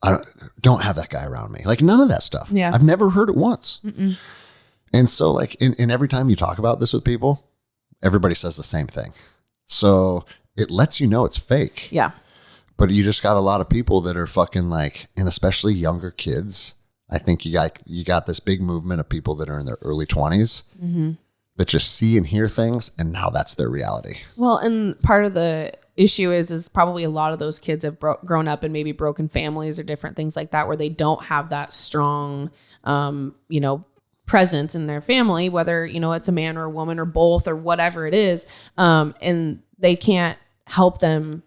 I don't have that guy around me. Like, none of that stuff. Yeah. I've never heard it once. And so, like, and every time you talk about this with people, everybody says the same thing. So it lets you know it's fake. Yeah. But you just got a lot of people that are fucking like, and especially younger kids. I think you got this big movement of people that are in their early 20s that just see and hear things, and now that's their reality. Well, and part of the issue is probably a lot of those kids have grown up in maybe broken families or different things like that, where they don't have that strong, you know, presence in their family, whether, you know, it's a man or a woman or both or whatever it is. And they can't help them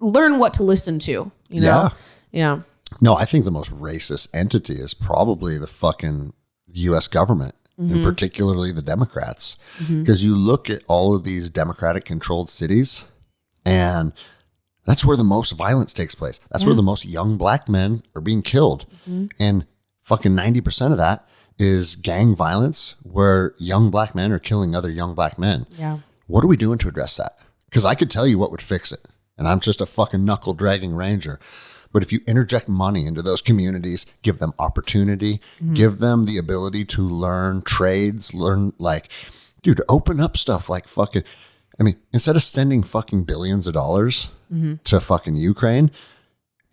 learn what to listen to, you know? Yeah. No, I think the most racist entity is probably the fucking U.S. government, and particularly the Democrats. Because you look at all of these Democratic controlled cities, and that's where the most violence takes place. That's where the most young black men are being killed. And fucking 90% of that is gang violence, where young black men are killing other young black men. Yeah. What are we doing to address that? Because I could tell you what would fix it. And I'm just a fucking knuckle dragging ranger. But if you interject money into those communities, give them opportunity, give them the ability to learn trades, dude, open up stuff like fucking, I mean, instead of sending fucking billions of dollars to fucking Ukraine,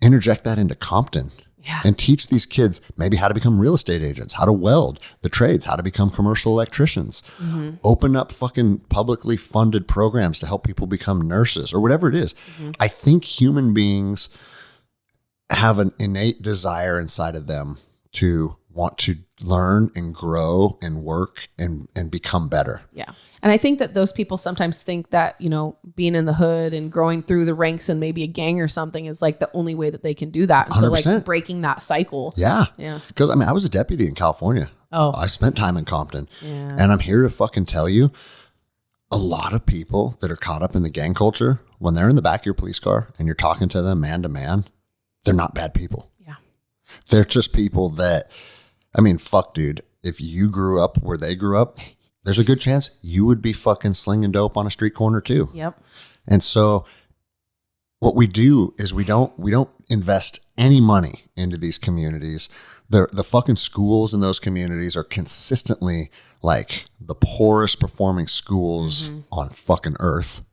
interject that into Compton. Yeah. And teach these kids maybe how to become real estate agents, how to weld, the trades, how to become commercial electricians. Open up fucking publicly funded programs to help people become nurses or whatever it is. I think human beings have an innate desire inside of them to want to learn and grow and work and become better. Yeah. And I think that those people sometimes think that, you know, being in the hood and growing through the ranks and maybe a gang or something is like the only way that they can do that. And so 100%. Like breaking that cycle. Yeah. Yeah. Because I mean, I was a deputy in California. Oh. I spent time in Compton. Yeah. And I'm here to fucking tell you, a lot of people that are caught up in the gang culture, when they're in the back of your police car and you're talking to them man to man, they're not bad people. Yeah. They're just people that, I mean, fuck, dude. If you grew up where they grew up, there's a good chance you would be fucking slinging dope on a street corner too. Yep. And so what we do is we don't invest any money into these communities. The fucking schools in those communities are consistently like the poorest performing schools on fucking earth.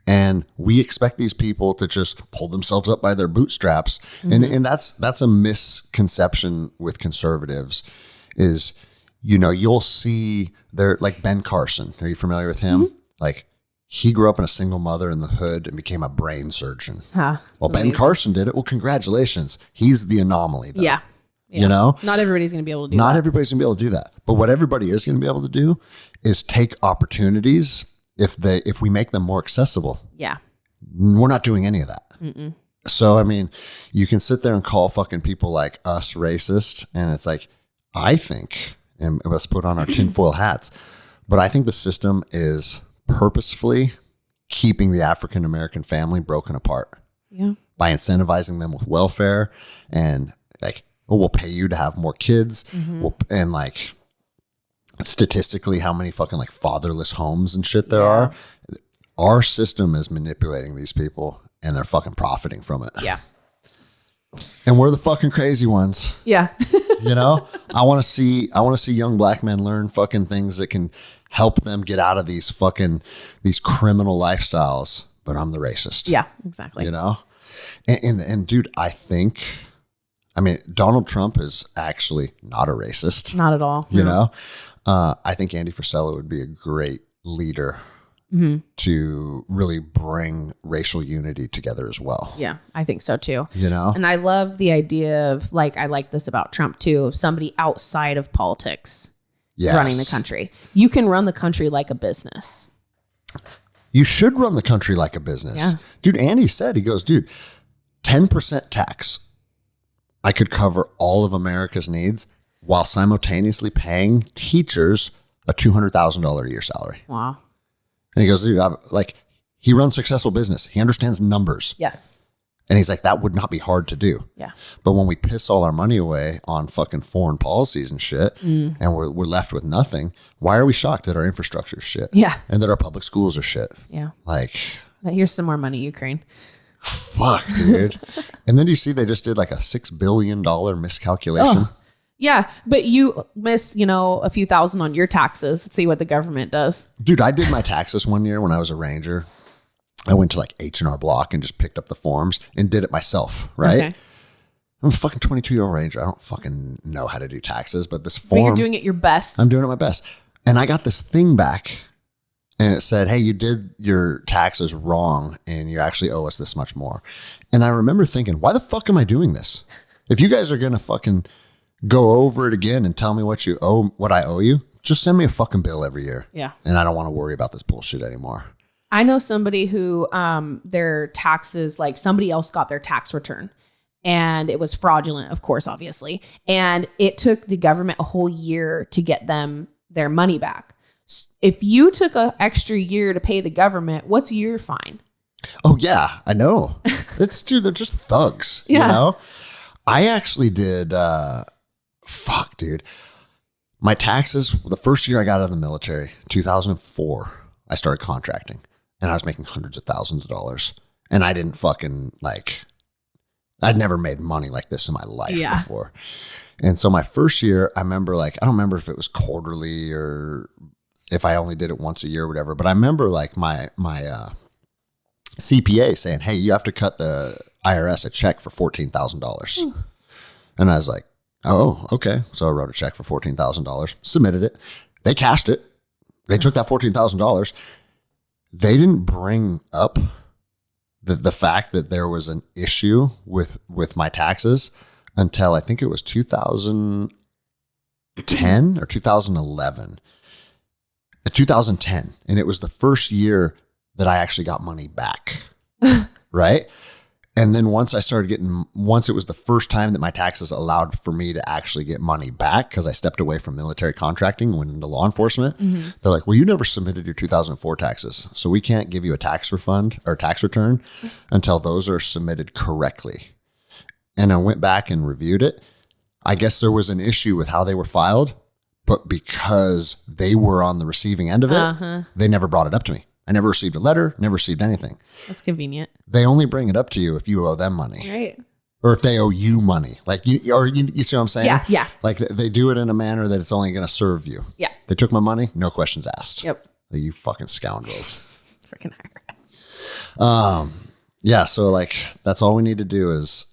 And we expect these people to just pull themselves up by their bootstraps. And that's a misconception with conservatives is, you know, you'll see they're like Ben Carson. Are you familiar with him? Like he grew up in a single mother in the hood and became a brain surgeon. Well, Ben Carson did it. Well, congratulations. He's the anomaly though. Yeah. You know, not everybody's going to be able to do that. Not everybody's going to be able to do that. But what everybody is going to be able to do is take opportunities if we make them more accessible. Yeah. We're not doing any of that. So, I mean, you can sit there and call fucking people like us racist. And it's like, I think, and let's put on our tinfoil hats, but I think the system is purposefully keeping the African-American family broken apart. Yeah. By incentivizing them with welfare and like, oh, we'll pay you to have more kids. And like, statistically how many fucking like fatherless homes and shit there are. Our system is manipulating these people and they're fucking profiting from it. Yeah. And we're the fucking crazy ones. Yeah. You know, I want to see young black men learn fucking things that can help them get out of these criminal lifestyles, but I'm the racist. Yeah, exactly. You know? And dude, I mean, Donald Trump is actually not a racist. Not at all. You know? I think Andy Frisella would be a great leader to really bring racial unity together as well. Yeah, I think so too. You know? And I love the idea of like, I like this about Trump too, of somebody outside of politics running the country. You can run the country like a business. You should run the country like a business. Yeah. Dude, Andy said, he goes, dude, 10% tax. I could cover all of America's needs while simultaneously paying teachers a $200,000 a year salary. Wow. And he goes, dude, he runs successful business. He understands numbers. Yes. And he's like, that would not be hard to do. Yeah. But when we piss all our money away on fucking foreign policies and shit, and we're left with nothing, why are we shocked that our infrastructure is shit? Yeah. And that our public schools are shit? Yeah. Like, here's some more money, Ukraine. Fuck, dude. And then do you see they just did like a $6 billion miscalculation? Oh. Yeah, but you miss, a few thousand on your taxes. Let's see what the government does. Dude, I did my taxes one year when I was a ranger. I went to like H&R Block and just picked up the forms and did it myself, right? Okay. I'm a fucking 22-year-old ranger. I don't fucking know how to do taxes, but this form... But you're doing it your best. I'm doing it my best. And I got this thing back and it said, hey, you did your taxes wrong and you actually owe us this much more. And I remember thinking, why the fuck am I doing this? If you guys are going to fucking go over it again and tell me what I owe you, just send me a fucking bill every year. Yeah. And I don't want to worry about this bullshit anymore. I know somebody who their taxes, like somebody else got their tax return and it was fraudulent, of course, obviously. And it took the government a whole year to get them their money back. If you took an extra year to pay the government, what's your fine? Oh, yeah, I know. Dude, they're just thugs, you know? I actually did, dude. My taxes, the first year I got out of the military, 2004, I started contracting and I was making hundreds of thousands of dollars. And I didn't I'd never made money like this in my life before. And so my first year, I remember I don't remember if it was quarterly or if I only did it once a year or whatever, but I remember my CPA saying, hey, you have to cut the IRS a check for $14,000. And I was like, oh, okay. So I wrote a check for $14,000, submitted it. They cashed it. They took that $14,000. They didn't bring up the fact that there was an issue with my taxes until I think it was 2010 or 2011. 2010. And it was the first year that I actually got money back. Right. And then once it was the first time that my taxes allowed for me to actually get money back, because I stepped away from military contracting and went into law enforcement, they're like, well, you never submitted your 2004 taxes. So we can't give you a tax refund or tax return until those are submitted correctly. And I went back and reviewed it. I guess there was an issue with how they were filed, but because they were on the receiving end of it, they never brought it up to me. I never received a letter, never received anything. That's convenient. They only bring it up to you if you owe them money. Right. Or if they owe you money. You see what I'm saying? Yeah, yeah. Like they do it in a manner that it's only going to serve you. Yeah. They took my money, no questions asked. Yep. You fucking scoundrels. Freaking IRS. Yeah, so that's all we need to do is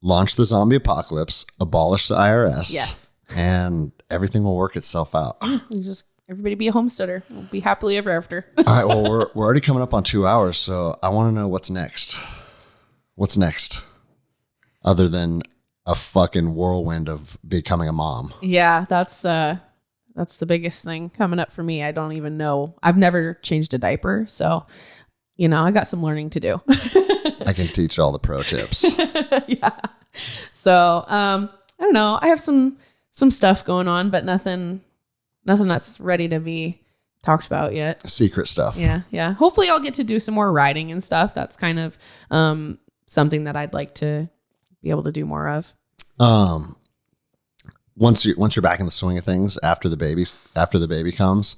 launch the zombie apocalypse, abolish the IRS. Yes. And everything will work itself out. Everybody be a homesteader. We'll be happily ever after. All right. Well, we're already coming up on 2 hours, so I want to know what's next. What's next, other than a fucking whirlwind of becoming a mom? Yeah, that's the biggest thing coming up for me. I don't even know. I've never changed a diaper, so I got some learning to do. I can teach all the pro tips. Yeah. So I don't know. I have some stuff going on, but nothing that's ready to be talked about yet. Secret stuff. Yeah. Hopefully I'll get to do some more riding and stuff. That's kind of something that I'd like to be able to do more of. Once you're back in the swing of things after the baby comes,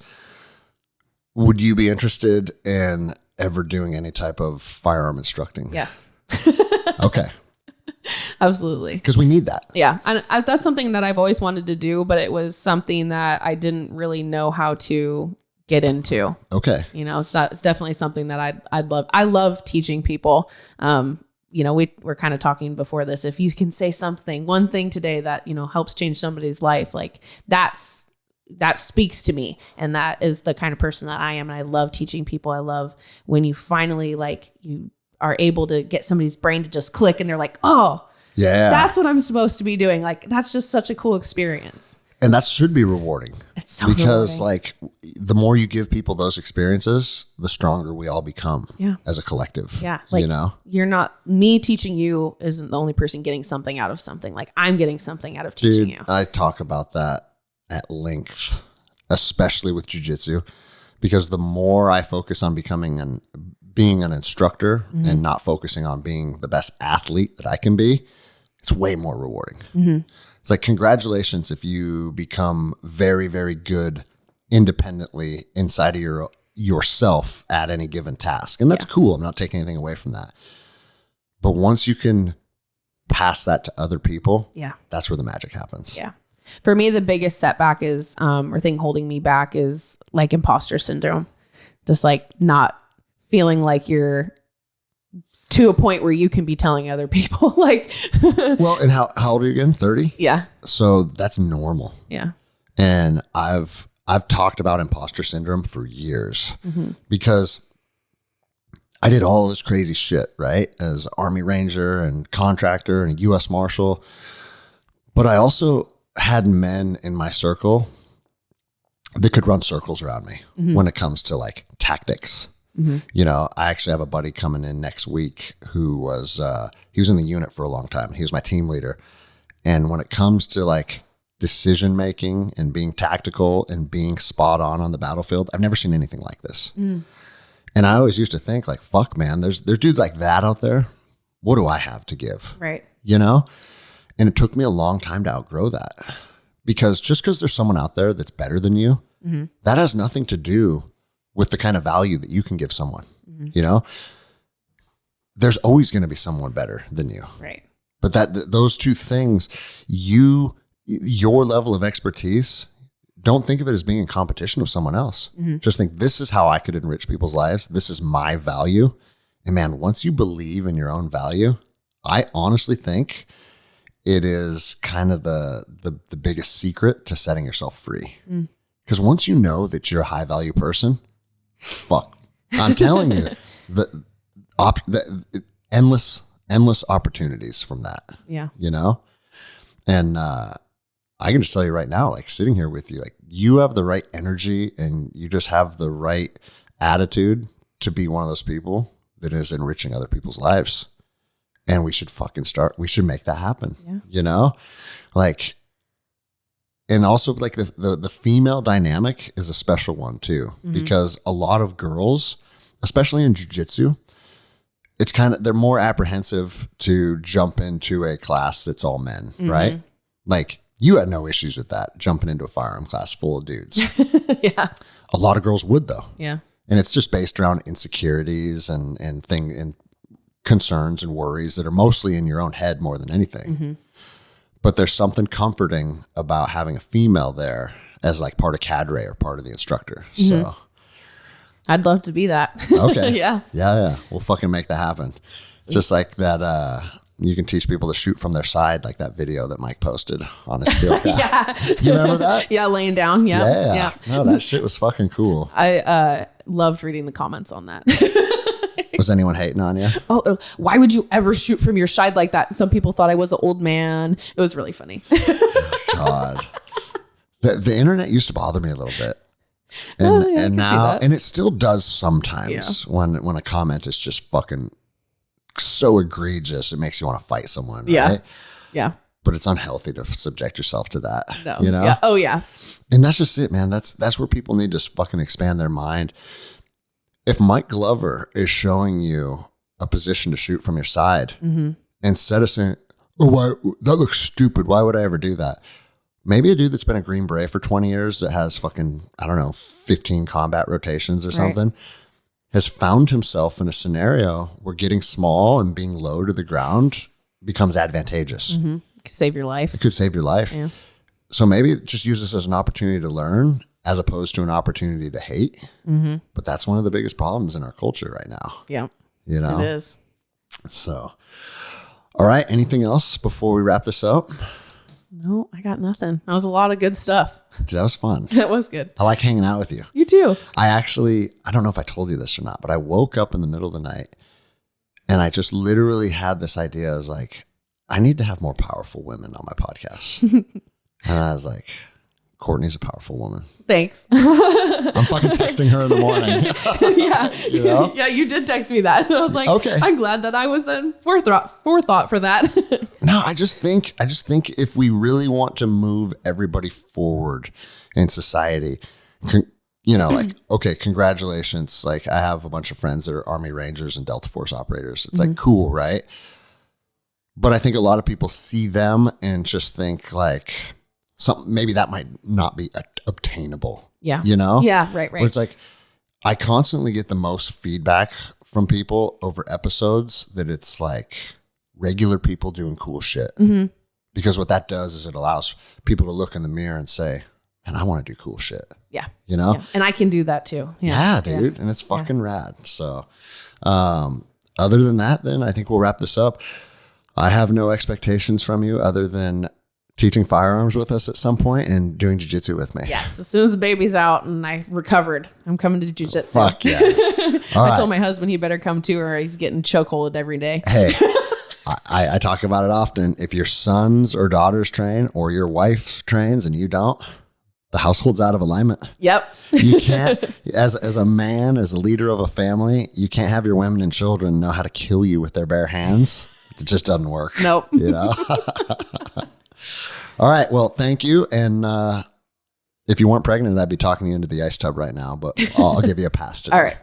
would you be interested in ever doing any type of firearm instructing? Yes. Okay. Absolutely. Because we need that. Yeah. And that's something that I've always wanted to do, but it was something that I didn't really know how to get into. Okay. It's definitely something that I'd love. I love teaching people. We're kind of talking before this. If you can say one thing today that, helps change somebody's life, that speaks to me. And that is the kind of person that I am. And I love teaching people. I love when you finally you are able to get somebody's brain to just click and they're like, oh, yeah, that's what I'm supposed to be doing. That's just such a cool experience. And that should be rewarding. It's so because rewarding. The more you give people those experiences, the stronger we all become as a collective. Yeah. You're not, me teaching you isn't the only person getting something out of something. I'm getting something out of teaching you. I talk about that at length, especially with jiu-jitsu, because the more I focus on being an instructor and not focusing on being the best athlete that I can be, it's way more rewarding. It's congratulations if you become very, very good independently inside of yourself at any given task. And that's cool. I'm not taking anything away from that. But once you can pass that to other people, that's where the magic happens. Yeah. For me, the biggest setback is, or thing holding me back is imposter syndrome. Just not feeling like you're to a point where you can be telling other people Well, and how old are you again? 30? Yeah. So that's normal. Yeah. And I've talked about imposter syndrome for years because I did all this crazy shit, right? As Army Ranger and contractor and U.S. Marshal. But I also had men in my circle that could run circles around me when it comes to tactics. You know, I actually have a buddy coming in next week who was, he was in the unit for a long time. He was my team leader. And when it comes to like decision making and being tactical and being spot on the battlefield, I've never seen anything like this. And I always used to think like, fuck man, there's dudes like that out there. What do I have to give? Right. You know? And it took me a long time to outgrow that, because just because there's someone out there that's better than you, that has nothing to do with the kind of value that you can give someone. You know, there's always going to be someone better than you. Right. But those two things, your level of expertise, don't think of it as being in competition with someone else. Just think, this is how I could enrich people's lives. This is my value. And man, once you believe in your own value, I honestly think it is kind of the biggest secret to setting yourself free. Because once you know that you're a high value person, fuck, I'm telling you, the endless opportunities from that. Yeah. You know? And I can just tell you right now, like sitting here with you, like you have the right energy and you just have the right attitude to be one of those people that is enriching other people's lives. And we should we should make that happen. You know? Like, and also like the female dynamic is a special one too, because a lot of girls, especially in jiu-jitsu, it's they're more apprehensive to jump into a class that's all men, right? Like you had no issues with that, jumping into a firearm class full of dudes. Yeah. A lot of girls would though. Yeah. And it's just based around insecurities and concerns and worries that are mostly in your own head more than anything. But there's something comforting about having a female there as like part of cadre or part of the instructor. So I'd love to be that. Okay. Yeah. We'll fucking make that happen. It's just like that. You can teach people to shoot from their side, like that video that Mike posted on his field cast. You remember that? Yeah, laying down. Yeah. No, that shit was fucking cool. I loved reading the comments on that. Was anyone hating on you? Oh, why would you ever shoot from your side like that? Some people thought I was an old man. It was really funny. God. The internet used to bother me a little bit. And now, and it still does sometimes when a comment is just fucking so egregious, it makes you want to fight someone. Right? Yeah. But it's unhealthy to subject yourself to that. No. You know? Yeah. Oh yeah. And that's just it, man. That's where people need to fucking expand their mind. If Mike Glover is showing you a position to shoot from your side, instead of saying, "Oh, that looks stupid. Why would I ever do that?" Maybe a dude that's been a Green Beret for 20 years that has fucking, I don't know, 15 combat rotations or something, has found himself in a scenario where getting small and being low to the ground becomes advantageous. It could save your life. It could save your life. Yeah. So maybe just use this as an opportunity to learn as opposed to an opportunity to hate. But that's one of the biggest problems in our culture right now. Yeah. You know? It is. So, all right. Anything else before we wrap this up? No, I got nothing. That was a lot of good stuff. Dude, that was fun. That was good. I like hanging out with you. You too. I don't know if I told you this or not, but I woke up in the middle of the night and I just literally had this idea. I was like, I need to have more powerful women on my podcast. And I was like, Kourtney's a powerful woman. Thanks. I'm fucking texting her in the morning. Yeah. You know? Yeah, you did text me that. And I was like, okay. I'm glad that I was in forethought for that. No, I just think if we really want to move everybody forward in society, you know, like, okay, congratulations. Like I have a bunch of friends that are Army Rangers and Delta Force operators. It's like cool, right? But I think a lot of people see them and just think like, maybe that might not be obtainable. Yeah. You know? Yeah, right. Where it's like, I constantly get the most feedback from people over episodes that it's like regular people doing cool shit. Because what that does is it allows people to look in the mirror and say, man, I want to do cool shit. Yeah. You know? Yeah. And I can do that too. Yeah, dude. Yeah. And it's fucking rad. So, other than that, then I think we'll wrap this up. I have no expectations from you other than teaching firearms with us at some point and doing jiu-jitsu with me. Yes. As soon as the baby's out and I recovered, I'm coming to jiu-jitsu. Fuck yeah. I told my husband he better come too or he's getting chokeholded every day. Hey, I talk about it often. If your sons or daughters train or your wife trains and you don't, the household's out of alignment. Yep. You can't, as a man, as a leader of a family, you can't have your women and children know how to kill you with their bare hands. It just doesn't work. Nope. You know? All right. Well, thank you. And if you weren't pregnant, I'd be talking you into the ice tub right now, but I'll give you a pass today. All right.